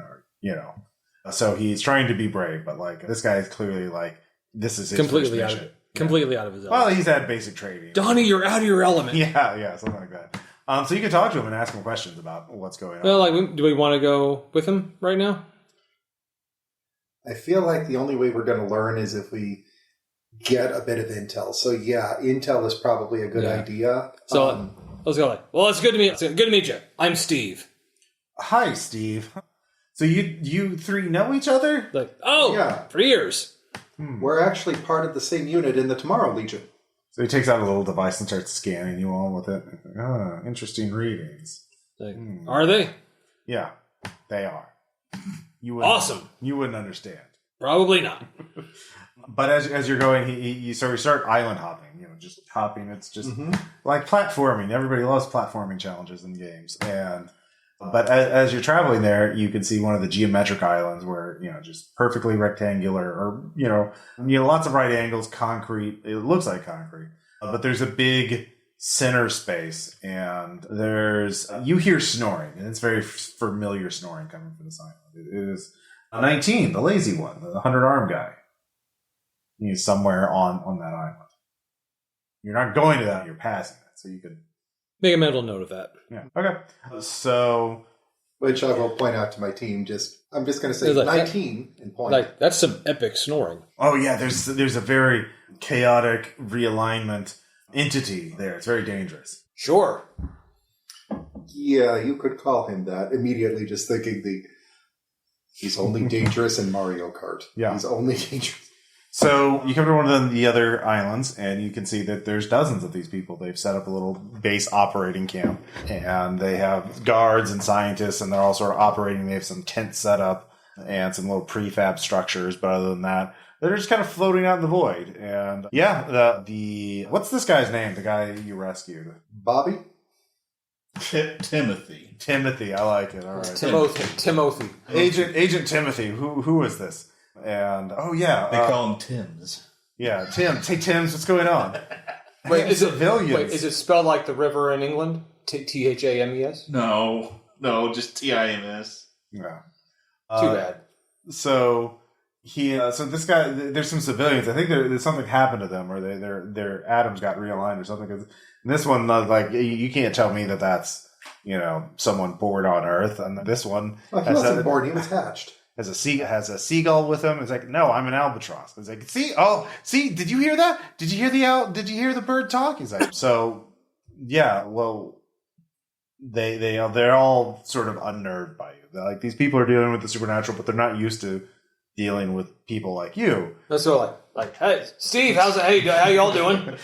so he's trying to be brave, but this guy is clearly this is his completely first out of mission. it. Completely out of his element. Well, he's had basic training. Donnie, you're out of your element. Yeah, something like that. So you can talk to him and ask him questions about what's going on. Well, do we want to go with him right now? I feel like the only way we're going to learn is if we get a bit of intel. So yeah, intel is probably a good idea. So let's go. Well, it's good to meet you. I'm Steve. Hi, Steve. So you three know each other? For years. We're actually part of the same unit in the Tomorrow Legion. So he takes out a little device and starts scanning you all with it. Interesting readings. Are they? Yeah, they are. Awesome. You wouldn't understand. Probably not. But as you're going, you start island hopping. Just hopping. It's just like platforming. Everybody loves platforming challenges in games. But as you're traveling there, you can see one of the geometric islands where, just perfectly rectangular or, lots of right angles, concrete. It looks like concrete. But there's a big center space and you hear snoring. And it's very familiar snoring coming from this island. It is 19, the lazy one, the 100-arm guy. He's somewhere on that island. You're not going to that, you're passing it. So you could make a mental note of that. Yeah. Okay. So, which I will point out to my team. I'm just going to say 19 in point. That's some epic snoring. Oh yeah, there's a very chaotic realignment entity there. It's very dangerous. Sure. Yeah, you could call him that. Immediately, just thinking he's only dangerous in Mario Kart. Yeah, he's only dangerous. So you come to one of the other islands, and you can see that there's dozens of these people. They've set up a little base operating camp, and they have guards and scientists, and they're all sort of operating. They have some tents set up and some little prefab structures, but other than that, they're just kind of floating out in the void. And yeah, what's this guy's name? The guy you rescued, Bobby. Timothy, I like it. All right, Timothy. Agent Timothy. Who is this? And they call him Tims. Yeah, Tim. Hey, Tims, what's going on? Is it spelled like the river in England? Thames? No, just Tims. Yeah. Too bad. So this guy, there's some civilians. I think there's something happened to them, or their atoms got realigned or something. Because this one, you can't tell me that's someone born on Earth, and this one he wasn't born; he was hatched. Has a seagull with him. It's like, no, I'm an albatross. It's like, see, did you hear that? Did you hear the bird talk? He's like, so yeah, well, they're all sort of unnerved by you. These people are dealing with the supernatural, but they're not used to dealing with people like you. That's sort of hey, Steve, how y'all doing?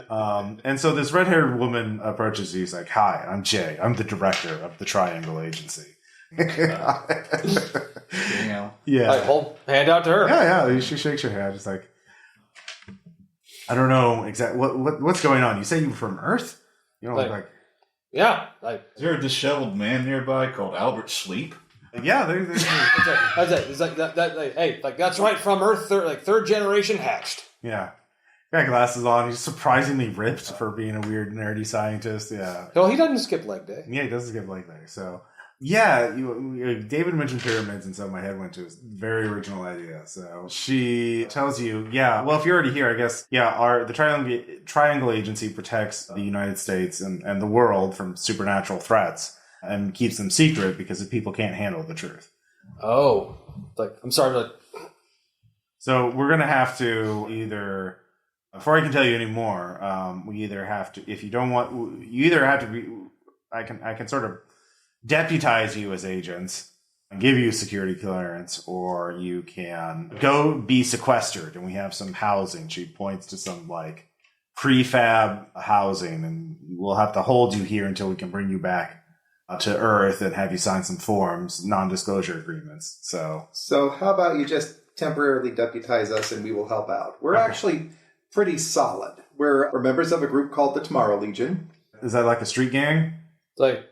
And so this red-haired woman approaches you. He's like, hi, I'm Jay. I'm the director of the Triangle Agency. Yeah. Hold hand out to her. Yeah. She shakes her head. It's like, I don't know exactly what's going on. You say you were from Earth? Yeah. Is there a disheveled man nearby called Albert Sleep? Yeah, there's it's like that. Hey, that's right, from Earth, third generation hatched. Yeah. Got glasses on. He's surprisingly ripped for being a weird, nerdy scientist. Yeah. Well, he doesn't skip leg day. Yeah, he doesn't get like that. So, yeah, David mentioned pyramids, and so my head went to a very original idea. So she tells you, yeah, well, if you're already here, I guess, yeah, the Triangle Agency protects the United States and the world from supernatural threats and keeps them secret because the people can't handle the truth. Oh, I'm sorry, but... So we're going to have to either... Before I can tell you any more, we either have to, if you don't want, you either have to be, I can sort of deputize you as agents and give you security clearance, or you can go be sequestered, and we have some housing. She points to some like prefab housing, and we'll have to hold you here until we can bring you back to Earth and have you sign some forms, non-disclosure agreements. So how about you just temporarily deputize us and we will help out? We're actually pretty solid. We're members of a group called the Tomorrow Legion. Is that like a street gang? No,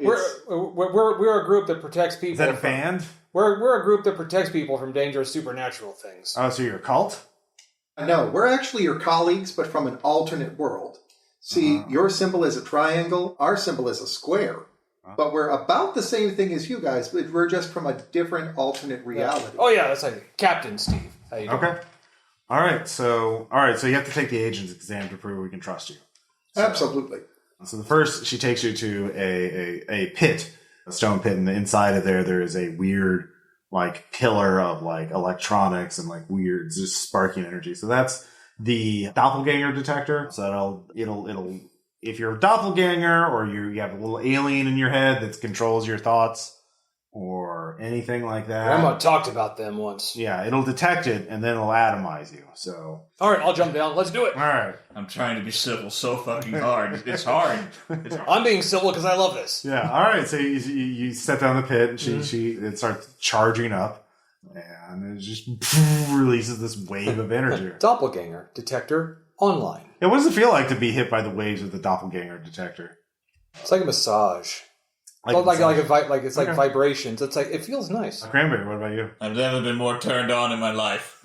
we're a group that protects people. Is that a band? We're a group that protects people from dangerous supernatural things. Oh, so you're a cult? No, we're actually your colleagues, but from an alternate world. See, your symbol is a triangle, our symbol is a square. But we're about the same thing as you guys, but we're just from a different alternate reality. Oh yeah, that's like Captain Steve. How you doing? Okay. All right, so you have to take the agent's exam to prove we can trust you. Absolutely. So the first, she takes you to a pit, a stone pit, and inside of there is a weird like pillar of like electronics and like weird just sparking energy. So that's the doppelganger detector. So it'll if you're a doppelganger or you have a little alien in your head that controls your thoughts or anything like that. Grandma talked about them once. Yeah, it'll detect it and then it'll atomize you. So all right, I'll jump down. Let's do it. all right. I'm trying to be civil so fucking hard. It's hard. I'm being civil because I love this. Yeah. All right. So you step down the pit, and it starts charging up, and it just releases this wave of energy. Doppelganger detector online. Yeah, what does it feel like to be hit by the waves of the doppelganger detector? It's like a massage. It's like vibrations. It's like it feels nice. Cranberry, what about you? I've never been more turned on in my life.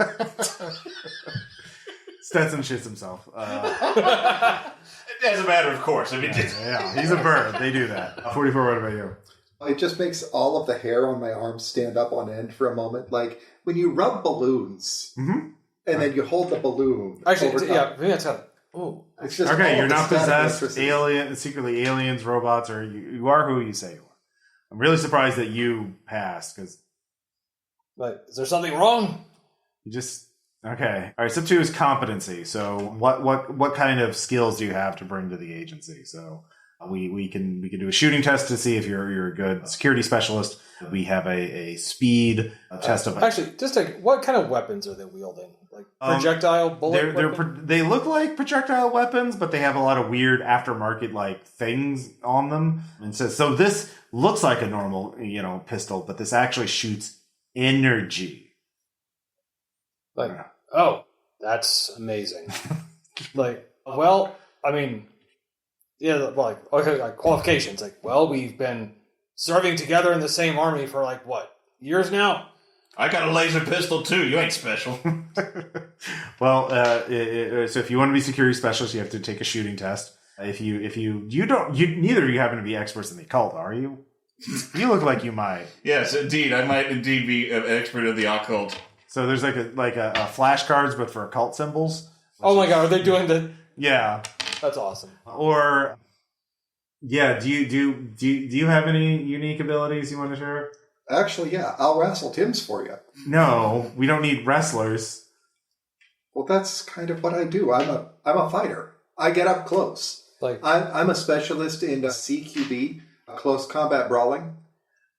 Stetson shits himself. As a matter of course. I mean, yeah, he's a bird. They do that. 44, what about you? It just makes all of the hair on my arms stand up on end for a moment. Like when you rub balloons and then you hold the balloon. Actually, yeah, maybe that's how. Oh, it's just okay. You're not possessed, secretly aliens, robots, or you are who you say you are. I'm really surprised that you passed because. Like, is there something wrong? You just okay. All right. Step 2 is competency. So, what kind of skills do you have to bring to the agency? So, we can do a shooting test to see if you're a good security specialist. We have a speed test of. Actually, just what kind of weapons are they wielding? Like projectile bullet? They look like projectile weapons, but they have a lot of weird aftermarket like things on them. And so this looks like a normal pistol, but this actually shoots energy. Like, oh, that's amazing. Like, well, I mean, yeah, like, okay, like qualifications. Like, well, we've been serving together in the same army for like what, years now? I got a laser pistol too. You ain't special. Well, so if you want to be security specialist, you have to take a shooting test. If you neither of you happen to be experts in the occult, are you? You look like you might. Yes, indeed. I might indeed be an expert of the occult. So there's like a flashcards, but for occult symbols. Oh my god, are they doing the? Yeah, that's awesome. Or yeah, do you have any unique abilities you want to share? Actually, yeah, I'll wrestle Tim's for you. No, we don't need wrestlers. Well, that's kind of what I do. I'm a fighter. I get up close. Like I'm a specialist in CQB, close combat brawling.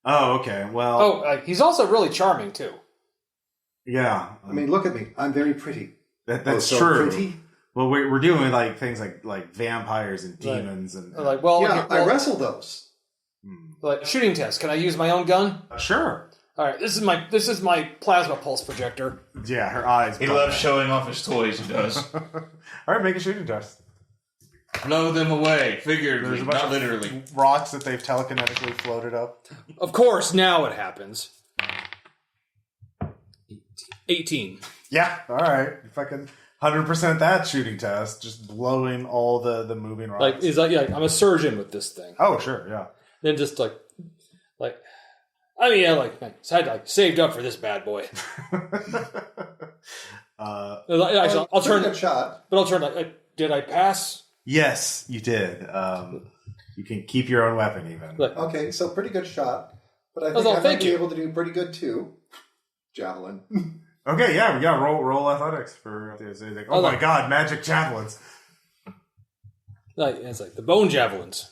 Oh, okay. Well, he's also really charming too. Yeah, I mean, look at me. I'm very pretty. That's so true. Pretty? Well, we're dealing with like things like vampires and demons and like well, yeah, I wrestle those. Like shooting test. Can I use my own gun? Sure. All right. This is my plasma pulse projector. Yeah, her eyes. He loves showing off his toys. He does. All right, make a shooting test. Blow them away, figuratively, There's a bunch not of literally. Rocks that they've telekinetically floated up. Of course, now it happens. 18. Yeah, all right. You fucking 100% that shooting test, just blowing all the moving rocks. Like, I'm a surgeon with this thing. Oh, sure, yeah. Then just like, I mean, I saved up for this bad boy. Actually, I'll turn a shot. But I'll turn did I pass? Yes, you did. You can keep your own weapon even. Okay, so pretty good shot. But I think I might be able to do pretty good too. Javelin. Okay, yeah, roll athletics for. Oh my god, magic javelins! It's like the bone javelins.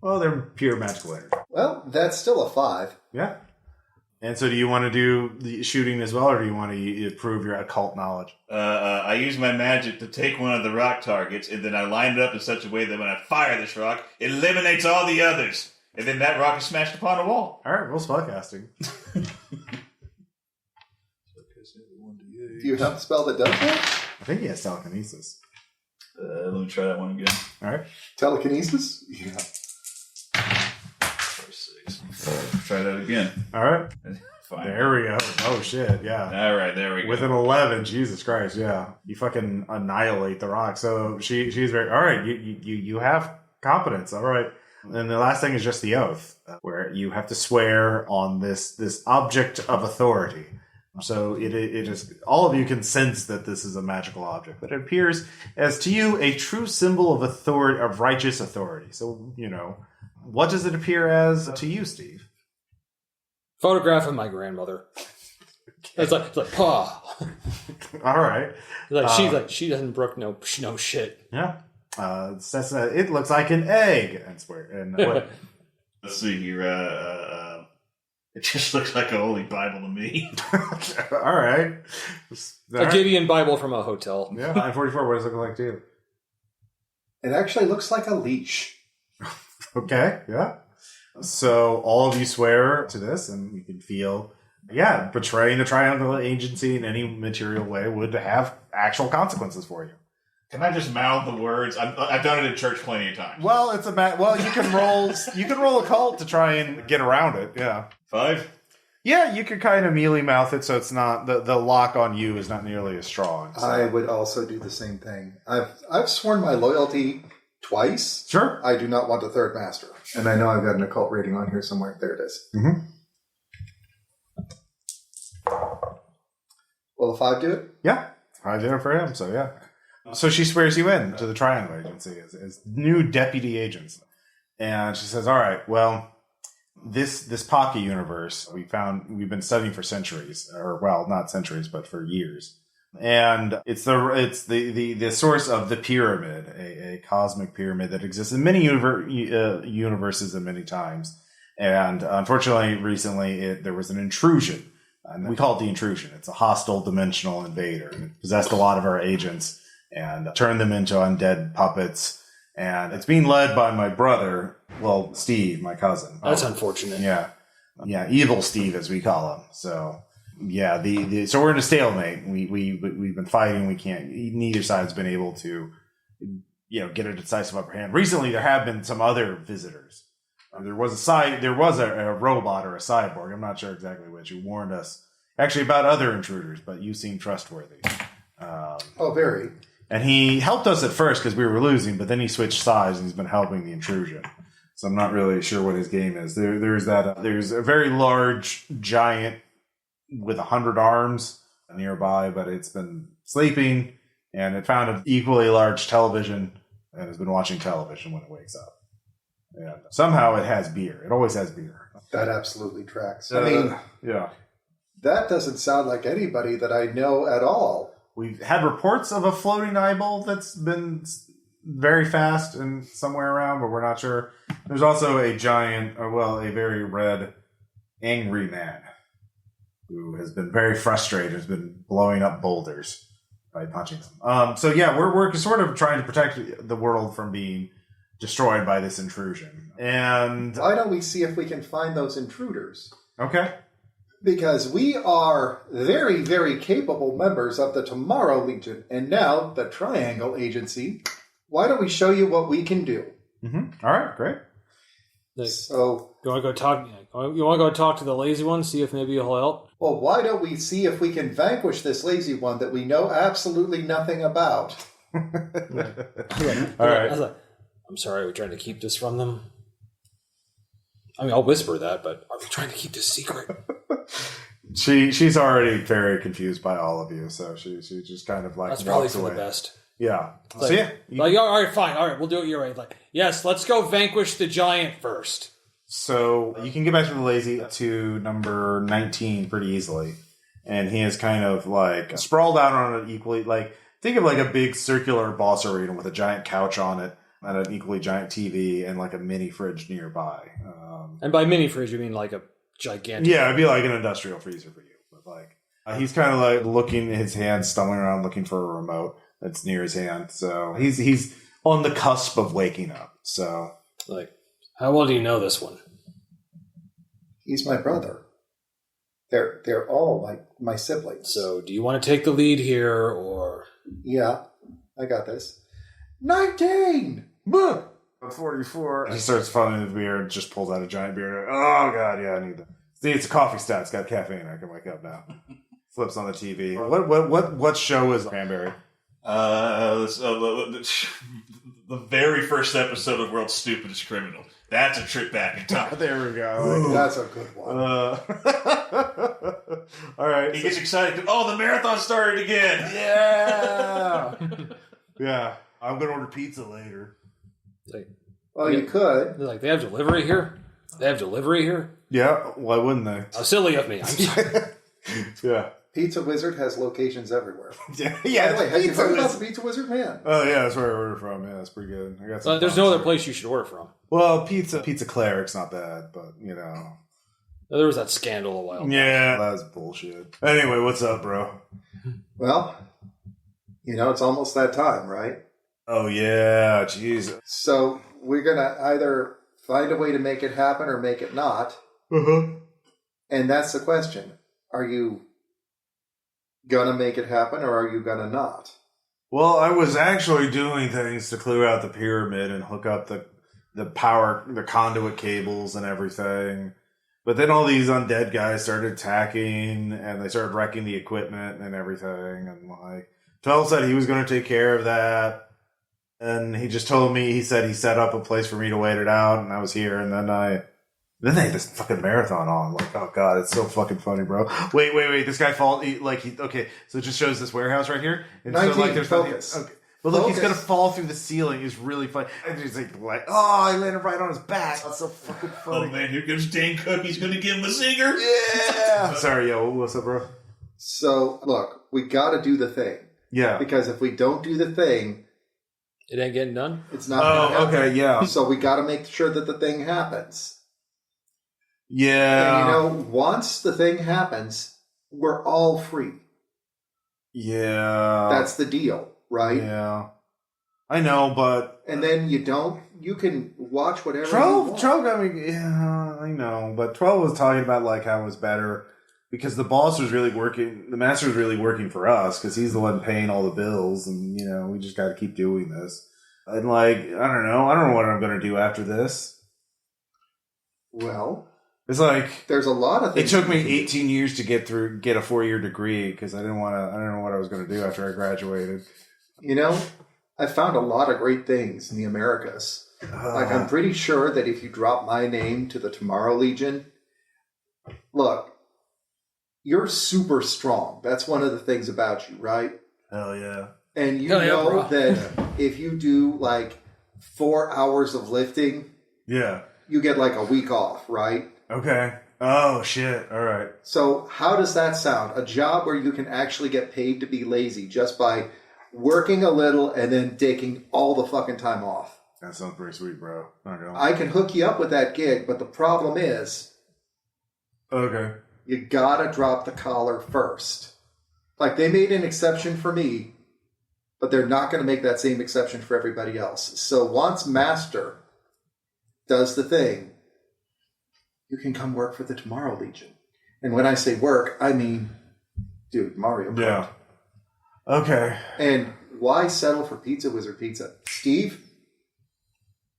Well, they're pure magical energy. Well, that's still a 5. Yeah. And so, do you want to do the shooting as well, or do you want to prove your occult knowledge? I use my magic to take one of the rock targets, and then I line it up in such a way that when I fire this rock, it eliminates all the others. And then that rock is smashed upon a wall. All right, roll spellcasting. Do you have a spell that does that? I think he has telekinesis. Let me try that one again. All right. Telekinesis? Yeah. 4, 6. Try that again. All right. Fine. There we go. Oh, shit, yeah. All right, there we go. With an 11, Jesus Christ, yeah. You fucking annihilate the rock. So she's very... All right, you have competence, all right. And the last thing is just the oath, where you have to swear on this object of authority. So it is, all of you can sense that this is a magical object, but it appears as to you a true symbol of authority, of righteous authority. So, what does it appear as to you, Steve? Photograph of my grandmother. It's like paw. All right. She doesn't brook no shit. Yeah. It looks like an egg. And swear. And what? Let's see here. It just looks like a holy Bible to me. All right. A Gideon Bible from a hotel. Yeah. 944. What does it look like to you? It actually looks like a leash. Okay. Yeah. So all of you swear to this, and you can feel, betraying the triangle agency in any material way would have actual consequences for you. Can I just mouth the words? I've done it in church plenty of times. Well, you can roll. You can roll a cult to try and get around it. Yeah. 5. Yeah, you could kind of mealy mouth it, so it's not the lock on you is not nearly as strong. So. I would also do the same thing. I've sworn my loyalty twice. Sure. I do not want a third master, and I know I've got an occult rating on here somewhere. There it is. Mm-hmm. Will a 5 do it? Yeah, 5 dinner for him. So yeah. So she swears you in to the Triangle Agency as new deputy agents. And she says, all right, well, this Pocky universe we've been studying for centuries, or well, not centuries, but for years. And it's the source of the pyramid, a cosmic pyramid that exists in many universes and many times. And unfortunately, recently there was an intrusion. And we call it the intrusion. It's a hostile dimensional invader. And it possessed a lot of our agents and turned them into undead puppets. And it's being led by my brother, well, Steve, my cousin. That's unfortunate. Yeah. Yeah, evil Steve, as we call him. So, yeah, so we're in a stalemate. We've been fighting. We can't, neither side's been able to, get a decisive upper hand. Recently, there have been some other visitors. There was a robot or a cyborg, I'm not sure exactly which, who warned us actually about other intruders, but you seem trustworthy. Very. And he helped us at first because we were losing, but then he switched sides and he's been helping the intrusion. So I'm not really sure what his game is. There's a very large giant with 100 arms nearby, but it's been sleeping, and it found an equally large television and has been watching television when it wakes up. And somehow it has beer. It always has beer. That absolutely tracks. Yeah. That doesn't sound like anybody that I know at all. We've had reports of a floating eyeball that's been very fast and somewhere around, but we're not sure. There's also a giant, a very red, angry man who has been very frustrated, has been blowing up boulders by punching them. So yeah, we're sort of trying to protect the world from being destroyed by this intrusion. And why don't we see if we can find those intruders? Okay. Because we are very, very capable members of the Tomorrow Legion, and now the Triangle Agency. Why don't we show you what we can do? Mm-hmm. All right, great. So, You want to go talk? You want to go talk to the lazy one, see if maybe he'll help? well, why don't we see if we can vanquish this lazy one that we know absolutely nothing about? All I right. was like, I'm sorry, are we trying to keep this from them? I mean, I'll whisper that, but are we trying to keep this secret? She's already very confused by all of you, so she just kind of like That's probably walks for away. the best. Yeah. Like, So yeah. all right, fine. All right, we'll do it your way. Like, yes, let's go vanquish the giant first. So you can get back to the lazy to number 19 pretty easily. And he is kind of like sprawled out on an equally, like, think of like a big circular boss arena with a giant couch on it and an equally giant TV and like a mini fridge nearby. And by mini fridge, you mean like a gigantic. Yeah, it'd be like an industrial freezer for you. But like, he's kind of like looking, his hands stumbling around looking for a remote that's near his hand. So he's on the cusp of waking up. So, Like, how well do you know this one? He's my brother. They're all like my siblings. So, do you want to take the lead here, or... Yeah, I got this. 19! 44. He starts funneling the beer and just pulls out a giant beer. Oh, God, yeah, I need that. See, it's a coffee stout. It's got caffeine. I can wake up now. Flips on the TV. What show is Cranberry? The very first episode of World's Stupidest Criminal. That's a trip back in time. There we go. That's a good one. All right. He gets excited. Oh, the marathon started again. Yeah. Yeah. I'm going to order pizza later. Like, Well, you could. they're like, they have delivery here? They have delivery here? Yeah. Why wouldn't they? How silly of me. I'm sorry. Yeah. Pizza Wizard has locations everywhere. Yeah. By the way, have you Pizza heard about Wizard. the Pizza Wizard, man? Oh, yeah. That's where I ordered from. Yeah, that's pretty good. I got some There's no other place you should order from. Well, Pizza Cleric's not bad, but, you know. There was that scandal a while back. Yeah. That's bullshit. Anyway, what's up, bro? Well, it's almost that time, right? Oh, yeah. Jeez. So we're going to either find a way to make it happen or make it not. Uh-huh. And that's the question. Are you going to make it happen or are you going to not? Well, I was actually doing things to clear out the pyramid and hook up the power, the conduit cables and everything. But then all these undead guys started attacking and they started wrecking the equipment and everything. And like, 12 said he was going to take care of that. And he just told me, he said he set up a place for me to wait it out. And I was here. And then they had this fucking marathon on. Like, oh God, it's so fucking funny, bro. Wait. This guy okay. So it just shows this warehouse right here. And 19, so like there's focus. Okay. But look, he's Focus. gonna fall through the ceiling. It's really funny. And he's like, oh, I landed right on his back. That's so fucking Oh funny. man, here comes Dane Cook. He's going to give him a zinger. Yeah. Sorry, yo, what's up, bro? So, look, we got to do the thing. Yeah. Because if we don't do the thing, It ain't getting done? it's not going to Oh, happen. okay, yeah. So we got to make sure that the thing happens. Yeah. And once the thing happens, we're all free. Yeah. That's the deal, right? Yeah. I know, but And then you can watch whatever you 12 want. got me. Yeah, I know, but 12 was talking about like how it was better because the boss was really working. The master was really working for us because he's the one paying all the bills, and we just got to keep doing this. And like, I don't know what I'm going to do after this. Well, It's like there's a lot of it things. took me 18 years to get a 4-year degree because I didn't know what I was going to do after I graduated. I found a lot of great things in the Americas. Like, I'm pretty sure that if you drop my name to the Tomorrow Legion, look, you're super strong. That's one of the things about you, right? Hell yeah. And you Hell yeah, know bro. that if you do like 4 hours of lifting, Yeah. you get like a week off, right? Okay. Oh shit. All right. So how does that sound? A job where you can actually get paid to be lazy just by working a little and then taking all the fucking time off. That sounds pretty sweet, bro. Not gonna I can hook you up with that gig, but the problem is Okay. you gotta drop the collar first. Like, they made an exception for me, but they're not going to make that same exception for everybody else. So once Master does the thing, you can come work for the Tomorrow Legion. And when I say work, I mean, dude, Mario Kart. Yeah. Okay. And why settle for Pizza Wizard Pizza? Steve,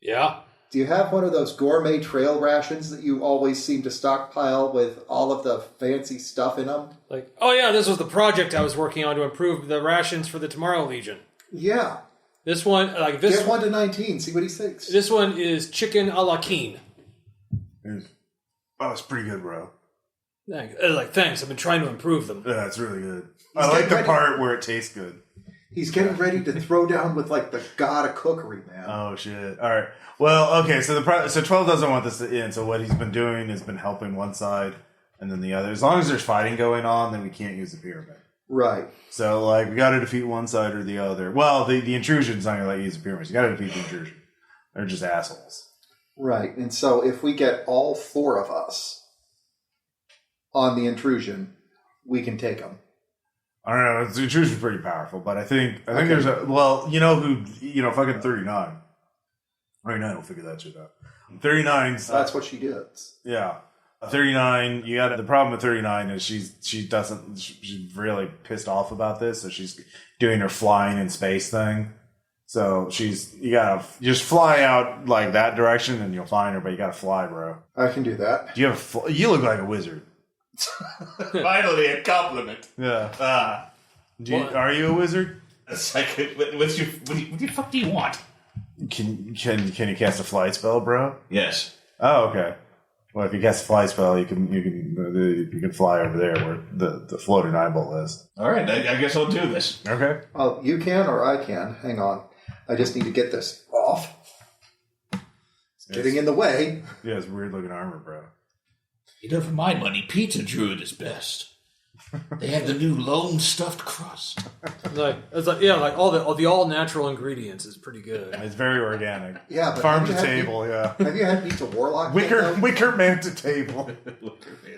Yeah. Do you have one of those gourmet trail rations that you always seem to stockpile with all of the fancy stuff in them? Like, oh yeah, this was the project I was working on to improve the rations for the Tomorrow Legion. Yeah. This one, like this. Get one to 19. See what he thinks. This one is chicken a la keen. Oh, it's pretty good, bro. Thanks. I've been trying to improve them. Yeah, it's really good. I like the part where it tastes good. He's getting ready to throw down with like the god of cookery, man. Oh shit! All right. Well, okay. So so 12 doesn't want this to end. So what he's been doing is been helping one side and then the other. As long as there's fighting going on, then we can't use the pyramid. Right. So like we got to defeat one side or the other. Well, the intrusion's not gonna let you use the pyramids. You got to defeat the intrusion. They're just assholes. Right. And so if we get all 4 of us on the intrusion, we can take them. I don't know. The intrusion's pretty powerful, but I think Okay. there's fucking 39. 39 will figure that shit out. 39's That's what she did. yeah. 39. You got the problem with 39 is she's really pissed off about this, so she's doing her flying in space thing. So you gotta just fly out like that direction and you'll find her, but you gotta fly, bro. I can do that. You look like a wizard. Finally, a compliment. Yeah. Are you a wizard? It's like, what the fuck do you want? Can you cast a flight spell, bro? Yes. Oh, okay. Well, if you cast a flight spell, you can fly over there where the floating eyeball is. All right, I guess I'll do this. Okay. Well, you can or I can. Hang on. I just need to get this off. It's getting in the way. Yeah, it's weird looking armor, bro. For my money, Pizza Druid is best. They have the new lone stuffed crust. All the all natural ingredients is pretty good. It's very organic. Yeah, but Farm have to you had table, yeah. Have you had Pizza Warlock? Wicker man to table.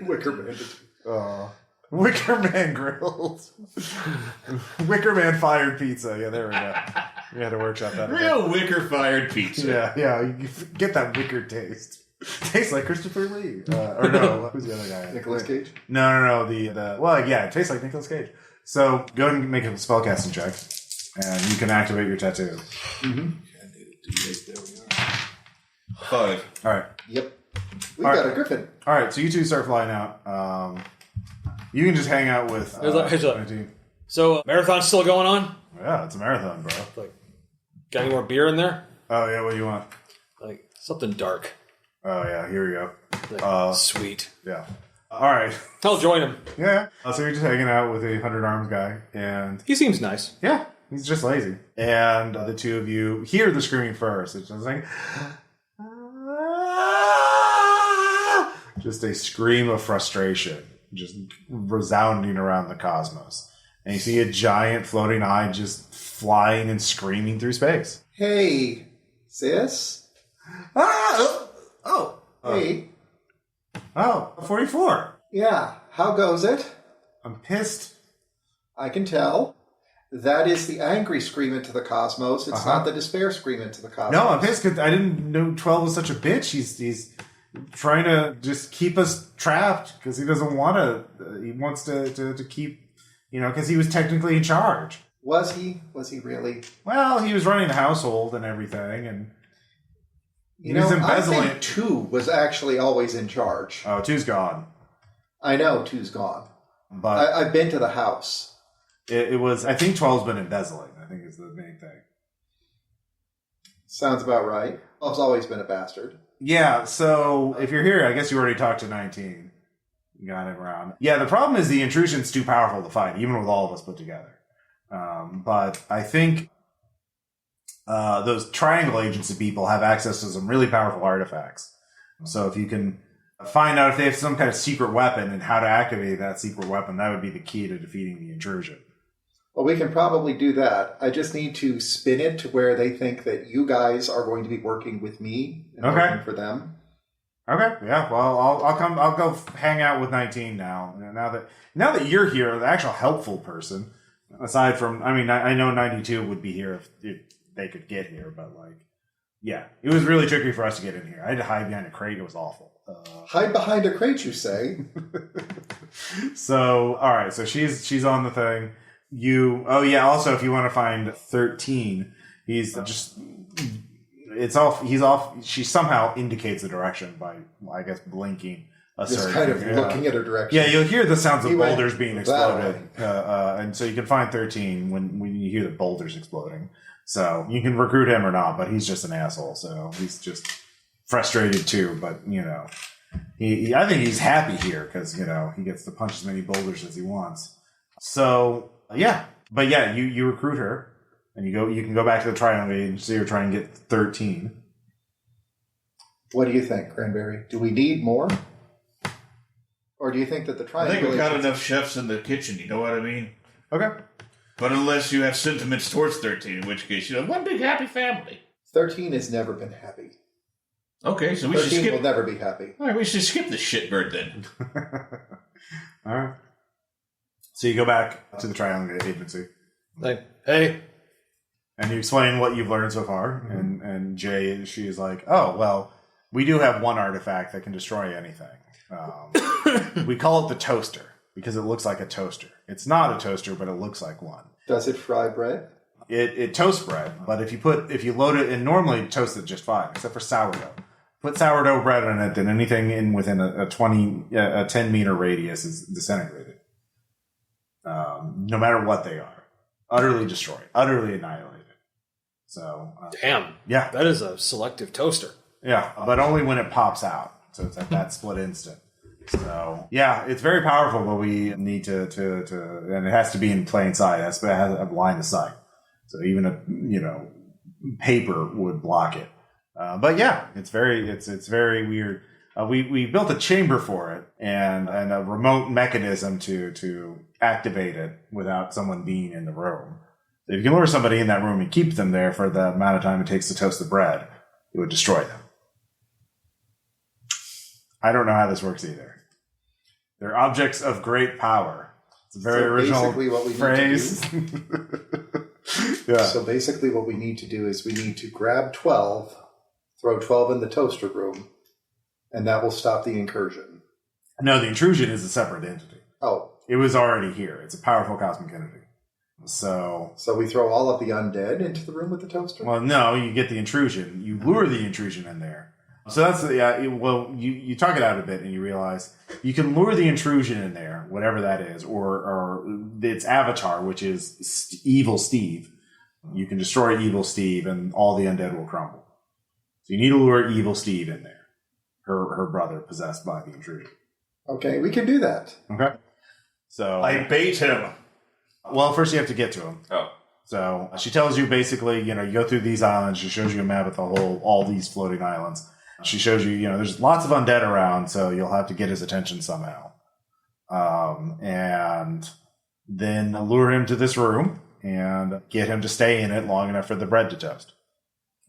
Wicker Man. Wicker man grills. Wicker man fired pizza. Yeah, there we go. We had to workshop that. Real wicker fired pizza. Yeah. You get that wicker taste. Tastes like Christopher Lee. Or no, who's the other guy? Nicolas Cage? No. It tastes like Nicolas Cage. So go ahead and make a spellcasting check, and you can activate your tattoo. Mm-hmm. There we are. 5. All right. Yep. We got a griffin. All right, so you two start flying out. You can just hang out with 19. So marathon's still going on? Yeah, it's a marathon, bro. Like, got any more beer in there? Oh, yeah, what do you want? Like something dark. Oh, yeah, here we go. Like, sweet. Yeah. All right. I'll join him. Yeah. So you're just hanging out with a 100 arms guy, and He seems nice. yeah, he's just lazy. And the two of you hear the screaming first. It's just like, just a scream of frustration, just resounding around the cosmos. And you see a giant floating eye just flying and screaming through space. Hey, sis? Hey. Oh, 44. Yeah, how goes it? I'm pissed. I can tell. That is the angry scream into the cosmos. It's not the despair scream into the cosmos. No, I'm pissed because I didn't know 12 was such a bitch. He's trying to just keep us trapped because he doesn't want to. He wants to keep, because he was technically in charge. Was he? Was he really? Well, he was running the household and everything, and He was I embezzling. think 2 was actually always in charge. Oh, 2's gone. I know 2's gone. But I've been to the house. it was, I think 12's been embezzling, I think is the main thing. Sounds about right. 12's always been a bastard. Yeah, so if you're here, I guess you already talked to 19. You got him around. Yeah, the problem is the intrusion's too powerful to fight, even with all of us put together. But I think those triangle agency people have access to some really powerful artifacts. So if you can find out if they have some kind of secret weapon and how to activate that secret weapon, that would be the key to defeating the intrusion. Well, we can probably do that. I just need to spin it to where they think that you guys are going to be working with me and working for them. Okay, yeah. Well, I'll go hang out with 19 now. Now that you're here, the actual helpful person, aside from, I know 92 would be here if they could get here, but yeah, it was really tricky for us to get in here. I had to hide behind a crate. It was awful. Hide behind a crate, you say? So, all right. So she's on the thing. Also, if you want to find 13, he's just it's off. He's off. She somehow indicates the direction by, I guess, blinking. Just kind of looking at her direction. Yeah, you'll hear the sounds of He went boulders being that exploded, and so you can find 13 when you hear the boulders exploding. So you can recruit him or not, but he's just an asshole. So he's just frustrated too. But I think he's happy here because he gets to punch as many boulders as he wants. So you recruit her, and you can go back to the Triangle Agency or try and get 13. What do you think, Cranberry? Do we need more? Or do you think that the I Triangle think we've got Agency... enough chefs in the kitchen, you know what I mean? Okay. But unless you have sentiments towards 13, in which case, one big happy family. 13 has never been happy. Okay, so we should 13 skip... will never be happy. All right, we should skip this shitbird then. All right. So you go back to the Triangle Agency. Like, hey. And you explain what you've learned so far. And Jay, she is like, oh, well, we do have one artifact that can destroy anything. We call it the toaster because it looks like a toaster. It's not a toaster, but it looks like one. Does it fry bread? It toasts bread, but if you load it, and normally it toasts it just fine, except for sourdough. Put sourdough bread in it, then anything within a 10 meter radius is disintegrated. No matter what they are, utterly destroyed, utterly annihilated. So damn, yeah, that is a selective toaster. Yeah, but only when it pops out. So it's at that split instant. So yeah, it's very powerful, but we need to and it has to be in plain sight. It has a line of sight. So even paper would block it. But yeah, it's very weird. We built a chamber for it and a remote mechanism to activate it without someone being in the room. So if you can lure somebody in that room and keep them there for the amount of time it takes to toast the bread, it would destroy them. I don't know how this works either. They're objects of great power. It's a very original phrase. Yeah. So basically what we need to do is we need to grab 12, throw 12 in the toaster room, and that will stop the incursion. No, the intrusion is a separate entity. Oh. It was already here. It's a powerful cosmic entity. So we throw all of the undead into the room with the toaster? Well, no, you get the intrusion. You lure the intrusion in there. So that's you talk it out a bit and you realize you can lure the intrusion in there, whatever that is, or its avatar, which is Evil Steve. You can destroy Evil Steve and all the undead will crumble. So you need to lure Evil Steve in there. Her brother possessed by the intrusion. Okay, we can do that. Okay. So I bait him. Well, first you have to get to him. Oh. So she tells you basically, you go through these islands. She shows you a map of all these floating islands. She shows you, there's lots of undead around, so you'll have to get his attention somehow. And then lure him to this room and get him to stay in it long enough for the bread to toast.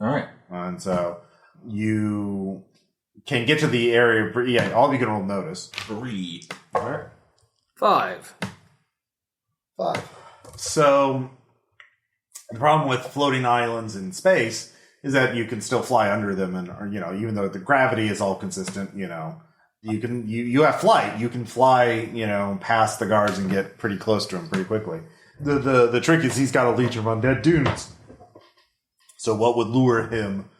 All right. And so you can get to the area. Yeah, all of you can roll notice. 3. All right. 5. So the problem with floating islands in space is that you can still fly under them, and even though the gravity is all consistent, you have flight. You can fly, past the guards and get pretty close to them pretty quickly. The trick is he's got a legion of undead dudes. So what would lure him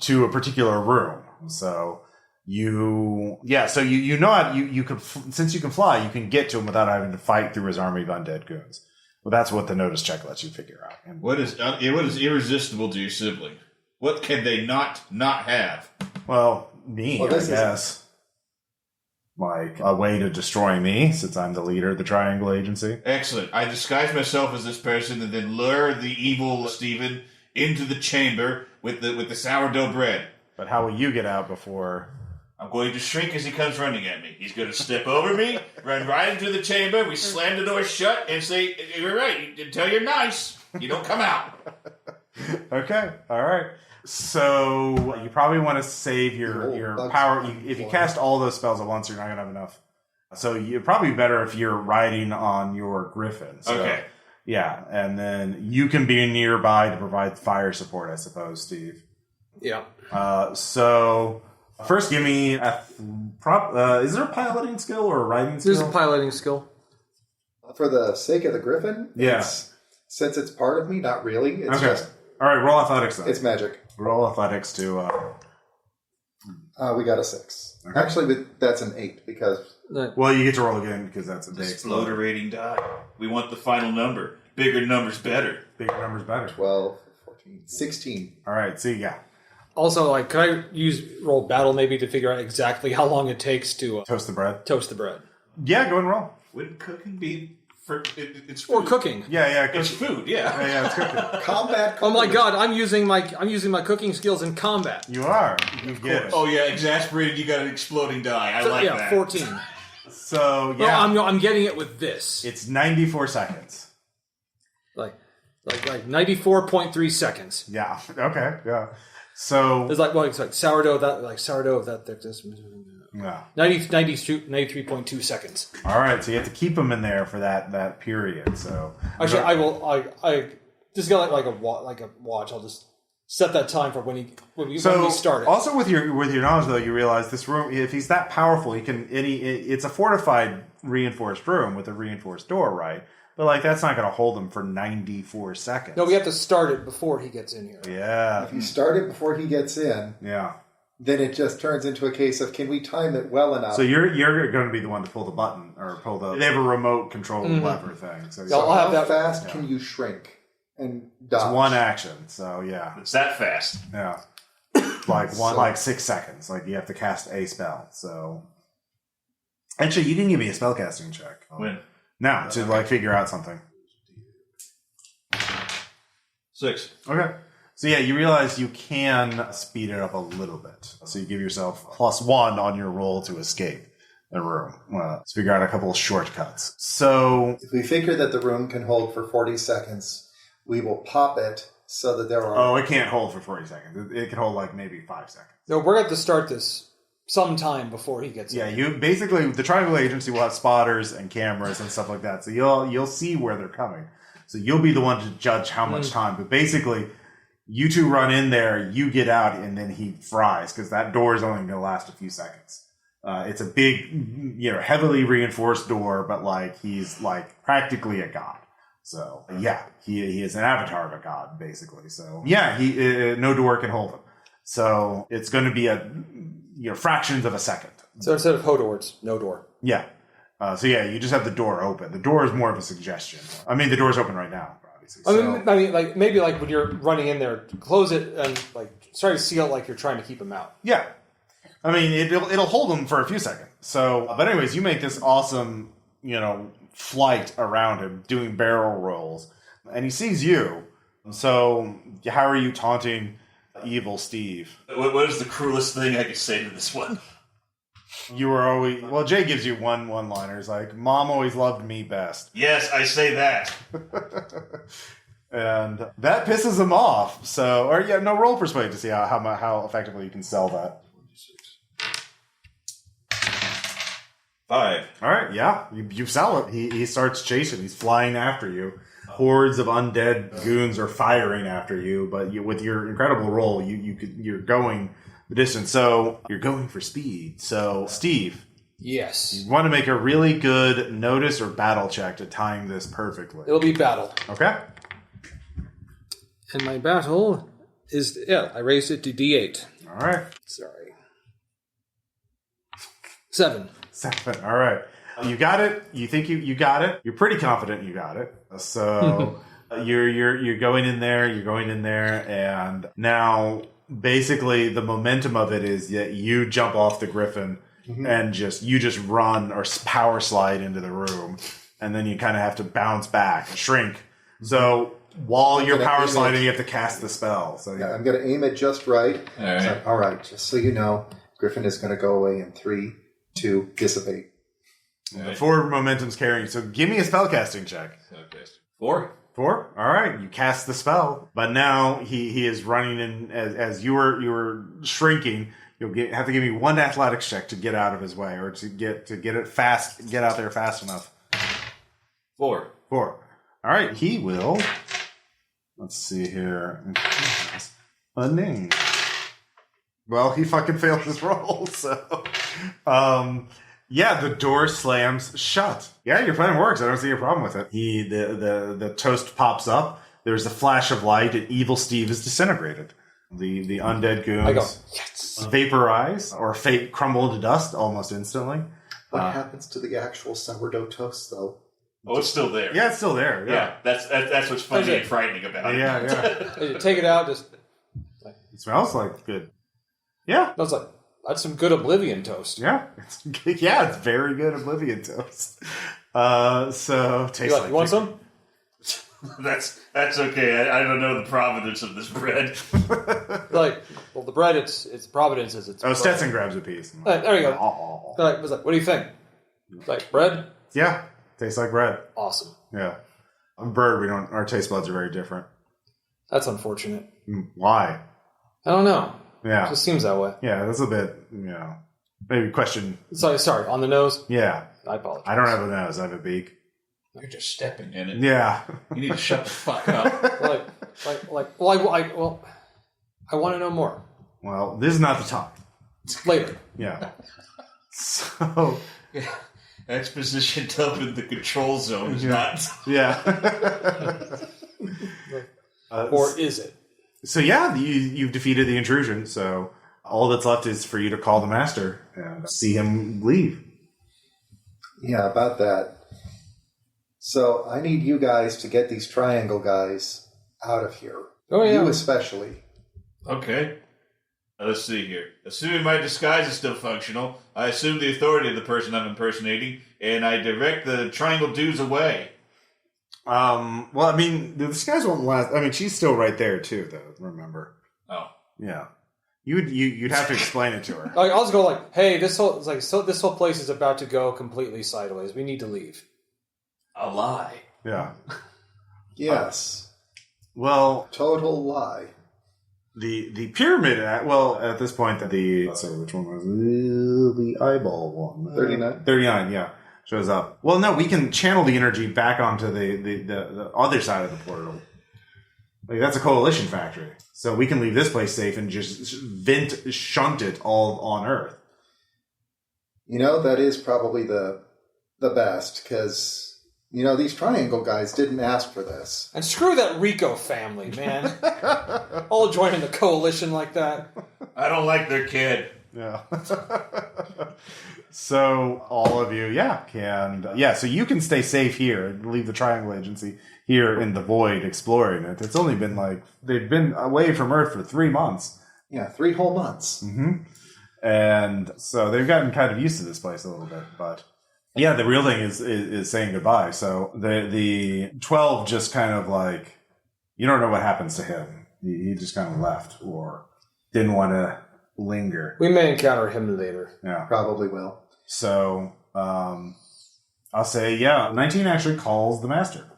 to a particular room? So you can, since you can fly, you can get to him without having to fight through his army of undead goons. Well, that's what the notice check lets you figure out. And what is irresistible to your sibling? What can they not have? Well, I guess. Like a way to destroy me, since I'm the leader of the Triangle Agency. Excellent. I disguise myself as this person and then lure the evil Stephen into the chamber with the sourdough bread. But how will you get out before? I'm going to shrink as he comes running at me. He's going to step over me, run right into the chamber. We slam the door shut and say, "You're right. Until you're nice, you don't come out." Okay. All right. So you probably want to save your power. If you cast all those spells at once, you're not going to have enough. So you're probably better if you're riding on your griffin. So, okay. Yeah, and then you can be nearby to provide fire support, I suppose, Steve. Yeah. So first, give me is there a piloting skill or a riding skill? There's a piloting skill. For the sake of the griffin, yeah. Since it's part of me, not really. It's okay. just... All right, roll athletics then. It's magic. Roll athletics to... We got a 6. Okay. Actually, that's an 8 because... Well, you get to roll again because that's a big Exploder rating die. We want the final number. Bigger numbers better. Bigger number's better. 12, 14, 16. All right, so yeah. Also, like, can I roll battle maybe to figure out exactly how long it takes to Toast the bread. toast the bread? Yeah, go and roll. Wouldn't cooking be for it's food. Or cooking. Yeah, It's food, yeah. yeah, it's cooking. Combat. Oh my god, I'm using my cooking skills in combat. You are. You get it. Oh yeah, exasperated. You got an exploding die. I like that. 14. So yeah, No, I'm getting it with this. it's 94 seconds. Like 94.3 seconds. Yeah. Okay. Yeah. So It's like sourdough of that thickness. yeah. 93.2 seconds. All right. So you have to keep them in there for that period. So Actually, I just got like a watch. I'll just set that time for when we start it. Also with your knowledge though, you realize this room, if he's that powerful, it's a fortified reinforced room with a reinforced door, right? But like that's not going to hold him for 94 seconds. No, we have to start it before he gets in here. Yeah. If you start it before he gets in, Yeah. then it just turns into a case of can we time it well enough? So you're going to be the one to pull the button or pull the. They have a remote control lever thing. So I'll have how that- fast can you shrink and dodge? it's one action. So yeah. It's that fast. Yeah. Like 6 seconds. Like you have to cast a spell. So actually, you didn't give me a spellcasting check. When? Now to like figure out something. 6. Okay. So yeah, you realize you can speed it up a little bit. So you give yourself +1 on your roll to escape the room. Let's figure out a couple of shortcuts. So If we figure that the room can hold for 40 seconds, we will pop it so that there are... it can't hold for 40 seconds. It can hold like maybe 5 seconds. No, we're going to have to start this sometime before he gets in. Yeah, you basically the Triangle Agency will have spotters and cameras and stuff like that. So you'll see where they're coming. So you'll be the one to judge how much time. But basically, you two run in there, you get out, and then he fries because that door is only going to last a few seconds. It's a big, heavily reinforced door, but like he's like practically a god. So yeah, he is an avatar of a god basically. So yeah, he no door can hold him. So it's going to be fractions of a second. So instead of Hodor's, no door. Yeah. So yeah, you just have the door open. The door is more of a suggestion. I mean, the door's open right now, obviously. Maybe like when you're running in there, close it and like try to seal it like you're trying to keep him out. Yeah. I mean, it'll hold him for a few seconds. So, but anyways, you make this awesome, flight around him, doing barrel rolls, and he sees you. So, how are you taunting evil Steve? What is the cruelest thing I could say to this one? You were always Jay gives you one-liners like "Mom always loved me best," Yes, I say that. and that pisses him off. So, roll persuade to see how effectively you can sell that. 5. All right, yeah, you sell it. He starts chasing. He's flying after you. Hordes of undead goons are firing after you, but with your incredible roll, you're going the distance. So you're going for speed. So Steve, Yes. you want to make a really good notice or battle check to time this perfectly. It'll be battle. Okay. And my battle is, I raised it to D8. All right. Sorry. 7. 7. All right. You got it. You think you got it. You're pretty confident you got it. So you're going in there. You're going in there, and now basically the momentum of it is that you jump off the griffin and just run or power slide into the room, and then you kind of have to bounce back, shrink. So while you're power sliding, you have to cast the spell. So Yeah, I'm going to aim it just right. All right. So, all right, just so you know, Griffin is going to go away in 3, 2, dissipate. the forward momentum's carrying. So give me a spellcasting check. Okay. 4. 4. All right, you cast the spell, but now he is running in as you were shrinking. You'll have to give me one athletics check to get out of his way, or to get it fast, get out there fast enough. 4. 4. All right, he will. Let's see here. A name. Well, he fucking failed his roll, so. Yeah, the door slams shut. Yeah, your plan works. I don't see a problem with it. The toast pops up. There's a flash of light, and evil Steve is disintegrated. The undead goons I go, yes! vaporize or crumble into dust almost instantly. What happens to the actual sourdough toast, though? Oh, it's still there. Yeah, it's still there. Yeah, that's what's funny and frightening about it. Yeah. Take it out, just... It smells like good. Yeah. I was like, that's some good Oblivion toast. Yeah. It's very good Oblivion toast. So, tastes You want some? That's okay. I don't know the provenance of this bread. The bread, its providence is it's. Oh, Stetson grabs a piece. There you go. I was like, what do you think? Like bread? Yeah, tastes like bread. Awesome. Yeah, on bird, our taste buds are very different. That's unfortunate. Why? I don't know. Yeah, It just seems that way. yeah, that's a bit. Maybe question. Sorry, on the nose. Yeah, I apologize. I don't have a nose. I have a beak. You're just stepping in it. Yeah, You need to shut the fuck up. I want to know more well, this is not the time. later. Yeah. So. Exposition up in the control zone is not. Yeah. Or is it? So yeah, you've defeated the intrusion. So all that's left is for you to call the master and see him leave. Yeah, about that. So I need you guys to get these triangle guys out of here. Oh, yeah. You especially. Okay. Let's see here. Assuming my disguise is still functional, I assume the authority of the person I'm impersonating, and I direct the triangle dudes away. Well, I mean, the disguise won't last. I mean, she's still right there too, though. Remember? Oh. Yeah. You'd have to explain it to her. I'll just go like, hey, this whole place is about to go completely sideways. We need to leave. A lie. Yeah. Yes. Well, Total lie. the pyramid. At this point, sorry, which one was it? The eyeball one? 39? 39. Yeah, shows up. Well, no, we can channel the energy back onto the other side of the portal. Like that's a coalition factory, so we can leave this place safe and just shunt it all on Earth. That is probably the best, because, these triangle guys didn't ask for this. And screw that Rico family, man. All joining the coalition like that. I don't like their kid. Yeah. So all of you, so you can stay safe here and leave the Triangle Agency here in the void exploring it. It's only been they've been away from Earth for 3 months. Yeah, 3 whole months. Mm-hmm. And so they've gotten kind of used to this place a little bit, but yeah, the real thing is saying goodbye. So the 12 just kind of you don't know what happens to him. He just kind of left or didn't want to linger. We may encounter him later. Yeah. Probably will. So I'll say, 19 actually calls the master.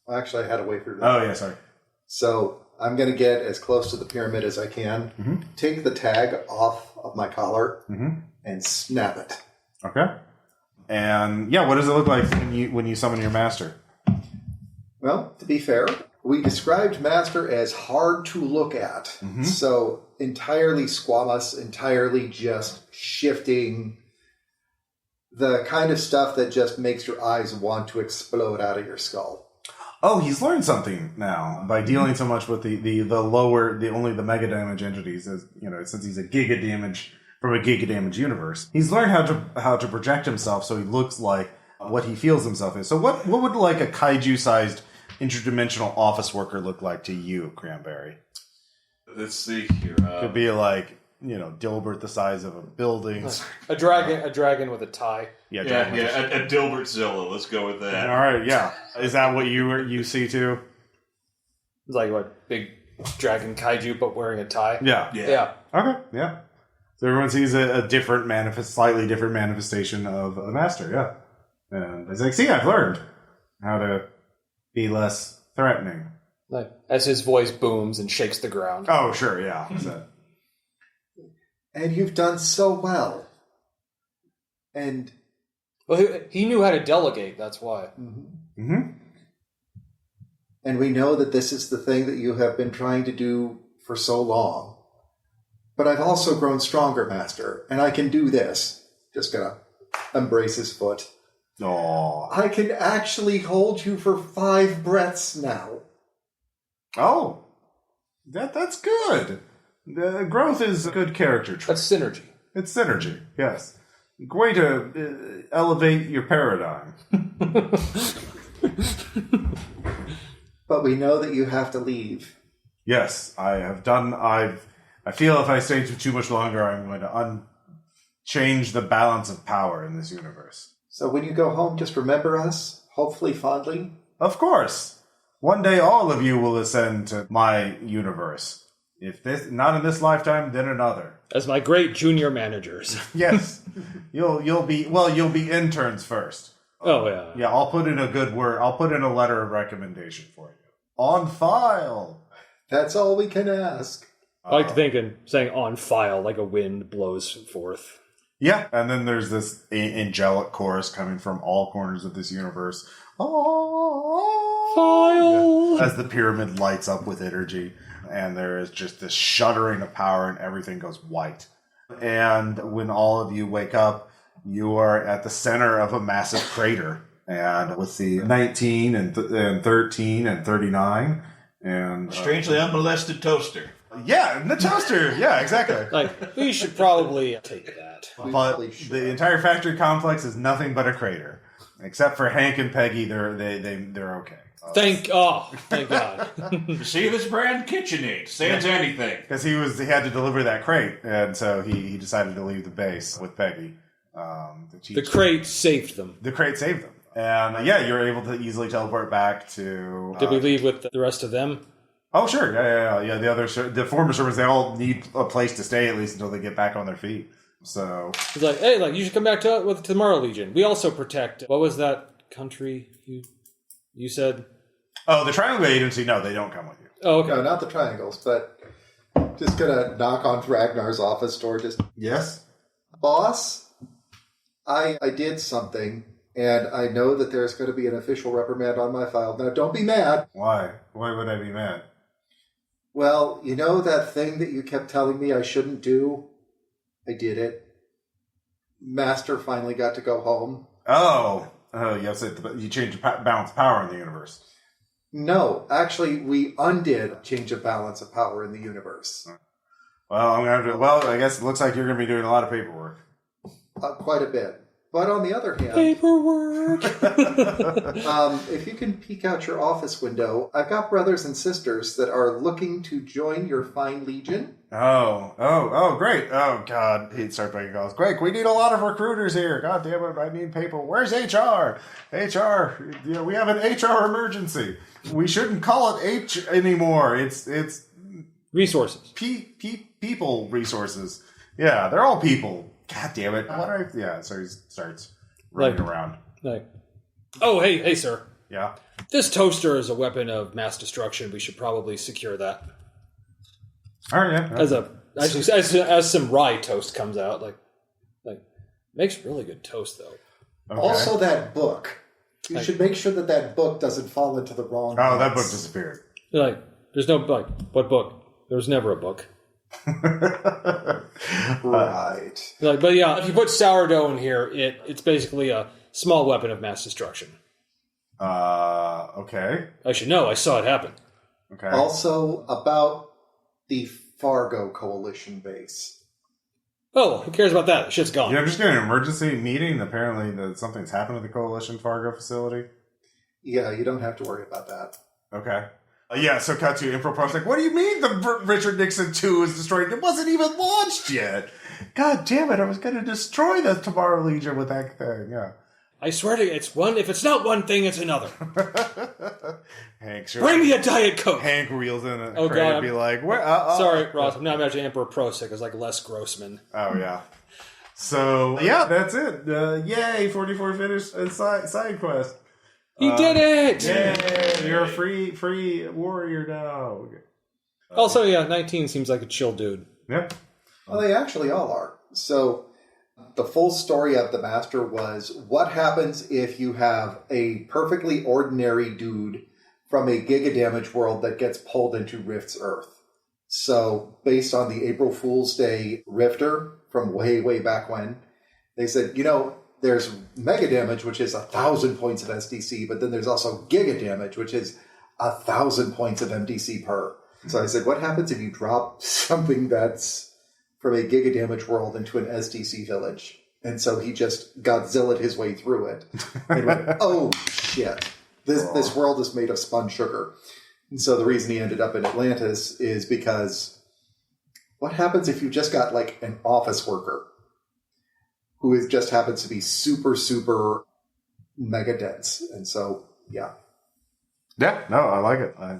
Well, actually, I had to wait for that. Oh, yeah, sorry. So I'm going to get as close to the pyramid as I can, take the tag off of my collar, and snap it. Okay. And what does it look like when you summon your master? Well, to be fair, we described master as hard to look at. So entirely squamous, entirely just shifting, the kind of stuff that just makes your eyes want to explode out of your skull. Oh, he's learned something now by dealing so much with the lower, only the mega damage entities. As since he's a giga-damage from a giga-damage universe, he's learned how to project himself so he looks like what he feels himself is. So what would a kaiju-sized interdimensional office worker look like to you, Cranberry? Let's see here. Could be Dilbert the size of a building. A dragon with a tie. Yeah, a Dilbert Zilla. Let's go with that. All right, yeah. Is that what you see too? It's like what, big dragon kaiju, but wearing a tie. Yeah. Okay. Yeah. So everyone sees a slightly different manifestation of a master. Yeah, and it's like, see, I've learned how to be less threatening. Like as his voice booms and shakes the ground. Oh, sure, yeah. And you've done so well. And well, he knew how to delegate. That's why. And we know that this is the thing that you have been trying to do for so long. But I've also grown stronger, Master, and I can do this. Just gonna embrace his foot. Aww. I can actually hold you for 5 breaths now. Oh, that's good. Growth is a good character trait. That's synergy. It's synergy, yes. Way to elevate your paradigm. But we know that you have to leave. Yes, I have done. I feel if I stay too much longer, I'm going to change the balance of power in this universe. So when you go home, just remember us, hopefully fondly. Of course. One day all of you will ascend to my universe. If this not in this lifetime, then another. As my great junior managers. Yes. You'll be interns first. Oh, yeah. Yeah, I'll put in a good word. I'll put in a letter of recommendation for you. On file. That's all we can ask. I like to think and saying on file like a wind blows forth. Yeah, and then there's this angelic chorus coming from all corners of this universe. Oh, File! yeah, as the pyramid lights up with energy, and there is just this shuddering of power, and everything goes white. And when all of you wake up, you are at the center of a massive crater, and with the 19 and 13 and 39, and Strangely unmolested toaster. yeah, and the toaster. Yeah, exactly. Like, we should probably take that. But the entire factory complex is nothing but a crater, except for Hank and Peggy. They're okay. Thank God. You see this brand KitchenAid stands anything. Because he had to deliver that crate, and so he decided to leave the base with Peggy. The crate saved them. The crate saved them, and you're able to easily teleport back to. Did we leave with the rest of them? Oh, sure, yeah. The former servants, they all need a place to stay at least until they get back on their feet. So He's like, hey, you should come back to Tomorrow Legion. We also protect. What was that country you said? Oh, the Triangle Agency. No, they don't come with you. Oh, okay. No, not the triangles, but just gonna knock on Ragnar's office door. Just, Yes. boss, I did something, and I know that there's going to be an official reprimand on my file. Now, don't be mad. Why? Why would I be mad? Well, you know that thing that you kept telling me I shouldn't do? I did it. Master finally got to go home. Oh, yes. You changed the balance of power in the universe. No, actually, we undid change of balance of power in the universe. Well, I'm gonna have to. Well, I guess it looks like you're gonna be doing a lot of paperwork. Quite a bit. But on the other hand, Paperwork. if you can peek out your office window, I've got brothers and sisters that are looking to join your fine legion. Oh, great. Oh, God. He'd start making calls. Great, we need a lot of recruiters here. God damn it, I need paper. Where's HR? HR. We have an HR emergency. We shouldn't call it H anymore. It's Resources. People resources. Yeah, they're all people. God damn it. So he starts running around. Like, oh, hey, sir. Yeah. This toaster is a weapon of mass destruction. We should probably secure that. All right, yeah. As some rye toast comes out, like makes really good toast though. Okay. Also, that book. You should make sure that book doesn't fall into the wrong Oh, that hands. book disappeared. Like, there's no what book? There was never a book. Right. But yeah, if you put sourdough in here, it's basically a small weapon of mass destruction. Okay. I should know. I saw it happen. Okay. Also, about the Fargo Coalition base. Oh, who cares about that? Shit's gone. Yeah, I'm just getting an emergency meeting. Apparently, something's happened at the Coalition Fargo facility. Yeah, you don't have to worry about that. Okay. So cut to Info Pro's like, what do you mean the Richard Nixon 2 is destroyed? It wasn't even launched yet. God damn it, I was going to destroy the Tomorrow Legion with that thing. Yeah. I swear to you, it's one. If it's not one thing, it's another. Hank, Bring me a Diet Coke. Hank reels in a Oh, crate God, and be like, where? Sorry, Ross. I'm not imagining Emperor Prosek as like Les Grossman. Oh, yeah. So, yeah, that's it. Yay, 44 finished side quest. He did it! Yay, you're a free warrior now. Also, 19 seems like a chill dude. Yep. Well, they actually all are. So, the full story of the Master was what happens if you have a perfectly ordinary dude from a giga-damage world that gets pulled into Rift's Earth. So, based on the April Fool's Day Rifter from way, way back when, they said, there's mega damage, which is 1,000 points of SDC, but then there's also giga damage, which is 1,000 points of MDC per. So I said, what happens if you drop something that's from a giga-damage world into an SDC village? And so he just Godzilla'd his way through it. And went, oh, shit. This world is made of spun sugar. And so the reason he ended up in Atlantis is because what happens if you just got like an office worker who just happens to be super, super mega dense? And so, yeah. Yeah, no, I like it. I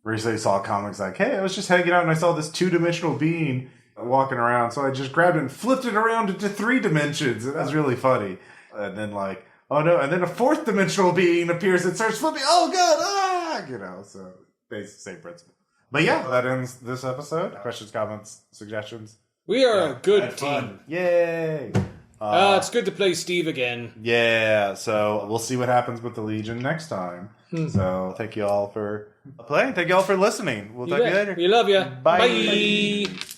recently saw comics like, hey, I was just hanging out and I saw this 2-dimensional being walking around, so I just grabbed it and flipped it around into 3 dimensions. And that's really funny. And then like, oh no, and then a 4th dimensional being appears and starts flipping. Oh god, so basically same principle. But yeah, that ends this episode. Questions, comments, suggestions? We are a good had team. fun. Yay! It's good to play Steve again. Yeah, so we'll see what happens with the Legion next time. So thank you all for playing. Thank you all for listening. We'll talk to you later. We love you. Bye. Bye.